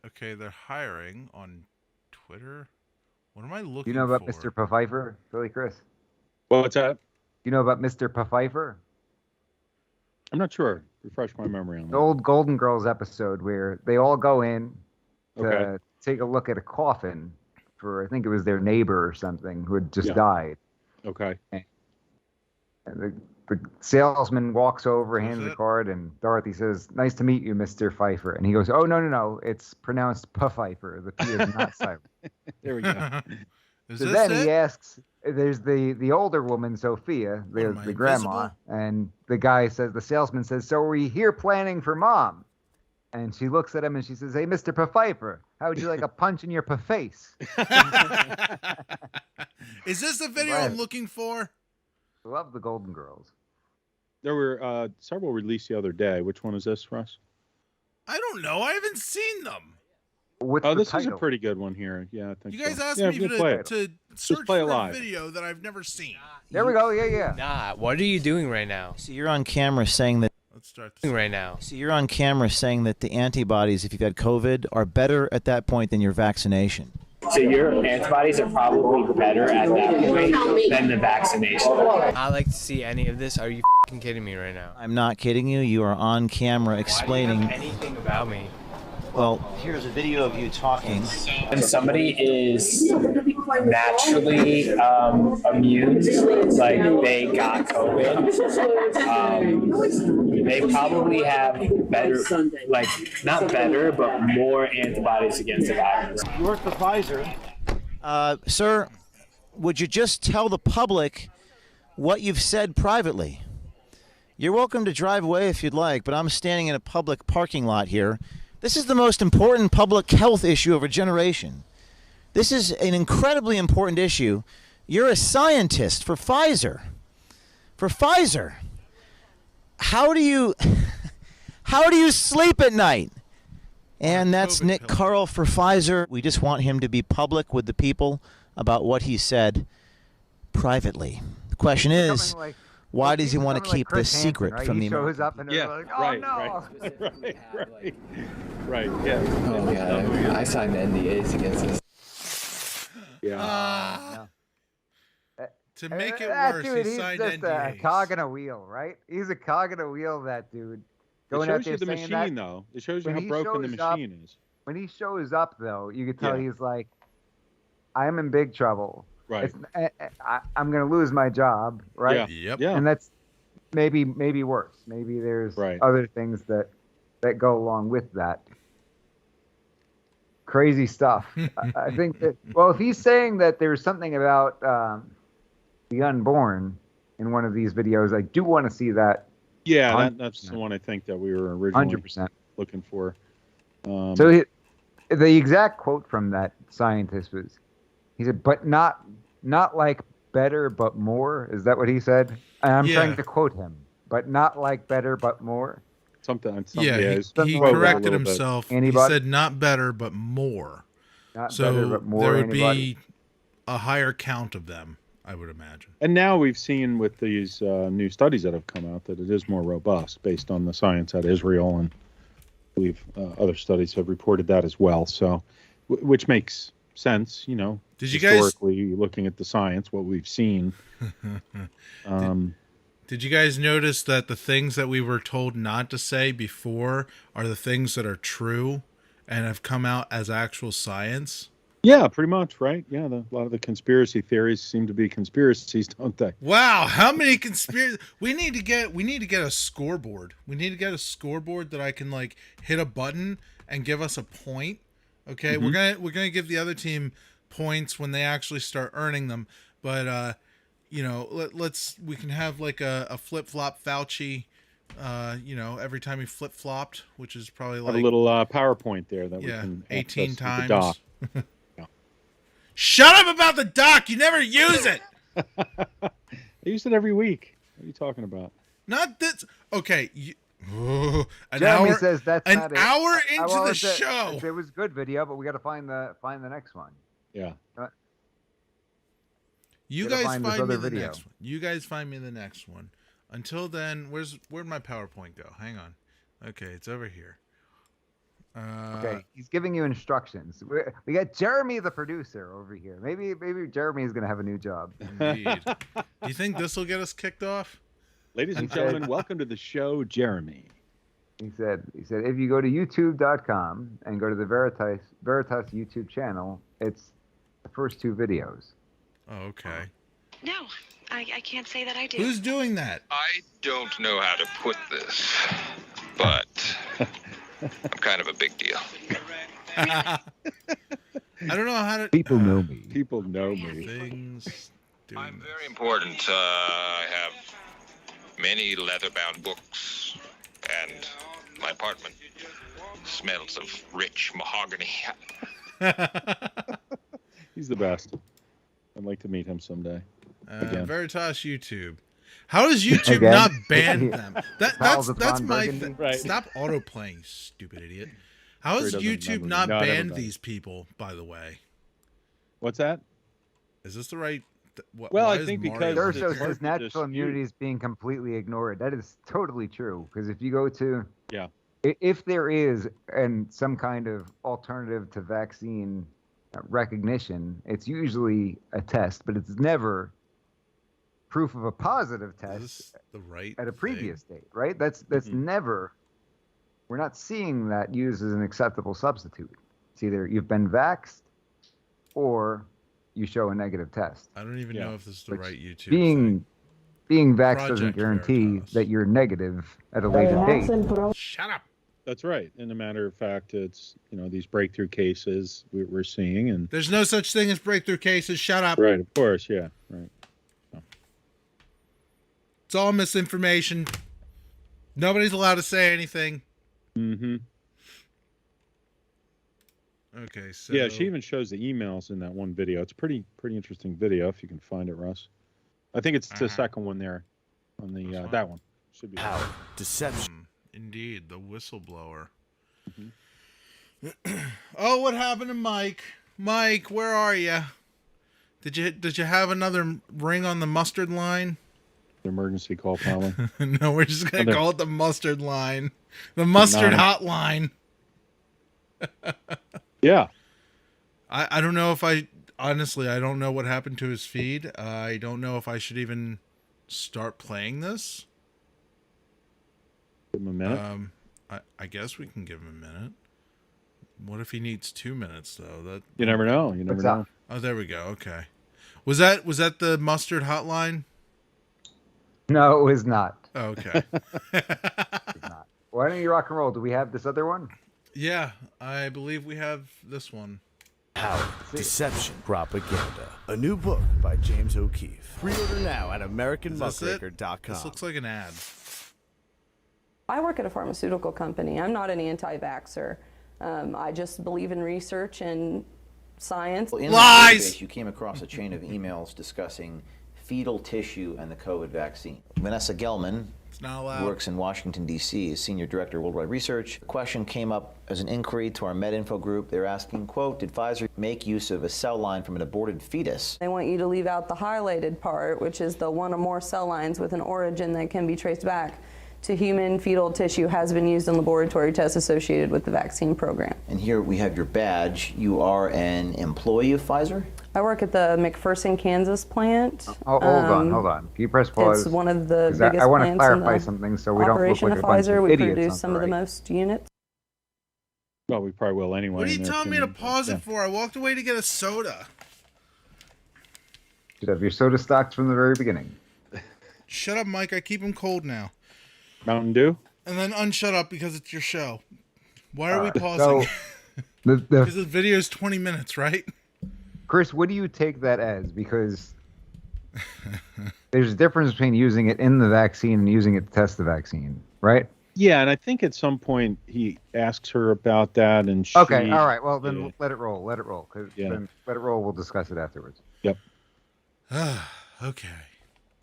Speaker 1: Okay, they're hiring on Twitter. What am I
Speaker 3: Do
Speaker 1: looking
Speaker 3: you know about
Speaker 1: for?
Speaker 3: Mr. Pfeiffer, Philly Chris?
Speaker 4: What's that?
Speaker 3: You know about Mr. Pfeiffer?
Speaker 4: I'm not sure. Refresh my memory on
Speaker 3: The
Speaker 4: that.
Speaker 3: old Golden Girls episode where they all go in to
Speaker 4: Okay.
Speaker 3: take a look at a coffin for, I think it was their neighbor or something who had just
Speaker 4: Yeah.
Speaker 3: died.
Speaker 4: Okay.
Speaker 3: And the salesman walks over, hands the
Speaker 1: it?
Speaker 3: card, and Dorothy says, "Nice to meet you, Mr. Pfeiffer." And he goes, "Oh, no. It's pronounced Pfeiffer. The P is not silent."
Speaker 4: There we go.
Speaker 1: Is
Speaker 3: So
Speaker 1: this
Speaker 3: then
Speaker 1: it?
Speaker 3: he asks, there's the older woman, Sophia,
Speaker 1: What am I,
Speaker 3: the grandma,
Speaker 1: invisible?
Speaker 3: and the salesman says, "So are you here planning for Mom?" And she looks at him and she says, "Hey, Mr. Pfeiffer, how would you like a punch in your face?"
Speaker 1: Is this the video I'm looking for?
Speaker 3: Love the Golden Girls.
Speaker 4: There were several released the other day. Which one is this, Russ?
Speaker 1: I don't know. I haven't seen them.
Speaker 3: What's
Speaker 4: Oh,
Speaker 3: the
Speaker 4: this is a
Speaker 3: title?
Speaker 4: pretty good one here. Yeah, I think
Speaker 1: You guys
Speaker 4: so.
Speaker 1: asked
Speaker 4: Yeah,
Speaker 1: me
Speaker 4: we'll play it.
Speaker 1: to search
Speaker 4: play it
Speaker 1: for a
Speaker 4: live.
Speaker 1: video that I've never seen.
Speaker 3: There we go. Yeah.
Speaker 8: Nah, what are you doing right now?
Speaker 7: So you're on camera saying that.
Speaker 1: Let's start this.
Speaker 8: Right now.
Speaker 7: So you're on camera saying that the antibodies, if you've had COVID, are better at that point than your vaccination.
Speaker 9: So your antibodies are probably better at that point than the vaccination.
Speaker 8: I like to see any of this. Are you fucking kidding me right now?
Speaker 7: I'm not kidding you. You are on camera
Speaker 8: Why
Speaker 7: explaining.
Speaker 8: do you have anything about me?
Speaker 7: Well, here's a video of you talking.
Speaker 9: When somebody is naturally immune, like they got COVID, they probably have better, like not better, but more antibodies against the virus.
Speaker 10: You work for Pfizer.
Speaker 7: Sir, would you just tell the public what you've said privately? You're welcome to drive away if you'd like, but I'm standing in a public parking lot here. This is the most important public health issue of a generation. This is an incredibly important issue. You're a scientist for Pfizer. For Pfizer. How do you sleep at night? And that's Nick Carl for Pfizer. We just want him to be public with the people about what he said privately. The question is, why does he want to keep this secret from the American?
Speaker 3: He shows up and they're like, oh no.
Speaker 4: Right. Yeah.
Speaker 11: Oh yeah, I signed NDAs against this.
Speaker 4: Yeah.
Speaker 1: To make it
Speaker 3: that
Speaker 1: worse,
Speaker 3: dude,
Speaker 1: he signed
Speaker 3: he's just
Speaker 1: NDAs.
Speaker 3: a cog in a wheel, right? He's a cog in a wheel, that dude.
Speaker 4: It
Speaker 3: Going out
Speaker 4: shows
Speaker 3: there
Speaker 4: you the
Speaker 3: saying
Speaker 4: machine,
Speaker 3: that,
Speaker 4: though. It shows you
Speaker 3: when
Speaker 4: how
Speaker 3: he
Speaker 4: broken the
Speaker 3: shows up-
Speaker 4: machine is.
Speaker 3: when he shows up, though, you could tell
Speaker 4: Yeah.
Speaker 3: he's like, I'm in big trouble.
Speaker 4: Right.
Speaker 3: I'm going to lose my job, right?
Speaker 4: Yeah.
Speaker 1: Yep.
Speaker 4: Yeah.
Speaker 3: And that's maybe worse. Maybe there's
Speaker 4: Right.
Speaker 3: other things that go along with that. Crazy stuff. I think that, well, if he's saying that there's something about the unborn in one of these videos, I do want to see that.
Speaker 4: Yeah, that's the one I think that we were originally
Speaker 3: 100%.
Speaker 4: looking for.
Speaker 3: So the exact quote from that scientist was, he said, but not like better, but more. Is that what he said? And I'm trying to quote him, but not like better, but more.
Speaker 4: Something
Speaker 1: Yeah, he
Speaker 4: quoted a
Speaker 1: corrected
Speaker 4: little bit.
Speaker 1: himself. He
Speaker 3: Anybody?
Speaker 1: said not better, but more.
Speaker 3: Not
Speaker 1: So
Speaker 3: better, but more.
Speaker 1: there would
Speaker 3: Anybody?
Speaker 1: be a higher count of them, I would imagine.
Speaker 4: And now we've seen with these new studies that have come out that it is more robust based on the science at Israel, and I believe other studies have reported that as well. So, which makes sense, you know.
Speaker 1: Did you guys-
Speaker 4: historically looking at the science, what we've seen?
Speaker 1: Did you guys notice that the things that we were told not to say before are the things that are true and have come out as actual science?
Speaker 4: Yeah, pretty much, right? Yeah, a lot of the conspiracy theories seem to be conspiracies, don't they?
Speaker 1: Wow, how many conspiracy? We need to get a scoreboard. We need to get a scoreboard that I can like hit a button and give us a point. Okay,
Speaker 4: Mm-hmm.
Speaker 1: we're gonna give the other team points when they actually start earning them. But you know, we can have like a flip flop Fauci. You know, every time he flip flopped, which is probably like
Speaker 4: Have a little PowerPoint there that we
Speaker 1: yeah,
Speaker 4: can
Speaker 1: 18
Speaker 4: access through
Speaker 1: times.
Speaker 4: the doc.
Speaker 1: Shut up about the doc. You never use it.
Speaker 4: I use it every week. What are you talking about?
Speaker 1: Not this. Okay. An
Speaker 3: Jeremy
Speaker 1: hour,
Speaker 3: says that's
Speaker 1: an
Speaker 3: not it.
Speaker 1: hour into
Speaker 3: Well,
Speaker 1: the
Speaker 3: it's a-
Speaker 1: show.
Speaker 3: It was good video, but we got to find the next one.
Speaker 4: Yeah.
Speaker 1: You
Speaker 3: Gotta
Speaker 1: guys
Speaker 3: find this
Speaker 1: find me
Speaker 3: other
Speaker 1: the
Speaker 3: video.
Speaker 1: next one. You guys find me the next one. Until then, where'd my PowerPoint go? Hang on. Okay, it's over here.
Speaker 3: Okay, he's giving you instructions. We got Jeremy, the producer, over here. Maybe Jeremy is going to have a new job.
Speaker 1: Indeed. Do you think this will get us kicked off?
Speaker 4: Ladies and gentlemen, welcome to the show, Jeremy.
Speaker 3: He said if you go to youtube.com and go to the Veritas YouTube channel, it's the first two videos.
Speaker 1: Oh, okay.
Speaker 12: No, I can't say that I do.
Speaker 1: Who's doing that?
Speaker 13: I don't know how to put this, but I'm kind of a big deal.
Speaker 1: I don't know how to.
Speaker 3: People know me.
Speaker 4: People know me.
Speaker 1: Things.
Speaker 13: I'm very important. I have many leather-bound books, and my apartment smells of rich mahogany.
Speaker 4: He's the best. I'd like to meet him someday. Again.
Speaker 1: Veritas YouTube. How does YouTube
Speaker 3: Again?
Speaker 1: not ban them?
Speaker 3: Pals
Speaker 1: That's
Speaker 3: of
Speaker 1: my
Speaker 3: Ron
Speaker 1: thing.
Speaker 4: Right.
Speaker 1: Stop autoplaying, stupid idiot. How has
Speaker 4: Sure doesn't
Speaker 1: YouTube
Speaker 4: remember me.
Speaker 1: not
Speaker 4: No, I never
Speaker 1: banned
Speaker 4: done.
Speaker 1: these people? By the way,
Speaker 4: What's that?
Speaker 1: is this the right?
Speaker 4: Well,
Speaker 1: why
Speaker 4: I
Speaker 1: is
Speaker 4: think
Speaker 1: Mario-
Speaker 4: because
Speaker 3: There
Speaker 4: it's
Speaker 3: shows
Speaker 4: hard
Speaker 3: his
Speaker 4: to
Speaker 3: natural
Speaker 4: dispute.
Speaker 3: immunity is being completely ignored. That is totally true. Because if you go to
Speaker 4: Yeah.
Speaker 3: if there is some kind of alternative to vaccine recognition, it's usually a test, but it's never proof of a positive
Speaker 1: Is
Speaker 3: test
Speaker 1: this the right
Speaker 3: at a
Speaker 1: thing?
Speaker 3: previous date, right? That's never. We're not seeing that used as an acceptable substitute. It's either you've been vaxxed or you show a negative test.
Speaker 1: I don't even know if this is the right YouTube.
Speaker 3: Being vaxxed
Speaker 1: Project
Speaker 3: doesn't guarantee
Speaker 1: Veritas.
Speaker 3: that you're negative at a later date.
Speaker 1: Shut up.
Speaker 4: That's right. And a matter of fact, it's, these breakthrough cases we're seeing. And
Speaker 1: there's no such thing as breakthrough cases. Shut up.
Speaker 4: Right, of course, yeah. Right. So.
Speaker 1: It's all misinformation. Nobody's allowed to say anything.
Speaker 4: Mm-hmm.
Speaker 1: Okay, so...
Speaker 4: Yeah, she even shows the emails in that one video. It's pretty interesting video, if you can find it, Russ. I think it's the second one there on the that one. Should be
Speaker 10: power, deception.
Speaker 1: Indeed, the whistleblower. Mm-hmm. Oh, what happened to Mike? Mike, where are you? Did you have another ring on the mustard line?
Speaker 4: The emergency call, probably.
Speaker 1: No, we're just gonna call it the mustard line, the mustard hotline.
Speaker 4: Yeah.
Speaker 1: I don't know if honestly, I don't know what happened to his feed. I don't know if I should even start playing this.
Speaker 4: Give him a minute.
Speaker 1: I guess we can give him a minute. What if he needs 2 minutes though?
Speaker 4: You never know. You never know.
Speaker 1: Oh, there we go. Okay. Was that the mustard hotline?
Speaker 3: No, it was not.
Speaker 1: Oh, okay.
Speaker 3: Not. Why don't you rock and roll? Do we have this other one?
Speaker 1: Yeah, I believe we have this one.
Speaker 10: Power, Deception, Propaganda. A new book by James O'Keefe. Pre-order now at AmericanMuckraker.com.
Speaker 1: This looks like an ad.
Speaker 14: I work at a pharmaceutical company. I'm not an anti-vaxxer. I just believe in research and science.
Speaker 7: In Lies! You came across a chain of emails discussing fetal tissue and the COVID vaccine. Vanessa Gelman works in Washington, D.C. as Senior Director of Worldwide Research. The question came up as an inquiry to our MedInfo group. They're asking, quote, did Pfizer make use of a cell line from an aborted fetus?
Speaker 14: They want you to leave out the highlighted part, which is the one or more cell lines with an origin that can be traced back to human fetal tissue has been used in laboratory tests associated with the vaccine program.
Speaker 7: And here we have your badge. You are an employee of Pfizer?
Speaker 14: I work at the McPherson, Kansas plant.
Speaker 3: Oh, hold on. Can you press pause?
Speaker 14: It's one of the biggest
Speaker 3: I want to
Speaker 14: plants
Speaker 3: clarify
Speaker 14: in the
Speaker 3: something so we don't look
Speaker 14: operation
Speaker 3: like
Speaker 14: of
Speaker 3: a bunch
Speaker 14: Pfizer.
Speaker 3: of
Speaker 14: We
Speaker 3: idiots
Speaker 14: produce
Speaker 3: on
Speaker 14: some of the most units.
Speaker 4: Well, we probably will anyway.
Speaker 1: What are you telling me to pause it for? I walked away to get a soda.
Speaker 3: Should have your soda stocks from the very beginning.
Speaker 1: Shut up, Mike. I keep them cold now.
Speaker 4: Mountain Dew?
Speaker 1: And then unshut up because it's your show. Why are we pausing?
Speaker 3: So
Speaker 1: because the video is 20 minutes, right?
Speaker 3: Chris, what do you take that as? Because there's a difference between using it in the vaccine and using it to test the vaccine, right?
Speaker 4: Yeah, and I think at some point he asks her about that, and she...
Speaker 3: Okay, all right. Well, then let it roll. Let it roll. Then let it roll. We'll discuss it afterwards.
Speaker 4: Yep.
Speaker 1: Okay.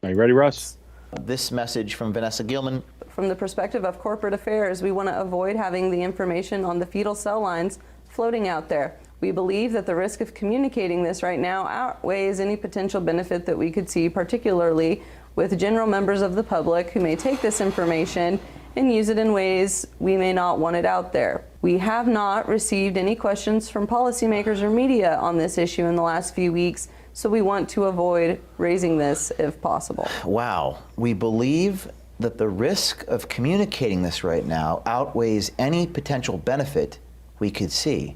Speaker 4: Are you ready, Russ?
Speaker 7: This message from Vanessa Gilman.
Speaker 14: From the perspective of corporate affairs, we want to avoid having the information on the fetal cell lines floating out there. We believe that the risk of communicating this right now outweighs any potential benefit that we could see, particularly with general members of the public who may take this information and use it in ways we may not want it out there. We have not received any questions from policymakers or media on this issue in the last few weeks, so we want to avoid raising this if possible.
Speaker 7: Wow. We believe that the risk of communicating this right now outweighs any potential benefit we could see.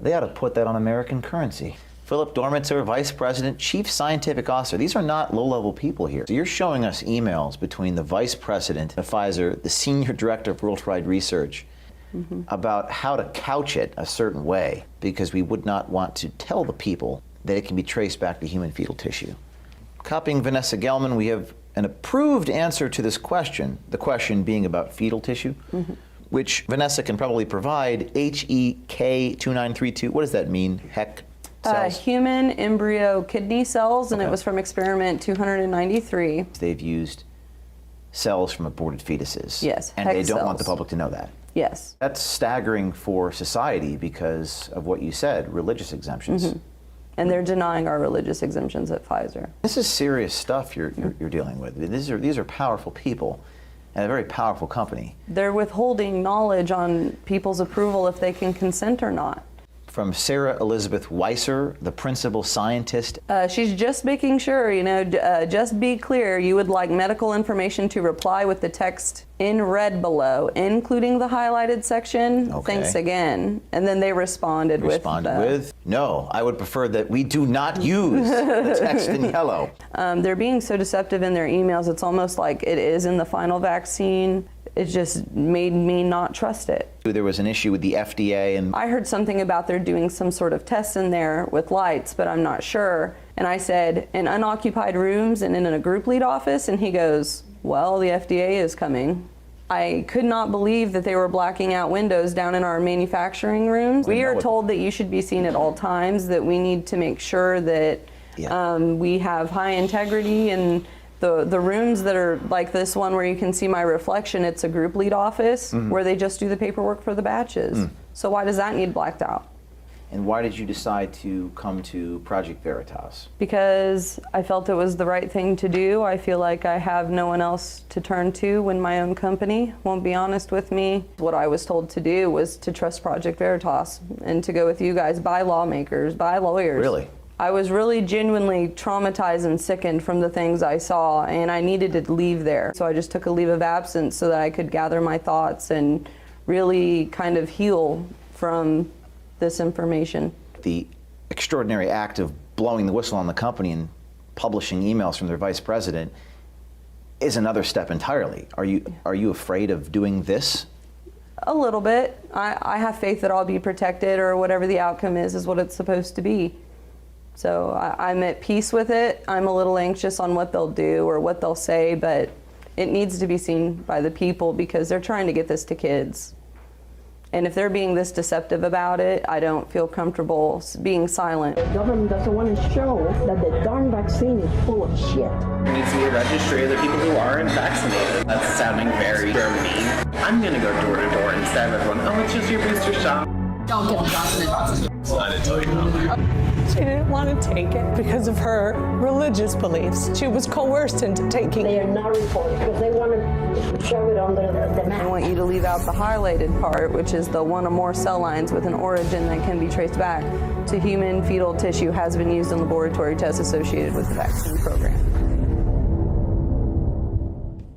Speaker 7: They ought to put that on American currency. Philip Dormitzer, Vice President, Chief Scientific Officer. These are not low-level people here. So you're showing us emails between the Vice President of Pfizer, the Senior Director of Worldwide Research, about how to couch it a certain way because we would not want to tell the people that it can be traced back to human fetal tissue. Copying Vanessa Gelman, we have an approved answer to this question, the question being about fetal tissue, which Vanessa can probably provide, HEK2932. What does that mean, HEK cells?
Speaker 14: Human embryo kidney cells, and it was from experiment 293.
Speaker 7: They've used cells from aborted fetuses.
Speaker 14: Yes,
Speaker 7: and
Speaker 14: HEK
Speaker 7: they don't want the
Speaker 14: cells.
Speaker 7: public to know that.
Speaker 14: Yes.
Speaker 7: That's staggering for society because of what you said, religious exemptions.
Speaker 14: And they're denying our religious exemptions at Pfizer.
Speaker 7: This is serious stuff you're dealing with. These are powerful people and a very powerful company.
Speaker 14: They're withholding knowledge on people's approval if they can consent or not.
Speaker 7: from Sarah Elizabeth Weiser, the principal scientist.
Speaker 14: She's just making sure, just be clear, you would like medical information to reply with the text in red below, including the highlighted section.
Speaker 7: Okay.
Speaker 14: Thanks again. And then they responded with,
Speaker 7: no, I would prefer that we do not use the text in yellow.
Speaker 14: They're being so deceptive in their emails, it's almost like it is in the final vaccine. It just made me not trust it.
Speaker 7: There was an issue with the FDA, and
Speaker 14: I heard something about they're doing some sort of tests in there with lights, but I'm not sure. And I said, in unoccupied rooms and in a group lead office? And he goes, well, the FDA is coming. I could not believe that they were blacking out windows down in our manufacturing rooms. We are told that you should be seen at all times, that we need to make sure that we have high integrity, and the rooms that are like this one where you can see my reflection, it's a group lead office where they just do the paperwork for the batches. So why does that need blacked out?
Speaker 7: And why did you decide to come to Project Veritas?
Speaker 14: Because I felt it was the right thing to do. I feel like I have no one else to turn to when my own company won't be honest with me. What I was told to do was to trust Project Veritas and to go with you guys, by lawmakers, by lawyers.
Speaker 7: Really?
Speaker 14: I was really genuinely traumatized and sickened from the things I saw, and I needed to leave there. So I just took a leave of absence so that I could gather my thoughts and really kind of heal from this information.
Speaker 7: The extraordinary act of blowing the whistle on the company and publishing emails from their vice president is another step entirely. Are you afraid of doing this?
Speaker 14: A little bit. I have faith that I'll be protected, or whatever the outcome is what it's supposed to be. So I'm at peace with it. I'm a little anxious on what they'll do or what they'll say, but it needs to be seen by the people because they're trying to get this to kids. And if they're being this deceptive about it, I don't feel comfortable being silent.
Speaker 15: The government doesn't want to show that the darn vaccine is full of shit.
Speaker 16: There needs to be a registry of the people who aren't vaccinated. That's sounding very mean. I'm going to go door to door and stab everyone. Oh, it's just your booster shot.
Speaker 15: Don't get Johnson & Johnson.
Speaker 16: I didn't tell you how.
Speaker 17: She didn't want to take it because of her religious beliefs. She was coerced into taking it.
Speaker 15: They are not reported because they want to shove it under the map.
Speaker 14: I want you to leave out the highlighted part, which is the one or more cell lines with an origin that can be traced back to human fetal tissue has been used in laboratory tests associated with the vaccine program.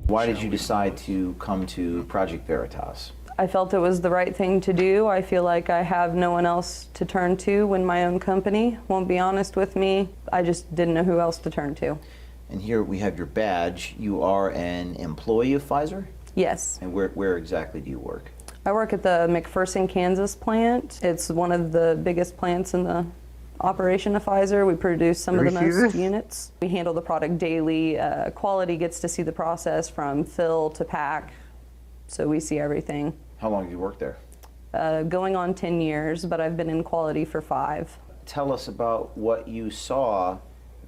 Speaker 7: Why did you decide to come to Project Veritas?
Speaker 14: I felt it was the right thing to do. I feel like I have no one else to turn to when my own company won't be honest with me. I just didn't know who else to turn to.
Speaker 7: And here we have your badge. You are an employee of Pfizer?
Speaker 14: Yes.
Speaker 7: And where exactly do you work?
Speaker 14: I work at the McPherson, Kansas plant. It's one of the biggest plants in the operation of Pfizer. We produce some of the most units. We handle the product daily. Quality gets to see the process from fill to pack, so we see everything.
Speaker 7: How long have you worked there?
Speaker 14: Going on 10 years, but I've been in quality for 5.
Speaker 7: Tell us about what you saw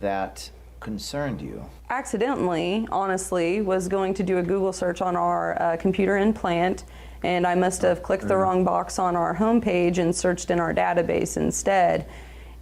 Speaker 7: that concerned you.
Speaker 14: Accidentally, honestly, was going to do a Google search on our computer in plant, and I must have clicked the wrong box on our homepage and searched in our database instead.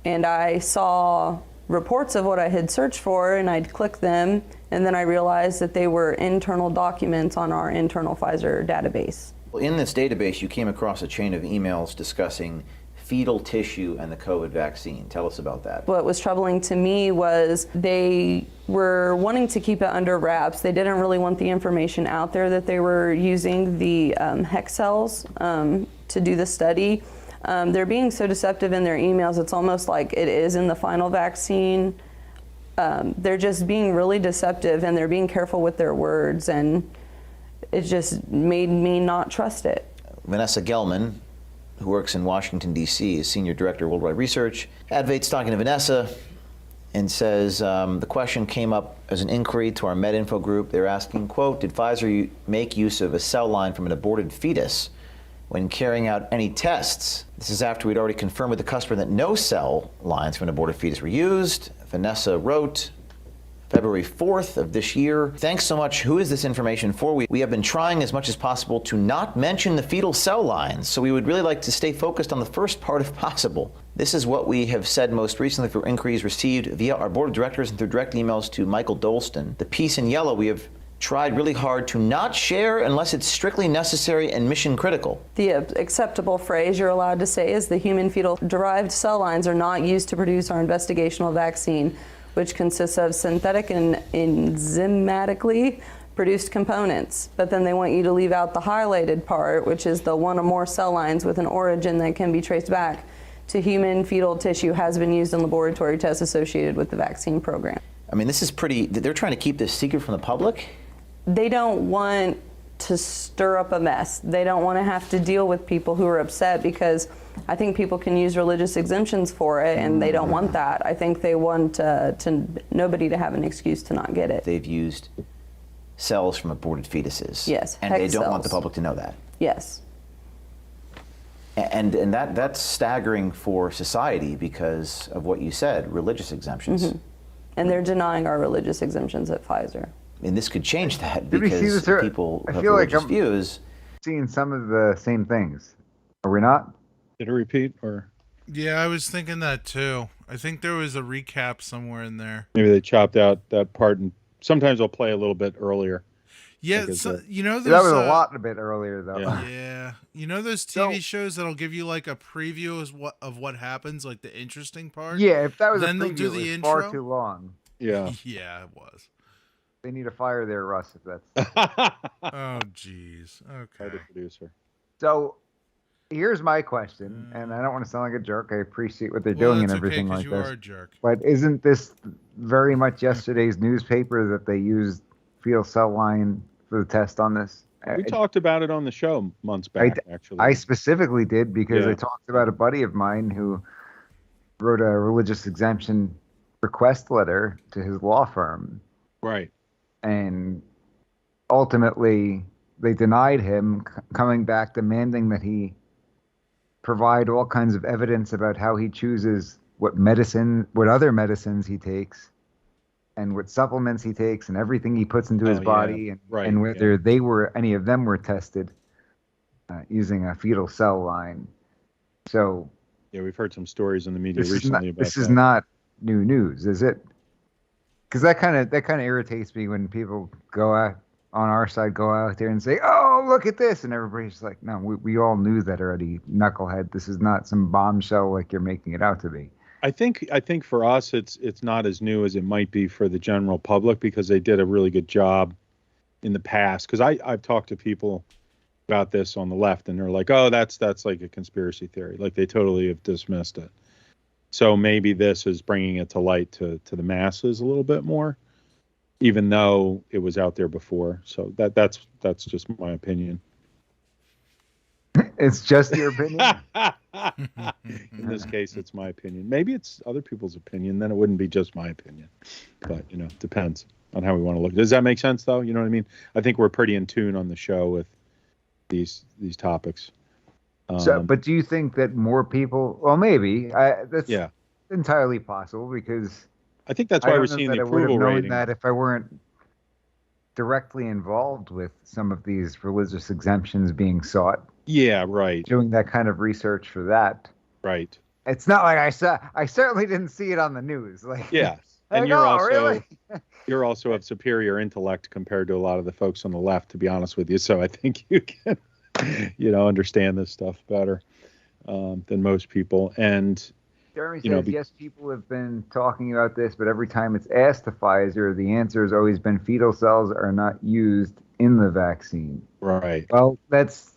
Speaker 14: And I saw reports of what I had searched for, and I'd click them, and then I realized that they were internal documents on our internal Pfizer database.
Speaker 7: In this database, you came across a chain of emails discussing fetal tissue and the COVID vaccine. Tell us about that.
Speaker 14: What was troubling to me was they were wanting to keep it under wraps. They didn't really want the information out there that they were using the hex cells to do the study. They're being so deceptive in their emails, it's almost like it is in the final vaccine. They're just being really deceptive, and they're being careful with their words, and it just made me not trust it.
Speaker 7: Vanessa Gelman, who works in Washington, D.C., is Senior Director of Worldwide Research. Advait's talking to Vanessa and says the question came up as an inquiry to our MedInfo group. They're asking, quote, did Pfizer make use of a cell line from an aborted fetus when carrying out any tests? This is after we'd already confirmed with the customer that no cell lines from an aborted fetus were used. Vanessa wrote, February 4th of this year. Thanks so much. Who is this information for? We have been trying as much as possible to not mention the fetal cell lines, so we would really like to stay focused on the first part if possible. This is what we have said most recently for inquiries received via our board of directors and through direct emails to Michael Dolston. The piece in yellow we have tried really hard to not share unless it's strictly necessary and mission critical.
Speaker 14: The acceptable phrase you're allowed to say is the human fetal-derived cell lines are not used to produce our investigational vaccine, which consists of synthetic and enzymatically produced components. But then they want you to leave out the highlighted part, which is the one or more cell lines with an origin that can be traced back to human fetal tissue has been used in laboratory tests associated with the vaccine program.
Speaker 7: I mean, this is pretty, they're trying to keep this secret from the public?
Speaker 14: They don't want to stir up a mess. They don't want to have to deal with people who are upset, because I think people can use religious exemptions for it, and they don't want that. I think they want nobody to have an excuse to not get it.
Speaker 7: They've used cells from aborted fetuses.
Speaker 14: Yes,
Speaker 7: and they don't want the
Speaker 14: cells.
Speaker 7: public to know that.
Speaker 14: Yes.
Speaker 7: And that's staggering for society because of what you said, religious exemptions.
Speaker 14: Mm-hmm. And they're denying our religious exemptions at Pfizer.
Speaker 7: And this could change that
Speaker 3: Did we see
Speaker 7: because
Speaker 3: this?
Speaker 7: people
Speaker 3: I
Speaker 7: have
Speaker 3: feel like
Speaker 7: religious
Speaker 3: I'm
Speaker 7: views.
Speaker 3: seeing some of the same things. Are we not?
Speaker 4: Did it repeat or?
Speaker 1: Yeah, I was thinking that too. I think there was a recap somewhere in there.
Speaker 4: Maybe they chopped out that part, and sometimes they'll play a little bit earlier.
Speaker 1: Yeah,
Speaker 4: Because,
Speaker 1: so, you know,
Speaker 3: That
Speaker 1: there's
Speaker 3: was a lot a bit earlier, though.
Speaker 1: Yeah, you know those TV shows that'll give you like a preview of what happens, like the interesting part.
Speaker 3: Yeah, if that was
Speaker 1: then
Speaker 3: a
Speaker 1: they'll
Speaker 3: preview,
Speaker 1: do
Speaker 3: it
Speaker 1: the
Speaker 3: was
Speaker 1: intro.
Speaker 3: far too long.
Speaker 4: Yeah.
Speaker 1: Yeah, it was.
Speaker 3: They need a fire there, Russ, if that's...
Speaker 1: Oh, jeez. Okay.
Speaker 4: The producer.
Speaker 3: So, here's my question, and I don't want to sound like a jerk. I appreciate what they're doing and
Speaker 1: that's
Speaker 3: everything
Speaker 1: okay, 'cause
Speaker 3: like
Speaker 1: you
Speaker 3: this.
Speaker 1: are a jerk.
Speaker 3: But isn't this very much yesterday's newspaper that they used fetal cell line for the test on this?
Speaker 4: We talked about it on the show months back, actually.
Speaker 3: I specifically did because
Speaker 4: Yeah.
Speaker 3: I talked about a buddy of mine who wrote a religious exemption request letter to his law firm.
Speaker 4: Right.
Speaker 3: And ultimately, they denied him, coming back demanding that he provide all kinds of evidence about how he chooses what other medicines he takes, and what supplements he takes, and everything he puts into his body, and whether any of them were tested using a fetal cell line. So,
Speaker 4: yeah, we've heard some stories in the media recently about
Speaker 3: this is not new news, is it? Because that kind of irritates me when people go out on our side, go out there and say, "Oh, look at this," and everybody's like, "No, we all knew that already, knucklehead. This is not some bombshell like you're making it out to be."
Speaker 4: I think for us it's not as new as it might be for the general public, because they did a really good job in the past. Because I've talked to people about this on the left, and they're like, "Oh, that's like a conspiracy theory." Like they totally have dismissed it. So maybe this is bringing it to light to the masses a little bit more, even though it was out there before. So that's just my opinion.
Speaker 3: It's just your opinion.
Speaker 4: In this case, it's my opinion. Maybe it's other people's opinion. Then it wouldn't be just my opinion. But depends on how we want to look. Does that make sense, though? You know what I mean? I think we're pretty in tune on the show with these topics.
Speaker 3: But do you think that more people? Well, maybe. That's entirely possible, because
Speaker 4: I think that's why we're seeing the approval rating.
Speaker 3: I would have known that if I weren't directly involved with some of these religious exemptions being sought.
Speaker 4: Yeah, right.
Speaker 3: Doing that kind of research for that.
Speaker 4: Right.
Speaker 3: It's not like I certainly didn't see it on the news. Like,
Speaker 4: yeah. And you're also of superior intellect compared to a lot of the folks on the left, to be honest with you. So I think you can, understand this stuff better than most people. And
Speaker 3: Jeremy says, yes, people have been talking about this, but every time it's asked to Pfizer, the answer has always been fetal cells are not used in the vaccine.
Speaker 4: Right.
Speaker 3: Well, that's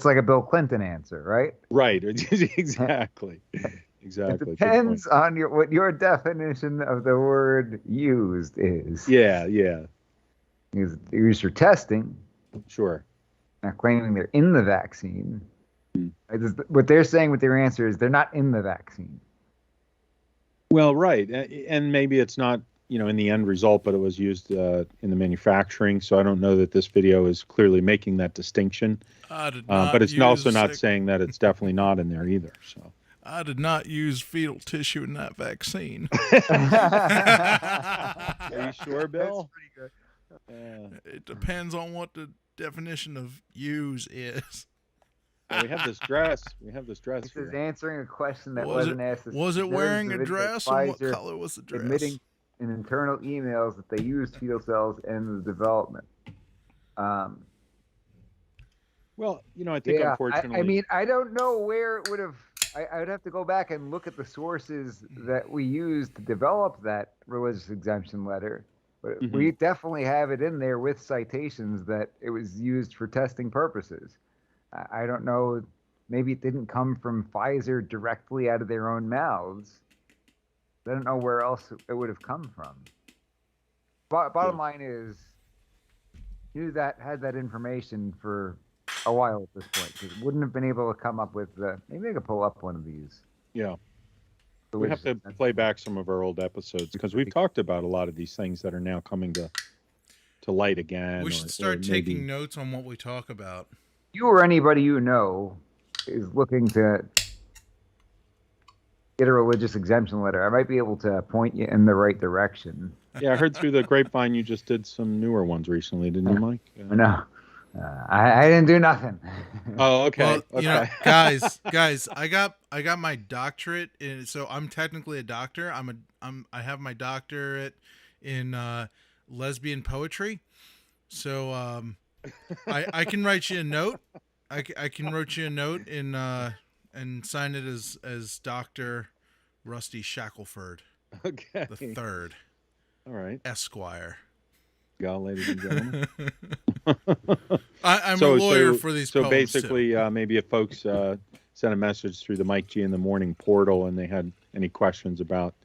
Speaker 3: like a Bill Clinton answer, right?
Speaker 4: Right. Exactly. Exactly.
Speaker 3: It depends on what your definition of the word used is.
Speaker 4: Yeah, yeah.
Speaker 3: Use for testing.
Speaker 4: Sure.
Speaker 3: Not claiming they're in the vaccine. What they're saying with their answer is they're not in the vaccine.
Speaker 4: Well, right. And maybe it's not, in the end result, but it was used in the manufacturing. So I don't know that this video is clearly making that distinction. But it's also not saying that it's definitely not in there either. So
Speaker 1: I did not use fetal tissue in that vaccine.
Speaker 4: Are you sure, Bill?
Speaker 3: That's pretty good.
Speaker 1: It depends on what the definition of use is.
Speaker 4: Well, we have this dress.
Speaker 3: This is answering a question that wasn't asked.
Speaker 1: Was it wearing a dress, and what color was the dress?
Speaker 3: Admitting in internal emails that they used fetal cells in the development.
Speaker 4: Well, I think unfortunately.
Speaker 3: I mean, I don't know where it would have. I would have to go back and look at the sources that we used to develop that religious exemption letter. But we definitely have it in there with citations that it was used for testing purposes. I don't know. Maybe it didn't come from Pfizer directly out of their own mouths. I don't know where else it would have come from. Bottom line is, knew that had that information for a while at this point, because it wouldn't have been able to come up with maybe I could pull up one of these.
Speaker 4: Yeah. We have to play back some of our old episodes because we've talked about a lot of these things that are now coming to light again.
Speaker 1: We should start taking notes on what we talk about.
Speaker 3: You or anybody you know is looking to get a religious exemption letter, I might be able to point you in the right direction.
Speaker 4: Yeah, I heard through the grapevine you just did some newer ones recently, didn't you, Mike?
Speaker 3: No. I didn't do nothing.
Speaker 4: Oh, okay.
Speaker 1: Well, guys, I got my doctorate so I'm technically a doctor. I have my doctorate in lesbian poetry. So I can write you a note. I can write you a note and sign it as Dr. Rusty Shackelford.
Speaker 4: Okay.
Speaker 1: The third.
Speaker 4: All right.
Speaker 1: Esquire.
Speaker 4: Y'all, ladies and gentlemen.
Speaker 1: I'm a lawyer for these
Speaker 4: So
Speaker 1: poems,
Speaker 4: basically, maybe if folks sent a message through the Mike G in the Morning portal and they had any questions about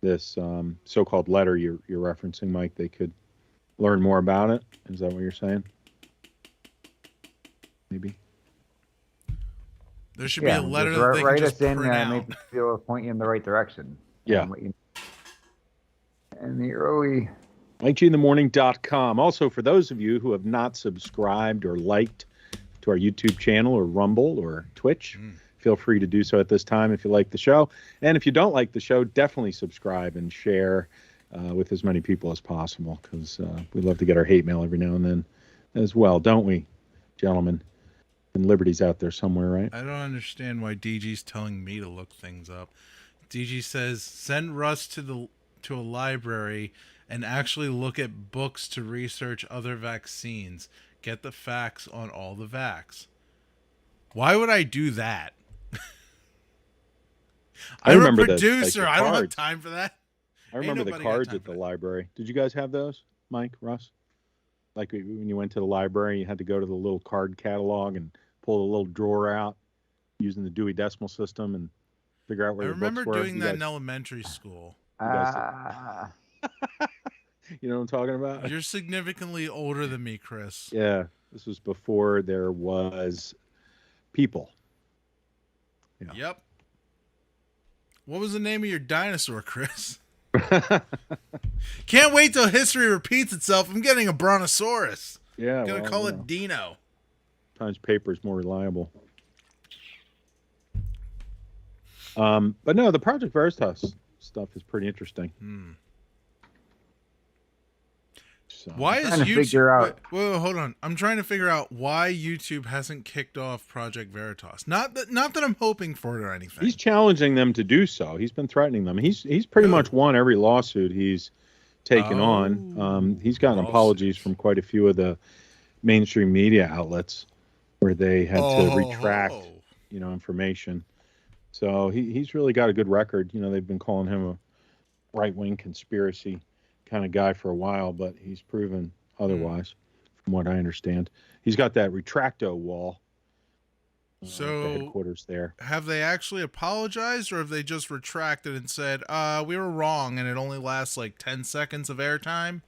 Speaker 4: this so-called letter you're referencing, Mike, they could learn more about it. Is that what you're saying? Maybe.
Speaker 1: There should be a letter that they can just print out.
Speaker 3: Maybe they'll point you in the right direction.
Speaker 4: Yeah.
Speaker 3: In the early...
Speaker 4: MikeGinTheMorning.com. Also, for those of you who have not subscribed or liked to our YouTube channel or Rumble or Twitch, feel free to do so at this time if you like the show. And if you don't like the show, definitely subscribe and share with as many people as possible, because we love to get our hate mail every now and then as well, don't we, gentlemen? And Liberty's out there somewhere, right?
Speaker 1: I don't understand why DG's telling me to look things up. DG says, send Russ to a library and actually look at books to research other vaccines. Get the facts on all the vax. Why would I do that? I'm a producer. I don't have time for that.
Speaker 4: I remember the cards at the library. Did you guys have those, Mike, Russ? Like when you went to the library, you had to go to the little card catalog and pull the little drawer out using the Dewey Decimal System and figure out where your books were.
Speaker 1: I remember doing that in elementary school.
Speaker 4: You know what I'm talking about?
Speaker 1: You're significantly older than me, Chris.
Speaker 4: Yeah, this was before there was People. Yeah.
Speaker 1: Yep. What was the name of your dinosaur, Chris? Can't wait till history repeats itself. I'm getting a brontosaurus.
Speaker 4: Yeah,
Speaker 1: I'm gonna call it Dino.
Speaker 4: Sometimes paper is more reliable. But no, the Project Veritas stuff is pretty interesting. So,
Speaker 1: why is YouTube? Wait, hold on. I'm trying to figure out why YouTube hasn't kicked off Project Veritas. Not that I'm hoping for it or anything.
Speaker 4: He's challenging them to do so. He's been threatening them. He's pretty much won every lawsuit he's taken on. He's gotten apologies from quite a few of the mainstream media outlets where they had to retract, information. So he's really got a good record. They've been calling him a right-wing conspiracy kind of guy for a while, but he's proven otherwise, from what I understand. He's got that retracto wall.
Speaker 1: So
Speaker 4: the headquarters there.
Speaker 1: Have they actually apologized, or have they just retracted and said, we were wrong, and it only lasts like 10 seconds of airtime?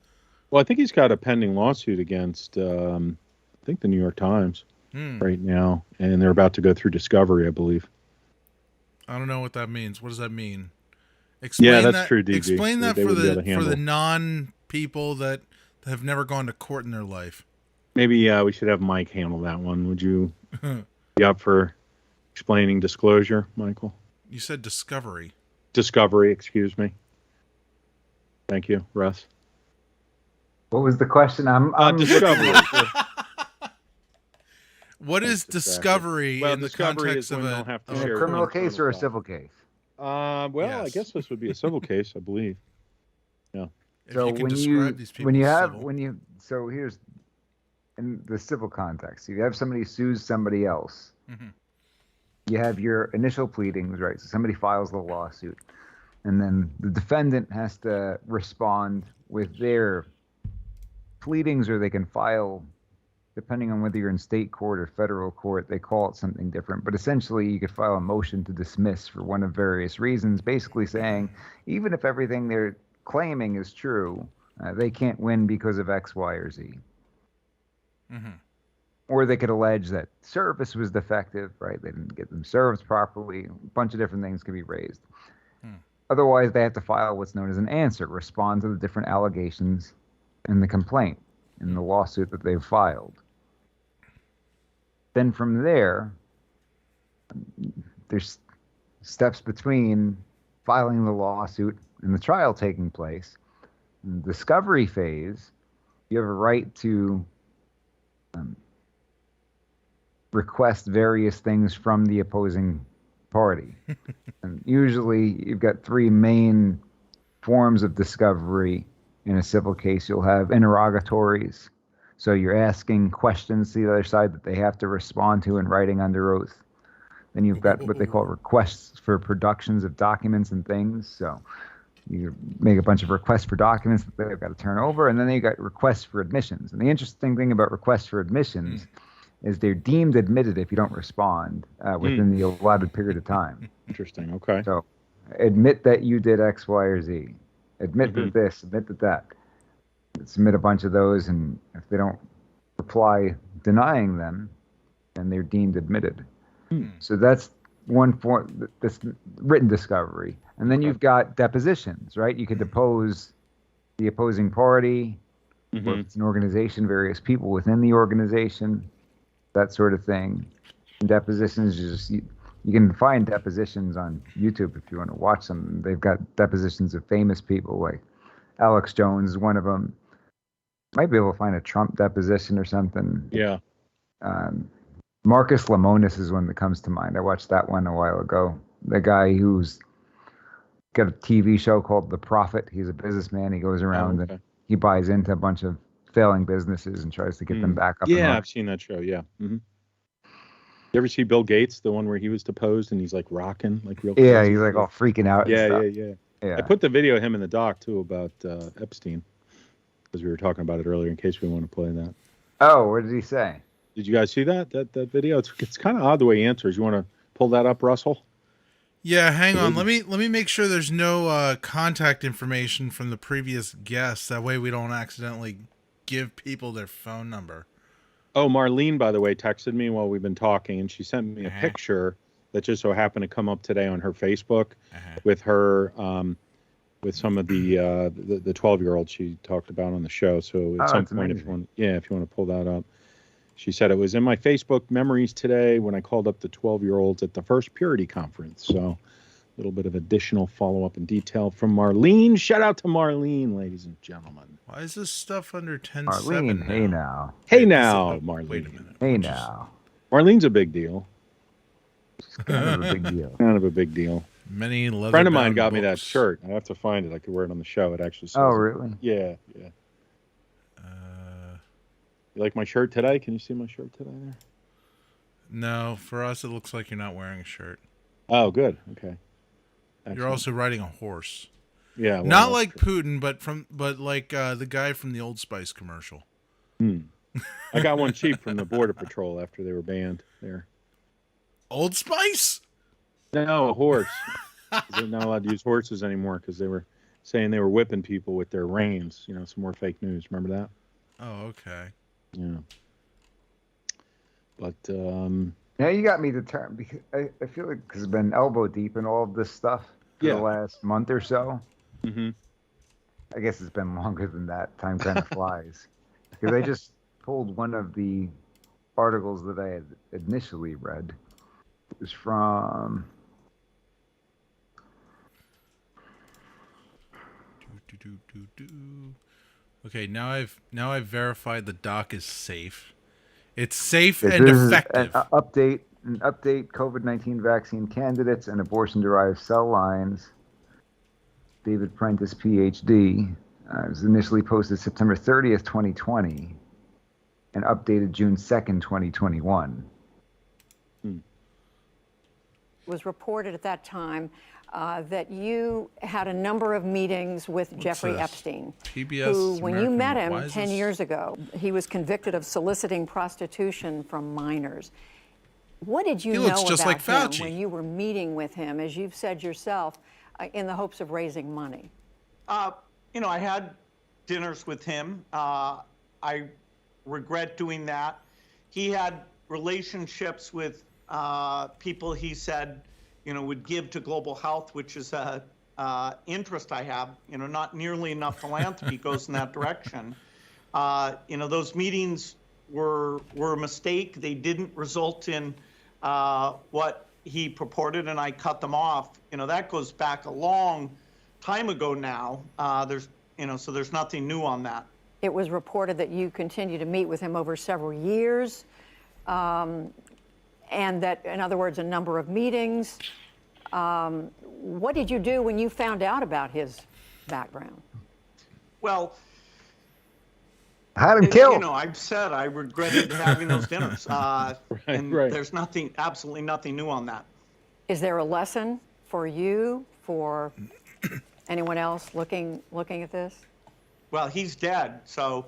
Speaker 4: Well, I think he's got a pending lawsuit against, I think, the New York Times right now, and they're about to go through discovery, I believe.
Speaker 1: I don't know what that means. What does that mean? Explain
Speaker 4: that's true, DG.
Speaker 1: Explain that for the non-people that have never gone to court in their life.
Speaker 4: Maybe we should have Mike handle that one. Would you be up for explaining disclosure, Michael?
Speaker 1: You said discovery.
Speaker 4: Discovery, excuse me. Thank you, Russ.
Speaker 3: What was the question? I'm
Speaker 4: discovery.
Speaker 1: What is discovery in the context of
Speaker 3: a criminal case or a civil case?
Speaker 4: Well, yes. I guess this would be a civil case, I believe. Yeah.
Speaker 3: So when you in the civil context. If you have somebody sues somebody else,
Speaker 1: Mm-hmm.
Speaker 3: you have your initial pleadings, right? So somebody files the lawsuit, and then the defendant has to respond with their pleadings, or they can file, depending on whether you're in state court or federal court, they call it something different. But essentially, you could file a motion to dismiss for one of various reasons, basically saying, even if everything they're claiming is true, they can't win because of X, Y, or Z.
Speaker 1: Mm-hmm.
Speaker 3: Or they could allege that service was defective, right? They didn't get them served properly. A bunch of different things could be raised. Otherwise, they have to file what's known as an answer, respond to the different allegations in the complaint, in the lawsuit that they've filed. Then from there, there's steps between filing the lawsuit and the trial taking place. In the discovery phase, you have a right to request various things from the opposing party. And usually you've got three main forms of discovery in a civil case. You'll have interrogatories. So you're asking questions to the other side that they have to respond to in writing under oath. Then you've got what they call requests for productions of documents and things. So you make a bunch of requests for documents that they've got to turn over. And then you got requests for admissions. And the interesting thing about requests for admissions is they're deemed admitted if you don't respond within the allotted period of time.
Speaker 4: Interesting. Okay.
Speaker 3: So admit that you did X, Y, or Z. Admit to this, admit to that. Submit a bunch of those, and if they don't reply denying them, then they're deemed admitted. So that's one form, that's written discovery. And then you've got depositions, right? You could depose the opposing party, or if it's an organization, various people within the organization, that sort of thing. And depositions, you can find depositions on YouTube if you want to watch them. They've got depositions of famous people, like Alex Jones is one of them. Might be able to find a Trump deposition or something.
Speaker 4: Yeah.
Speaker 3: Marcus Lemonis is one that comes to mind. I watched that one a while ago. The guy who's got a TV show called The Prophet. He's a businessman. He goes around and he buys into a bunch of failing businesses and tries to get them back up.
Speaker 4: Yeah, I've seen that show. Yeah. You ever see Bill Gates, the one where he was deposed and he's like rocking, like real?
Speaker 3: Yeah, he's like all freaking out.
Speaker 4: Yeah,
Speaker 3: and
Speaker 4: yeah. I put the video of him in the doc too about Epstein, because we were talking about it earlier. In case we want to play that.
Speaker 3: Oh, what did he say?
Speaker 4: Did you guys see that video? It's kind of odd the way he answers. You want to pull that up, Russell?
Speaker 1: Yeah, hang on. Let me make sure there's no contact information from the previous guests. That way we don't accidentally give people their phone number.
Speaker 4: Oh, Marlene, by the way, texted me while we've been talking, and she sent me a picture that just so happened to come up today on her Facebook with her, with some of the 12-year-old she talked about on the show. So at some point, if you want to pull that up. She said it was in my Facebook memories today when I called up the 12-year-olds at the first Purity Conference. So a little bit of additional follow-up and detail from Marlene. Shout out to Marlene, ladies and gentlemen.
Speaker 1: Why is this stuff under 10.7
Speaker 3: Marlene,
Speaker 1: now?
Speaker 3: hey now.
Speaker 4: Hey now, Marlene.
Speaker 1: Wait a minute.
Speaker 3: Hey now.
Speaker 4: Marlene's a big deal.
Speaker 3: She's kind of a big deal.
Speaker 4: Kind of a big deal.
Speaker 1: Many leather.
Speaker 4: A friend of mine got me that shirt. I have to find it. I could wear it on the show. It actually says.
Speaker 3: Oh, really?
Speaker 4: Yeah. You like my shirt today? Can you see my shirt today there?
Speaker 1: No, for us it looks like you're not wearing a shirt.
Speaker 4: Oh, good. Okay. Excellent.
Speaker 1: You're also riding a horse.
Speaker 4: Yeah. Well,
Speaker 1: not like Putin, but like the guy from the Old Spice commercial.
Speaker 4: I got one cheap from the Border Patrol after they were banned there.
Speaker 1: Old Spice?
Speaker 4: No, a horse. They're not allowed to use horses anymore because they were saying they were whipping people with their reins. You know, some more fake news. Remember that?
Speaker 1: Oh, okay.
Speaker 4: Yeah. But
Speaker 3: now you got me determined, because I feel like, because I've been elbow deep in all of this stuff for the last month or so. I guess it's been longer than that. Time kind of flies. Because I just pulled one of the articles that I had initially read. It was from
Speaker 1: Okay, now I've verified the doc is safe. It's safe and effective.
Speaker 3: An update COVID-19 vaccine candidates and abortion-derived cell lines. David Prentice, PhD. It was initially posted September 30th, 2020. and updated June 2nd, 2021.
Speaker 18: Was reported at that time that you had a number of meetings with Jeffrey Epstein,
Speaker 1: PBS
Speaker 18: who, when you
Speaker 1: American
Speaker 18: met him
Speaker 1: Wisest?
Speaker 18: 10 years ago, he was convicted of soliciting prostitution from minors. What did you
Speaker 1: He
Speaker 18: know
Speaker 1: looks just
Speaker 18: about
Speaker 1: like
Speaker 18: him
Speaker 1: Fauci.
Speaker 18: when you were meeting with him, as you've said yourself, in the hopes of raising money?
Speaker 19: You know, I had dinners with him. I regret doing that. He had relationships with people he said, you know, would give to global health, which is a interest I have. You know, not nearly enough philanthropy goes in that direction. You know, those meetings were a mistake. They didn't result in what he purported, and I cut them off. You know, that goes back a long time ago now. So there's nothing new on that.
Speaker 18: It was reported that you continued to meet with him over several years, and that, in other words, a number of meetings. What did you do when you found out about his background?
Speaker 19: Well,
Speaker 3: had him killed.
Speaker 19: You know, I've said I regretted having those dinners, there's absolutely nothing new on that.
Speaker 18: Is there a lesson for you, for anyone else looking at this?
Speaker 19: Well, he's dead, so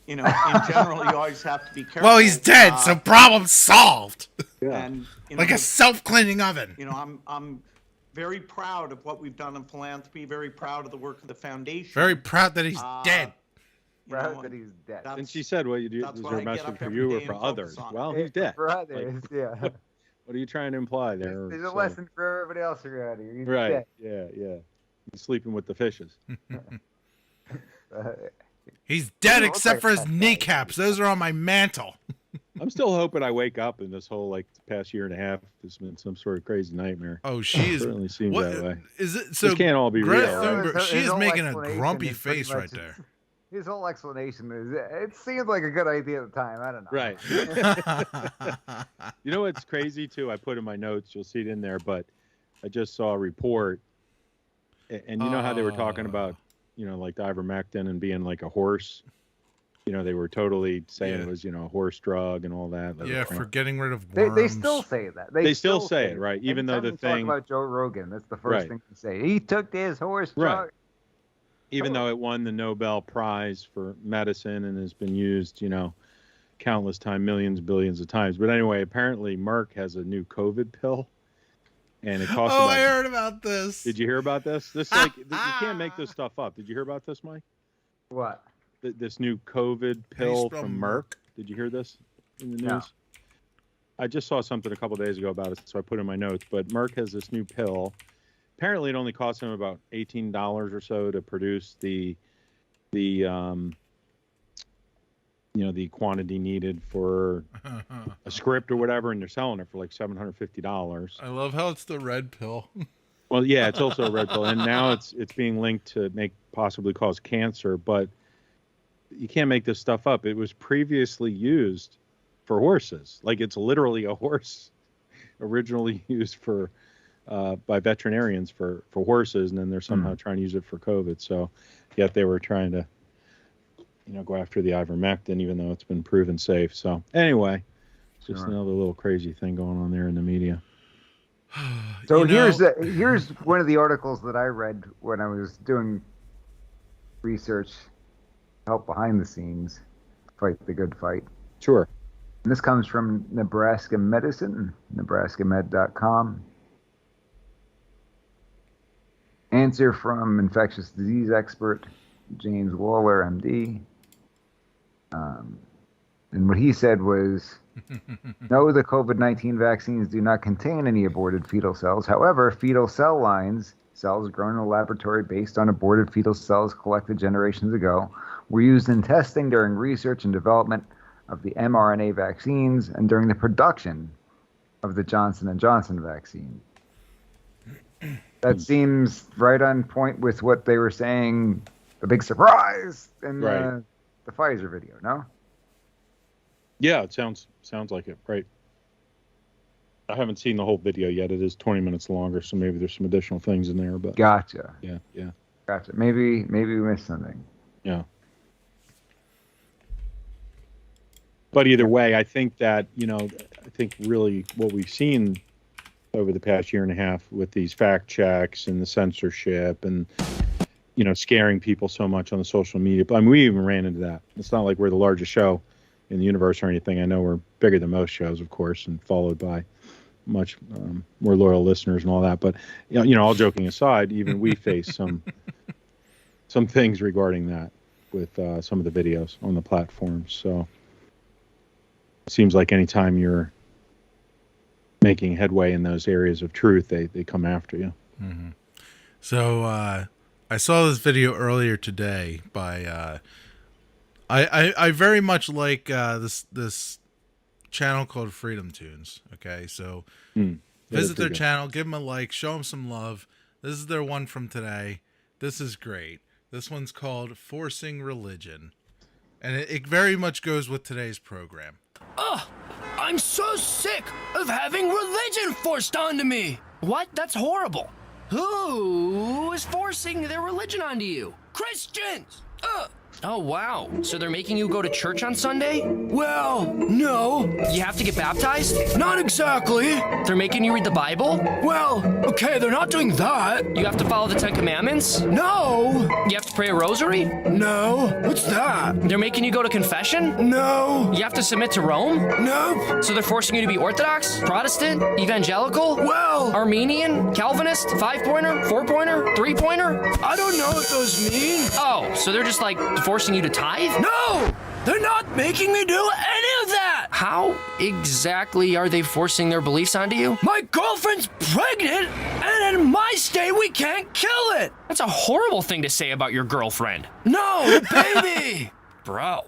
Speaker 19: you know, in general, you always have to be careful.
Speaker 1: Well, he's dead, so problem solved.
Speaker 19: And, you know,
Speaker 1: Like a self-cleaning oven.
Speaker 19: You know, I'm very proud of what we've done in philanthropy. Very proud of the work of the foundation.
Speaker 1: Very proud that he's dead.
Speaker 3: Proud that he's dead.
Speaker 4: And she said, "Well, you do. Is there a message for you or for others?" Well, he's dead.
Speaker 3: For others, yeah.
Speaker 4: What are you trying to imply there?
Speaker 3: There's a lesson for everybody else around here. He's
Speaker 4: right.
Speaker 3: dead.
Speaker 4: Yeah. He's sleeping with the fishes.
Speaker 1: He's dead except for his kneecaps. Those are on my mantle.
Speaker 4: I'm still hoping I wake up in this whole past year and a half. It's been some sort of crazy nightmare.
Speaker 1: Oh, she is.
Speaker 4: Certainly seems that way.
Speaker 1: Is it? So
Speaker 4: this can't all be
Speaker 1: Greta
Speaker 4: real.
Speaker 1: Thunberg,
Speaker 3: Right?
Speaker 1: she
Speaker 3: His
Speaker 1: is
Speaker 3: whole
Speaker 1: making a
Speaker 3: explanation
Speaker 1: grumpy
Speaker 3: is pretty
Speaker 1: face right
Speaker 3: much-
Speaker 1: there.
Speaker 3: His whole explanation is, it seemed like a good idea at the time. I don't know.
Speaker 4: Right. You know what's crazy too? I put in my notes. You'll see it in there, but I just saw a report, and you know how they were talking about, you know, like the ivermectin and being like a horse. You know, they were totally saying it was, you know, a horse drug and all that.
Speaker 1: Yeah, for getting rid of
Speaker 3: They
Speaker 1: worms.
Speaker 3: still say that.
Speaker 4: They still say it, right? Even though
Speaker 3: Anytime
Speaker 4: the
Speaker 3: we
Speaker 4: thing.
Speaker 3: talk about Joe Rogan, that's the first
Speaker 4: Right.
Speaker 3: thing to say. He took this horse
Speaker 4: Right.
Speaker 3: drug.
Speaker 4: Even though it won the Nobel Prize for medicine and has been used, you know, countless times, millions, billions of times. But anyway, apparently Merck has a new COVID pill, and it costs.
Speaker 1: Oh, I heard about this.
Speaker 4: Did you hear about this? You can't make this stuff up. Did you hear about this, Mike?
Speaker 3: What?
Speaker 4: This new COVID pill
Speaker 1: spell
Speaker 4: from Merck. Did you hear this in the news?
Speaker 3: No.
Speaker 4: I just saw something a couple days ago about it, so I put it in my notes. But Merck has this new pill. Apparently, it only costs them about $18 or so to produce the quantity needed for a script or whatever, and they're selling it for like $750.
Speaker 1: I love how it's the red pill.
Speaker 4: Well, yeah, it's also a red pill, and now it's being linked to possibly cause cancer. But you can't make this stuff up. It was previously used for horses, like it's literally a horse, originally used for. By veterinarians for horses, and then they're somehow trying to use it for COVID. So, yet they were trying to, you know, go after the ivermectin, even though it's been proven safe. So, anyway, just another little crazy thing going on there in the media.
Speaker 3: So here's one of the articles that I read when I was doing research, help behind the scenes, fight the good fight.
Speaker 4: Sure.
Speaker 3: And this comes from Nebraska Medicine, nebraskamed.com. Answer from infectious disease expert James Waller, MD. And what he said was, no, the COVID-19 vaccines do not contain any aborted fetal cells. However, fetal cell lines, cells grown in a laboratory based on aborted fetal cells collected generations ago, were used in testing during research and development of the mRNA vaccines and during the production of the Johnson & Johnson vaccine. That seems right on point with what they were saying, the big surprise in the Pfizer video, no?
Speaker 4: Yeah, it sounds like it, right? I haven't seen the whole video yet. It is 20 minutes longer, so maybe there's some additional things in there. But
Speaker 3: Gotcha.
Speaker 4: Yeah.
Speaker 3: Gotcha. Maybe we missed something.
Speaker 4: Yeah. But either way, I think that, I think really what we've seen over the past year and a half with these fact checks and the censorship and, scaring people so much on the social media. I mean, we even ran into that. It's not like we're the largest show in the universe or anything. I know we're bigger than most shows, of course, and followed by much more loyal listeners and all that. But, all joking aside, even we face some things regarding that with some of the videos on the platform. So it seems like anytime you're making headway in those areas of truth, they come after you.
Speaker 1: Mm-hmm. So I saw this video earlier today by I very much like this channel called Freedom Tunes. Okay, so visit their channel, give them a like, show them some love. This is their one from today. This is great. This one's called Forcing Religion, and it very much goes with today's program.
Speaker 20: Ugh! I'm so sick of having religion forced onto me! What? That's horrible. Who is forcing their religion onto you? Christians! Ugh! Oh, wow. So they're making you go to church on Sunday? Well, no. You have to get baptized? Not exactly. They're making you read the Bible? Well, okay, they're not doing that. You have to follow the 10 Commandments? No. You have to pray a rosary? No. What's that? They're making you go to confession? No. You have to submit to Rome? Nope. So they're forcing you to be Orthodox, Protestant, Evangelical? Well, Armenian, Calvinist, 5-pointer, 4-pointer, 3-pointer? I don't know what those mean. Oh, so they're just like forcing you to tithe? No! They're not making me do any of that! How exactly are they forcing their beliefs onto you? My girlfriend's pregnant, and in my state we can't kill it! That's a horrible thing to say about your girlfriend. No, baby! Bro,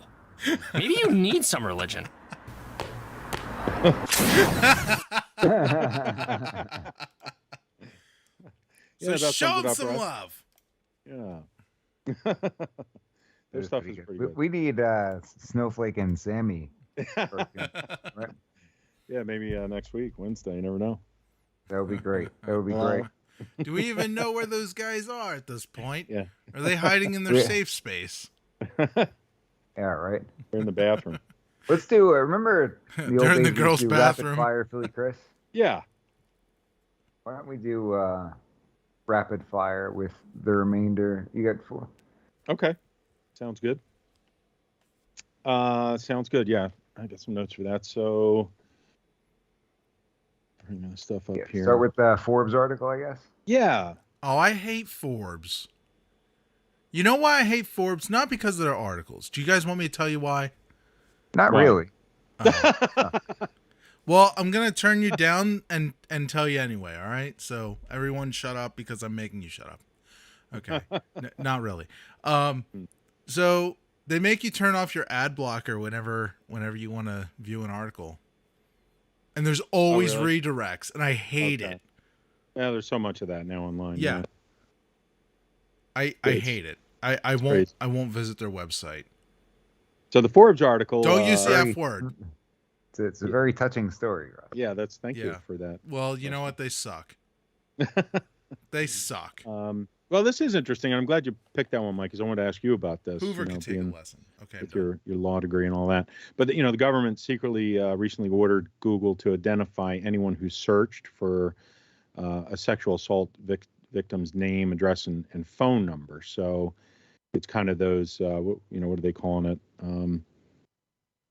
Speaker 20: maybe you need some religion.
Speaker 1: So show them some love.
Speaker 4: Yeah. Their stuff is pretty good.
Speaker 3: We need Snowflake and Sammy. Right?
Speaker 4: Yeah, maybe next week, Wednesday. You never know.
Speaker 3: That would be great. That would be great.
Speaker 1: Do we even know where those guys are at this point?
Speaker 4: Yeah.
Speaker 1: Are they hiding in their safe space?
Speaker 3: Yeah, right.
Speaker 4: They're in the bathroom.
Speaker 3: Let's do. Remember the old
Speaker 1: They're in the
Speaker 3: days
Speaker 1: girls'
Speaker 3: we do
Speaker 1: bathroom.
Speaker 3: Rapid Fire, Philly Chris.
Speaker 4: Yeah.
Speaker 3: Why don't we do rapid fire with the remainder? You got 4.
Speaker 4: Okay. Sounds good. Sounds good. Yeah, I got some notes for that. So, bring the stuff up here.
Speaker 3: Start with the Forbes article, I guess.
Speaker 4: Yeah.
Speaker 1: Oh, I hate Forbes. You know why I hate Forbes? Not because of their articles. Do you guys want me to tell you why?
Speaker 3: Not really.
Speaker 1: Well, I'm going to turn you down and tell you anyway, all right? So everyone shut up because I'm making you shut up. Okay. Not really. So they make you turn off your ad blocker whenever you want to view an article. And there's always redirects, and I hate it.
Speaker 4: Yeah, there's so much of that now online.
Speaker 1: Yeah. I hate it. I won't visit their website.
Speaker 4: So the Forbes article.
Speaker 1: Don't use the F word.
Speaker 3: It's a very touching story, Rob.
Speaker 4: Yeah, thank you for that.
Speaker 1: Well, you know what? They suck. They suck.
Speaker 4: Well, this is interesting. I'm glad you picked that one, Mike, because I wanted to ask you about this.
Speaker 1: Hoover can take a lesson. Okay.
Speaker 4: With your law degree and all that. But, the government secretly recently ordered Google to identify anyone who searched for a sexual assault victim's name, address, and phone number. So it's kind of those, what are they calling it?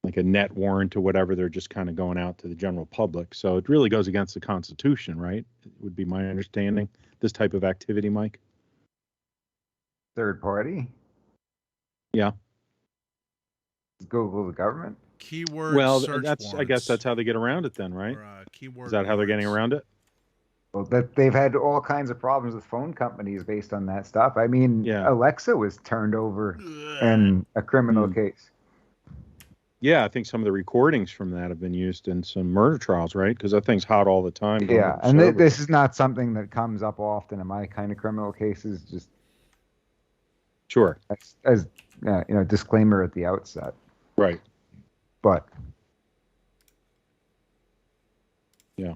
Speaker 4: Like a net warrant or whatever. They're just kind of going out to the general public. So it really goes against the Constitution, right? It would be my understanding, this type of activity, Mike.
Speaker 3: Third party?
Speaker 4: Yeah.
Speaker 3: Google the government?
Speaker 1: Keyword search warrants.
Speaker 4: I guess that's how they get around it then, right?
Speaker 1: Or, keyword
Speaker 4: Is that how they're getting around it?
Speaker 3: Well, they've had all kinds of problems with phone companies based on that stuff. I mean, Alexa was turned over in a criminal case.
Speaker 4: Yeah, I think some of the recordings from that have been used in some murder trials, right? Because that thing's hot all the time.
Speaker 3: Yeah, and this is not something that comes up often in my kind of criminal cases. Just
Speaker 4: sure,
Speaker 3: as disclaimer at the outset.
Speaker 4: Right.
Speaker 3: But
Speaker 4: yeah.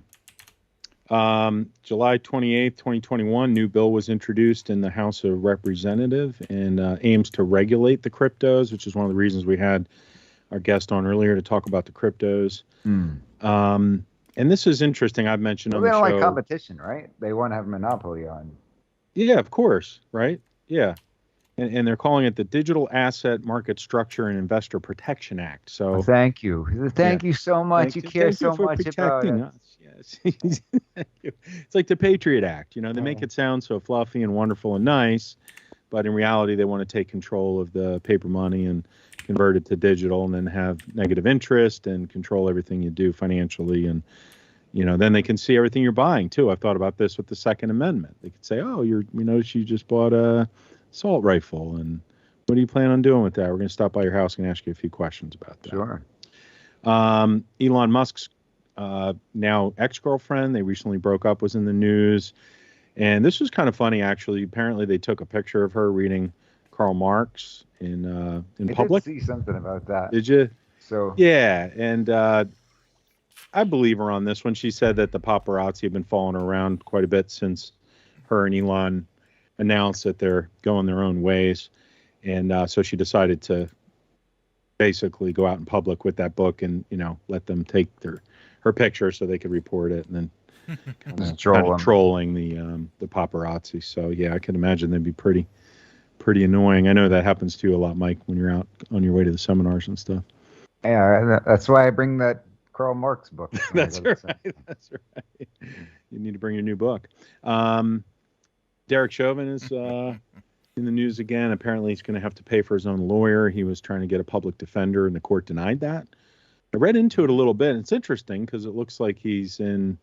Speaker 4: July 28th, 2021, new bill was introduced in the House of Representatives and aims to regulate the cryptos, which is one of the reasons we had our guest on earlier to talk about the cryptos.
Speaker 3: Mm.
Speaker 4: And this is interesting. I've mentioned
Speaker 3: Well,
Speaker 4: on
Speaker 3: they
Speaker 4: the
Speaker 3: don't
Speaker 4: show.
Speaker 3: like competition, right? They want to have a monopoly on.
Speaker 4: Yeah, of course, right? Yeah. And they're calling it the Digital Asset Market Structure and Investor Protection Act. So
Speaker 3: Thank you. Thank you so much.
Speaker 4: Thank
Speaker 3: You care
Speaker 4: thank you
Speaker 3: so
Speaker 4: for
Speaker 3: much about
Speaker 4: protecting
Speaker 3: it.
Speaker 4: us. Yes. Thank you. It's like the Patriot Act. You know, they make it sound so fluffy and wonderful and nice, but in reality, they want to take control of the paper money and convert it to digital and then have negative interest and control everything you do financially. And, you know, then they can see everything you're buying, too. I've thought about this with the Second Amendment. They could say, oh, we noticed you just bought a assault rifle. And what do you plan on doing with that? We're going to stop by your house and ask you a few questions about that.
Speaker 3: Sure.
Speaker 4: Elon Musk's now ex-girlfriend, they recently broke up, was in the news. And this was kind of funny, actually. Apparently, they took a picture of her reading Karl Marx in public.
Speaker 3: I did see something about that.
Speaker 4: Did you?
Speaker 3: So
Speaker 4: yeah, and I believe her on this one. She said that the paparazzi have been following her around quite a bit since her and Elon announced that they're going their own ways, and so she decided to basically go out in public with that book and let them take her picture so they could report it, and then kind of trolling the paparazzi. So yeah, I can imagine they'd be pretty annoying. I know that happens to you a lot, Mike, when you're out on your way to the seminars and stuff.
Speaker 3: Yeah, that's why I bring that Karl Marx book.
Speaker 4: That's right. That's right. You need to bring your new book. Derek Chauvin is in the news again. Apparently, he's going to have to pay for his own lawyer. He was trying to get a public defender, and the court denied that. I read into it a little bit. And it's interesting because it looks like he's in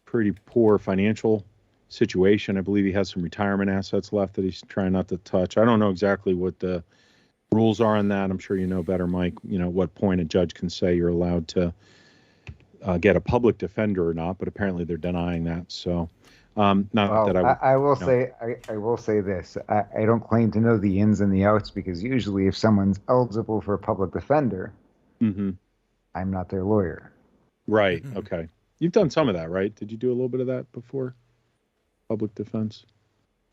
Speaker 4: pretty poor financial situation. I believe he has some retirement assets left that he's trying not to touch. I don't know exactly what the rules are on that. I'm sure you know better, Mike. What point a judge can say you're allowed to get a public defender or not, but apparently they're denying that. So, I
Speaker 3: will say this. I don't claim to know the ins and the outs because usually if someone's eligible for a public defender, I'm not their lawyer.
Speaker 4: Right. Okay. You've done some of that, right? Did you do a little bit of that before? Public defense?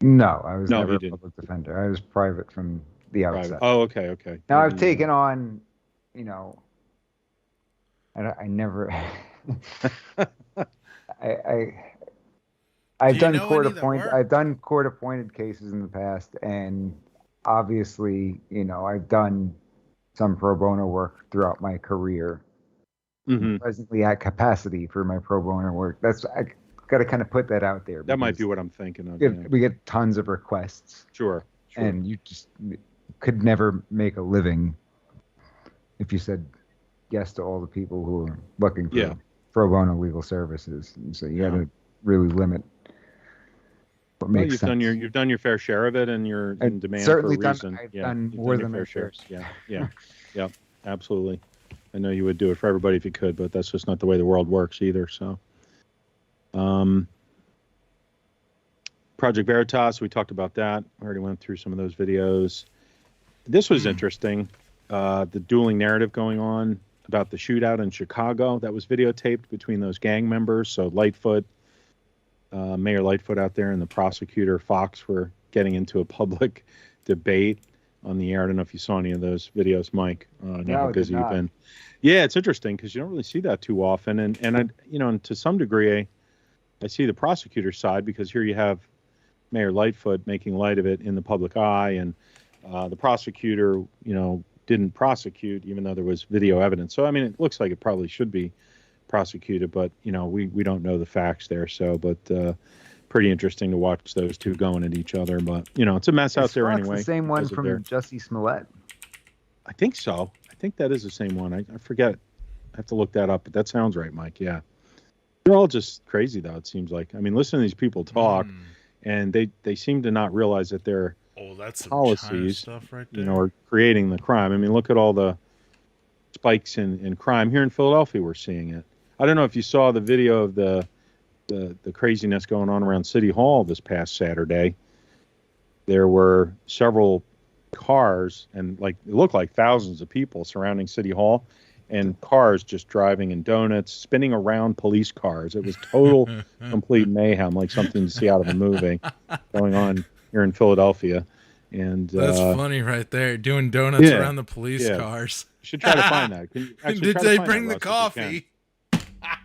Speaker 3: No, I was never a public defender. I was private from the outset.
Speaker 4: Oh, okay.
Speaker 3: Now I've taken on, I never. I've done court appointed cases in the past, and obviously, I've done some pro bono work throughout my career. I'm presently at capacity for my pro bono work. I got to kind of put that out there.
Speaker 4: That might be what I'm thinking of.
Speaker 3: We get tons of requests.
Speaker 4: Sure.
Speaker 3: And you just could never make a living if you said yes to all the people who are looking for pro bono legal services. And so you got to really limit what makes sense.
Speaker 4: You've done your fair share of it, and you're in demand for a reason.
Speaker 3: I've done more than my fair share.
Speaker 4: Yeah, absolutely. I know you would do it for everybody if you could, but that's just not the way the world works either. So, Project Veritas, we talked about that. I already went through some of those videos. This was interesting. The dueling narrative going on about the shootout in Chicago that was videotaped between those gang members. So Lightfoot, Mayor Lightfoot out there, and the prosecutor Fox were getting into a public debate on the air. I don't know if you saw any of those videos, Mike. How busy you've been. Yeah, it's interesting because you don't really see that too often. And I, and to some degree, I see the prosecutor's side because here you have Mayor Lightfoot making light of it in the public eye, and the prosecutor, didn't prosecute even though there was video evidence. So I mean, it looks like it probably should be prosecuted, but we don't know the facts there. So, but pretty interesting to watch those two going at each other. But it's a mess out there anyway.
Speaker 3: The same one from Jussie Smollett.
Speaker 4: I think so. I think that is the same one. I forget. I have to look that up, but that sounds right, Mike. Yeah. They're all just crazy, though, it seems like. I mean, listen to these people talk, and they seem to not realize that their policies,
Speaker 1: stuff right there.
Speaker 4: Are creating the crime. I mean, look at all the spikes in crime here in Philadelphia. We're seeing it. I don't know if you saw the video of the craziness going on around City Hall this past Saturday. There were several cars, and it looked like thousands of people surrounding City Hall, and cars just driving in donuts, spinning around police cars. It was total, complete mayhem, like something to see out of a movie going on here in Philadelphia. And
Speaker 1: That's funny right there. Doing donuts around the police cars.
Speaker 4: You should try to find that.
Speaker 1: Did they bring the coffee?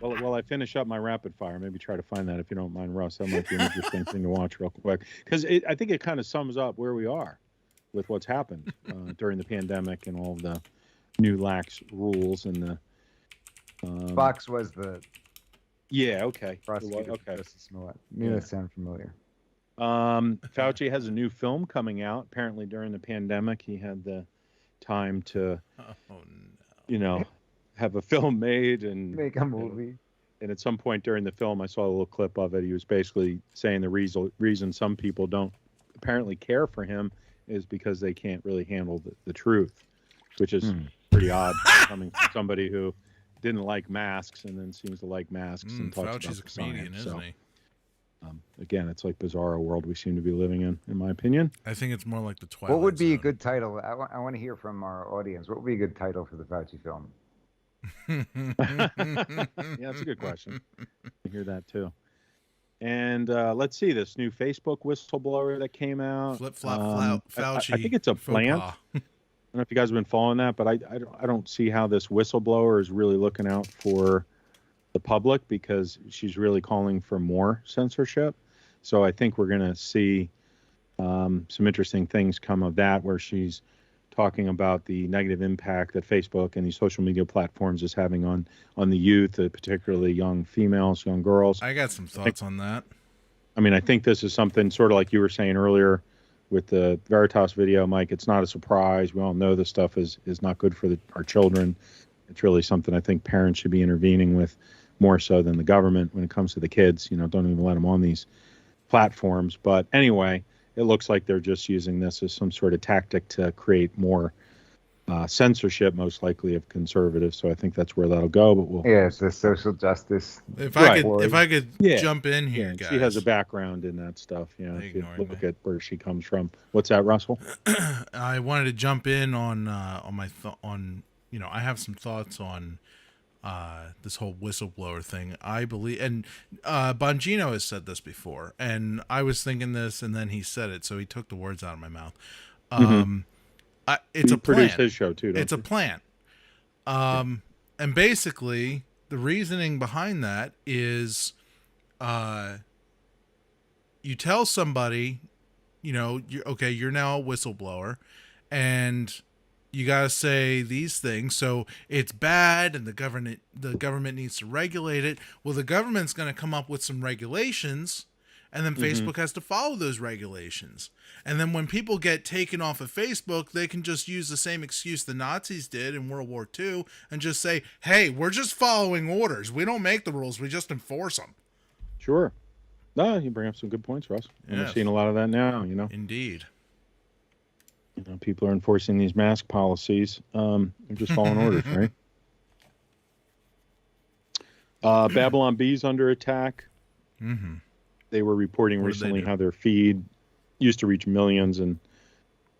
Speaker 4: Well, I finish up my rapid fire. Maybe try to find that if you don't mind, Russ. That might be an interesting thing to watch real quick, because I think it kind of sums up where we are with what's happened during the pandemic and all the new lax rules and the.
Speaker 3: Fox was the.
Speaker 4: Yeah. Okay.
Speaker 3: Prosecutor.
Speaker 4: Okay.
Speaker 3: That sound familiar.
Speaker 4: Fauci has a new film coming out. Apparently, during the pandemic, he had the time to, have a film made and
Speaker 3: make a movie.
Speaker 4: And at some point during the film, I saw a little clip of it. He was basically saying the reason some people don't apparently care for him is because they can't really handle the truth, which is pretty odd coming from somebody who didn't like masks and then seems to like masks and talks
Speaker 1: Fauci's
Speaker 4: about
Speaker 1: a comedian, isn't he?
Speaker 4: Again, it's like bizarro world we seem to be living in my opinion.
Speaker 1: I think it's more like the Twilight
Speaker 3: What would be
Speaker 1: Zone.
Speaker 3: a good title? I want to hear from our audience. What would be a good title for the Fauci film?
Speaker 4: Yeah, that's a good question. I hear that too. And let's see this new Facebook whistleblower that came out.
Speaker 1: Flip-flop Fauci.
Speaker 4: I think it's a plant. I don't know if you guys have been following that, but I don't see how this whistleblower is really looking out for the public, because she's really calling for more censorship. So I think we're going to see some interesting things come of that, where she's talking about the negative impact that Facebook and these social media platforms is having on the youth, particularly young females, young girls.
Speaker 1: I got some thoughts on that.
Speaker 4: I mean, I think this is something sort of like you were saying earlier with the Veritas video, Mike. It's not a surprise. We all know this stuff is not good for our children. It's really something I think parents should be intervening with more so than the government when it comes to the kids. Don't even let them on these platforms. But anyway, it looks like they're just using this as some sort of tactic to create more censorship, most likely of conservatives. So I think that's where that'll go. But
Speaker 3: it's the social justice.
Speaker 1: If I could jump in here, guys.
Speaker 4: She has a background in that stuff. If you look at where she comes from. What's that, Russell?
Speaker 1: I wanted to jump in on my I have some thoughts on this whole whistleblower thing. I believe, and Bongino has said this before, and I was thinking this, and then he said it, so he took the words out of my mouth. It's a plan.
Speaker 4: His show too.
Speaker 1: It's a plan. And basically, the reasoning behind that is, you tell somebody, you're now a whistleblower, and you got to say these things. So it's bad and the government needs to regulate it. Well, the government's going to come up with some regulations, and then Facebook has to follow those regulations. And then when people get taken off of Facebook, they can just use the same excuse the Nazis did in World War II and just say, hey, we're just following orders. We don't make the rules. We just enforce them.
Speaker 4: Sure. No, you bring up some good points, Russ. And we're seeing a lot of that now,
Speaker 1: Indeed.
Speaker 4: People are enforcing these mask policies. They're just following orders, right? Babylon Bee's under attack.
Speaker 1: Mm-hmm.
Speaker 4: They were reporting recently how their feed used to reach millions, and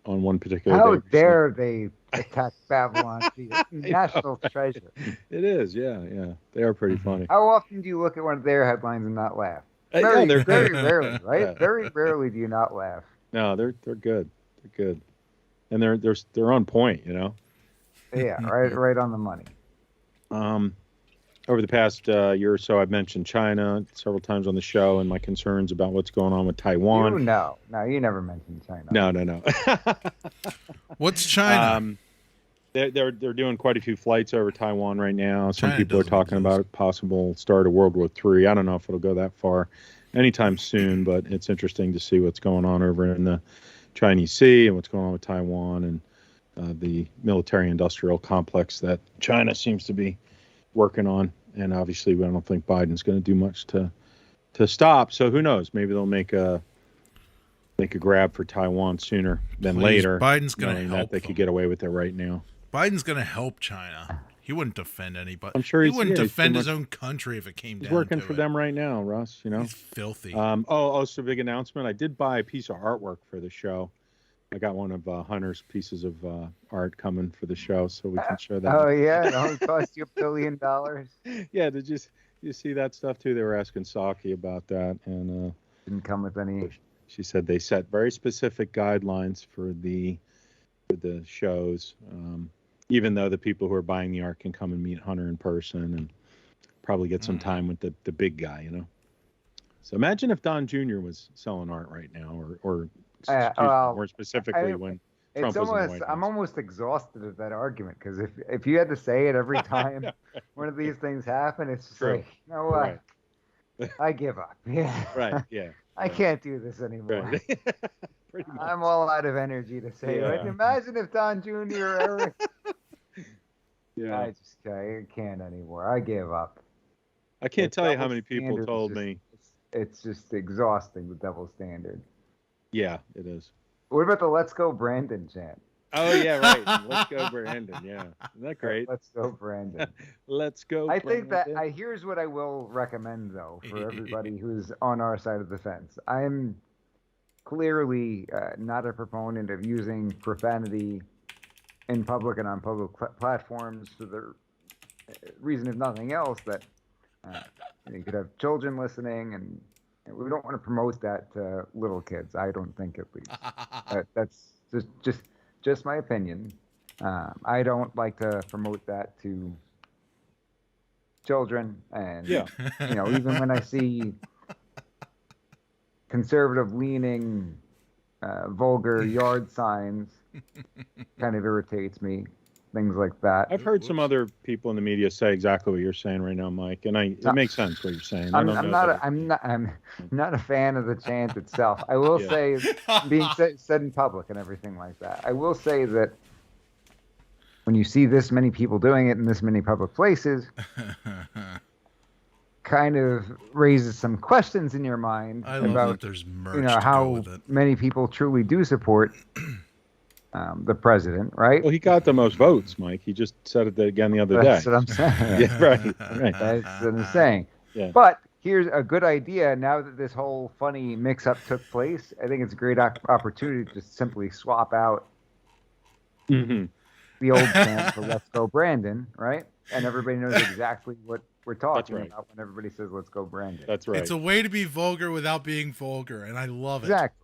Speaker 4: on one particular
Speaker 3: How
Speaker 4: day.
Speaker 3: dare they attack Babylon Bee? It's a national treasure.
Speaker 4: It is, yeah. They are pretty funny.
Speaker 3: How often do you look at one of their headlines and not laugh?
Speaker 4: Yeah,
Speaker 3: Very,
Speaker 4: they're
Speaker 3: very
Speaker 4: good.
Speaker 3: rarely, right?
Speaker 4: Yeah.
Speaker 3: Very rarely do you not laugh.
Speaker 4: No, they're good. They're good, and they're on point.
Speaker 3: Yeah, right on the money.
Speaker 4: Over the past year or so, I've mentioned China several times on the show and my concerns about what's going on with Taiwan.
Speaker 3: No, you never mentioned China.
Speaker 4: No.
Speaker 1: What's China?
Speaker 4: They're doing quite a few flights over Taiwan right now. Some people are talking about a possible start of World War III. I don't know if it'll go that far anytime soon, but it's interesting to see what's going on over in the Chinese Sea and what's going on with Taiwan and the military-industrial complex that China seems to be working on. And obviously, I don't think Biden's going to do much to stop. So who knows? Maybe they'll make a grab for Taiwan sooner than later.
Speaker 1: Biden's going to help
Speaker 4: that they could get away with it right now.
Speaker 1: Biden's going to help China. He wouldn't defend anybody.
Speaker 4: I'm sure
Speaker 1: he wouldn't defend his own country if it came down to it.
Speaker 4: He's working for them right now, Russ.
Speaker 1: He's filthy.
Speaker 4: So big announcement. I did buy a piece of artwork for the show. I got one of Hunter's pieces of art coming for the show, so we can show that.
Speaker 3: Oh yeah, it only cost you $1 billion.
Speaker 4: Yeah, did you see that stuff too? They were asking Psaki about that, and
Speaker 3: didn't come with any.
Speaker 4: She said they set very specific guidelines for the shows. Even though the people who are buying the art can come and meet Hunter in person and probably get some time with the big guy, you know. So imagine if Don Jr. was selling art right now, or more specifically when Trump was in the White House.
Speaker 3: I'm almost exhausted of that argument because if you had to say it every time one of these things happen, it's just like, you know what? Right. I give up. Yeah.
Speaker 4: Right. Yeah.
Speaker 3: I can't do this anymore.
Speaker 4: Right. Pretty much.
Speaker 3: I'm all out of energy to say it. Imagine if Don Jr. or Eric.
Speaker 4: Yeah.
Speaker 3: I can't anymore. I give up.
Speaker 4: I can't tell you how many people told me.
Speaker 3: It's just exhausting, the double standard.
Speaker 4: Yeah, it is.
Speaker 3: What about the "Let's Go Brandon" chant?
Speaker 4: Oh yeah, right. Let's go Brandon. Yeah, isn't that great?
Speaker 3: Let's go Brandon.
Speaker 4: Let's go.
Speaker 3: I think that here's what I will recommend though for everybody who's on our side of the fence. I'm clearly not a proponent of using profanity in public and on public platforms for the reason, if nothing else, that you could have children listening, and we don't want to promote that to little kids. I don't think, at least. That's just my opinion. I don't like to promote that to children, and even when I see conservative-leaning, vulgar yard signs, kind of irritates me. Things like that.
Speaker 4: I've heard some other people in the media say exactly what you're saying right now, Mike, and it makes sense what you're saying.
Speaker 3: I'm not a fan of the chant itself. I will say, being said in public and everything like that. I will say that when you see this many people doing it in this many public places, kind of raises some questions in your mind about
Speaker 1: there's merch
Speaker 3: how many people truly do support the president, right?
Speaker 4: Well, he got the most votes, Mike. He just said it again the other day.
Speaker 3: That's what I'm saying.
Speaker 4: Yeah, right.
Speaker 3: That's what I'm saying.
Speaker 4: Yeah.
Speaker 3: But here's a good idea. Now that this whole funny mix-up took place, I think it's a great opportunity to just simply swap out the old chant for "Let's Go Brandon," right? And everybody knows exactly what we're talking about when everybody says "Let's go Brandon."
Speaker 4: That's right.
Speaker 1: It's a way to be vulgar without being vulgar, and I love it.
Speaker 3: Exactly.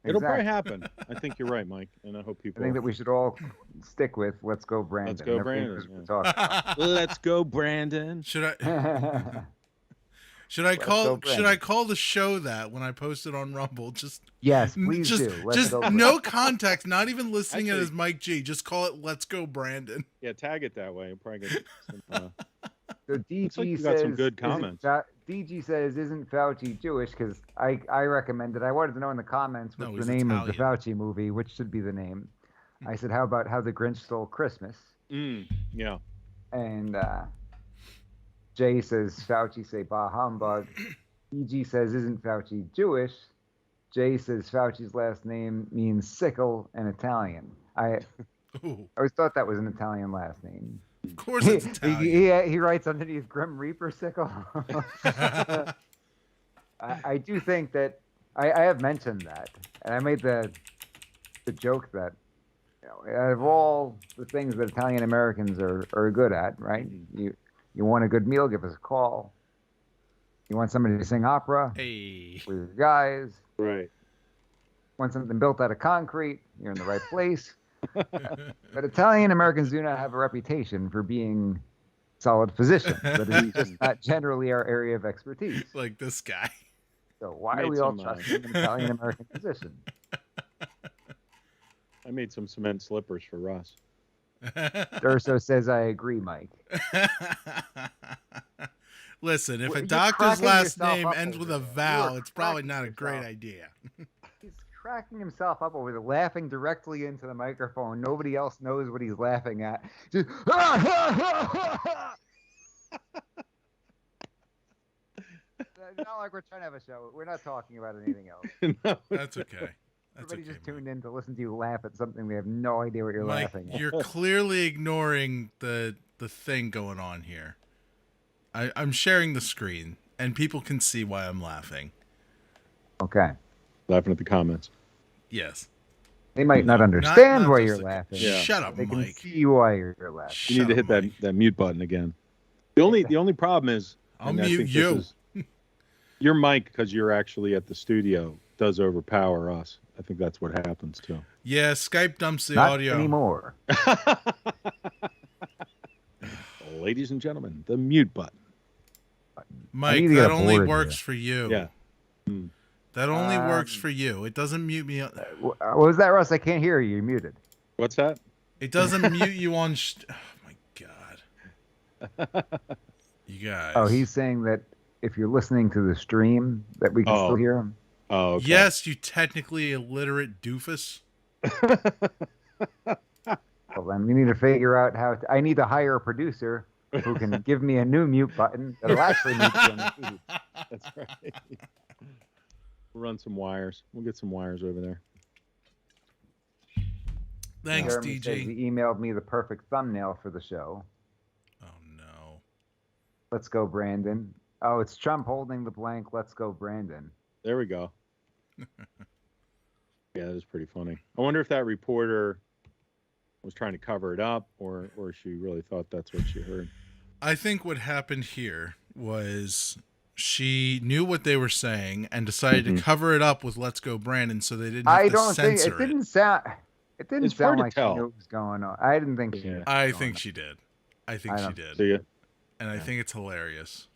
Speaker 4: It'll probably happen. I think you're right, Mike, and I hope people.
Speaker 3: I think that we should all stick with "Let's Go Brandon."
Speaker 4: Let's go Brandon. Let's go Brandon.
Speaker 1: Should I call the show that when I post it on Rumble?
Speaker 3: Yes, please do.
Speaker 1: Just no context, not even listing it as Mike G. Just call it "Let's Go Brandon."
Speaker 4: Yeah, tag it that way. You'll probably get some.
Speaker 3: So DG
Speaker 4: like you
Speaker 3: says,
Speaker 4: got some good comments.
Speaker 3: DG says, "Isn't Fauci Jewish?" Because I recommended. I wanted to know in the comments what's the name of the Fauci movie, which should be the name. I said, "How about How the Grinch Stole Christmas?"
Speaker 4: Yeah.
Speaker 3: And Jay says, "Fauci say bah humbug." DG says, "Isn't Fauci Jewish?" Jay says, "Fauci's last name means sickle in Italian." I always thought that was an Italian last name.
Speaker 1: Of course it's Italian.
Speaker 3: He writes underneath Grim Reaper sickle. I do think that I have mentioned that, and I made the joke that out of all the things that Italian Americans are good at, right? You want a good meal, give us a call. You want somebody to sing opera with your guys.
Speaker 4: Right.
Speaker 3: Want something built out of concrete, you're in the right place. But Italian Americans do not have a reputation for being solid physicians. That is just not generally our area of expertise.
Speaker 1: Like this guy.
Speaker 3: So why are we all trusting an Italian American physician?
Speaker 4: I made some cement slippers for Russ.
Speaker 3: Durso says, "I agree, Mike."
Speaker 1: Listen, if a doctor's last name ends with a vowel, it's probably not a great idea.
Speaker 3: He's cracking himself up over there, laughing directly into the microphone. Nobody else knows what he's laughing at. Just, it's not like we're trying to have a show. We're not talking about anything else.
Speaker 4: No,
Speaker 1: that's okay.
Speaker 3: Everybody just tuned in to listen to you laugh at something they have no idea what you're laughing at.
Speaker 1: You're clearly ignoring the thing going on here. I'm sharing the screen, and people can see why I'm laughing.
Speaker 3: Okay.
Speaker 4: Laughing at the comments.
Speaker 1: Yes.
Speaker 3: They might not understand why you're laughing.
Speaker 4: Yeah.
Speaker 1: Shut up,
Speaker 3: They
Speaker 1: Mike.
Speaker 3: can see why you're laughing.
Speaker 4: You need to hit that mute button again. The only problem is
Speaker 1: I'll mute you.
Speaker 4: You're Mike because you're actually at the studio does overpower us. I think that's what happens too.
Speaker 1: Yeah, Skype dumps the
Speaker 3: Not
Speaker 1: audio.
Speaker 3: anymore.
Speaker 4: Ladies and gentlemen, the mute button.
Speaker 1: Mike, that only works for you.
Speaker 4: Yeah.
Speaker 1: That only works for you. It doesn't mute me.
Speaker 3: What was that, Russ? I can't hear you. You're muted.
Speaker 4: What's that?
Speaker 1: It doesn't mute you on. Oh my god. You guys.
Speaker 3: Oh, he's saying that if you're listening to the stream, that we can still hear him.
Speaker 4: Oh, okay.
Speaker 1: Yes, you technically illiterate doofus.
Speaker 3: Well, then we need to figure out how. I need to hire a producer who can give me a new mute button that'll actually mute you on the feed.
Speaker 4: That's right. We'll run some wires. We'll get some wires over there.
Speaker 1: Thanks,
Speaker 3: Jeremy
Speaker 1: DG.
Speaker 3: says he emailed me the perfect thumbnail for the show.
Speaker 1: Oh no.
Speaker 3: Let's go, Brandon. Oh, it's Trump holding the blank. Let's go, Brandon.
Speaker 4: There we go. Yeah, that was pretty funny. I wonder if that reporter was trying to cover it up or she really thought that's what she heard.
Speaker 1: I think what happened here was she knew what they were saying and decided to cover it up with "Let's Go Brandon" so they didn't have to censor
Speaker 3: it didn't sound. It didn't
Speaker 4: It's hard
Speaker 3: sound
Speaker 4: to
Speaker 3: like
Speaker 4: tell.
Speaker 3: she knew what was going on. I didn't think she knew.
Speaker 1: I think she did. I think she
Speaker 3: don't
Speaker 1: did.
Speaker 4: See ya.
Speaker 1: And I think it's hilarious.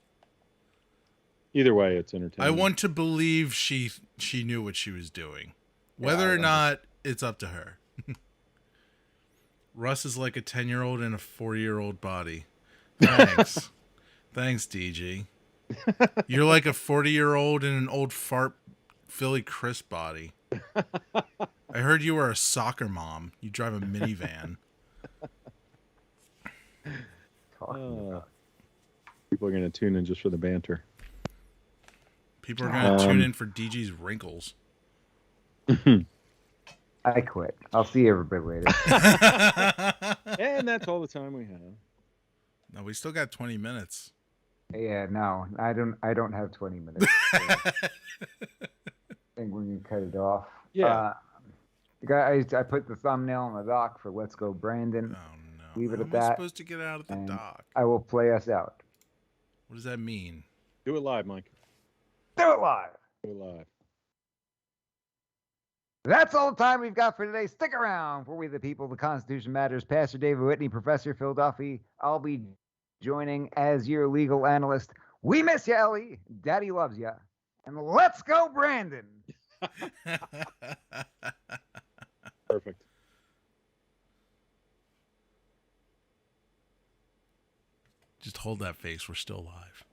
Speaker 4: Either way, it's entertaining.
Speaker 1: I want to believe she knew what she was doing. Whether or not, it's up to her. Russ is like a 10-year-old in a 40-year-old body. Thanks. Thanks, DG. You're like a 40-year-old in an old fart Philly crisp body. I heard you were a soccer mom. You drive a minivan.
Speaker 4: People are going to tune in just for the banter.
Speaker 1: People are going to tune in for DG's wrinkles.
Speaker 3: I quit. I'll see everybody later.
Speaker 4: And that's all the time we have.
Speaker 1: No, we still got 20 minutes.
Speaker 3: Yeah, no, I don't have 20 minutes. So I think we can cut it off.
Speaker 4: Yeah.
Speaker 3: I put the thumbnail on the doc for "Let's Go, Brandon."
Speaker 1: Oh no!
Speaker 3: Leave it
Speaker 1: How
Speaker 3: at
Speaker 1: am I
Speaker 3: that.
Speaker 1: supposed to get out of the
Speaker 3: and
Speaker 1: dock?
Speaker 3: I will play us out.
Speaker 1: What does that mean?
Speaker 4: Do it live, Mike.
Speaker 3: Do it live.
Speaker 4: Do it live.
Speaker 3: That's all the time we've got for today. Stick around for We the People, The Constitution Matters. Pastor David Whitney, Professor Phil Duffy. I'll be joining as your legal analyst. We miss you, Ellie. Daddy loves you. And let's go, Brandon.
Speaker 4: Perfect.
Speaker 1: Just hold that face. We're still live.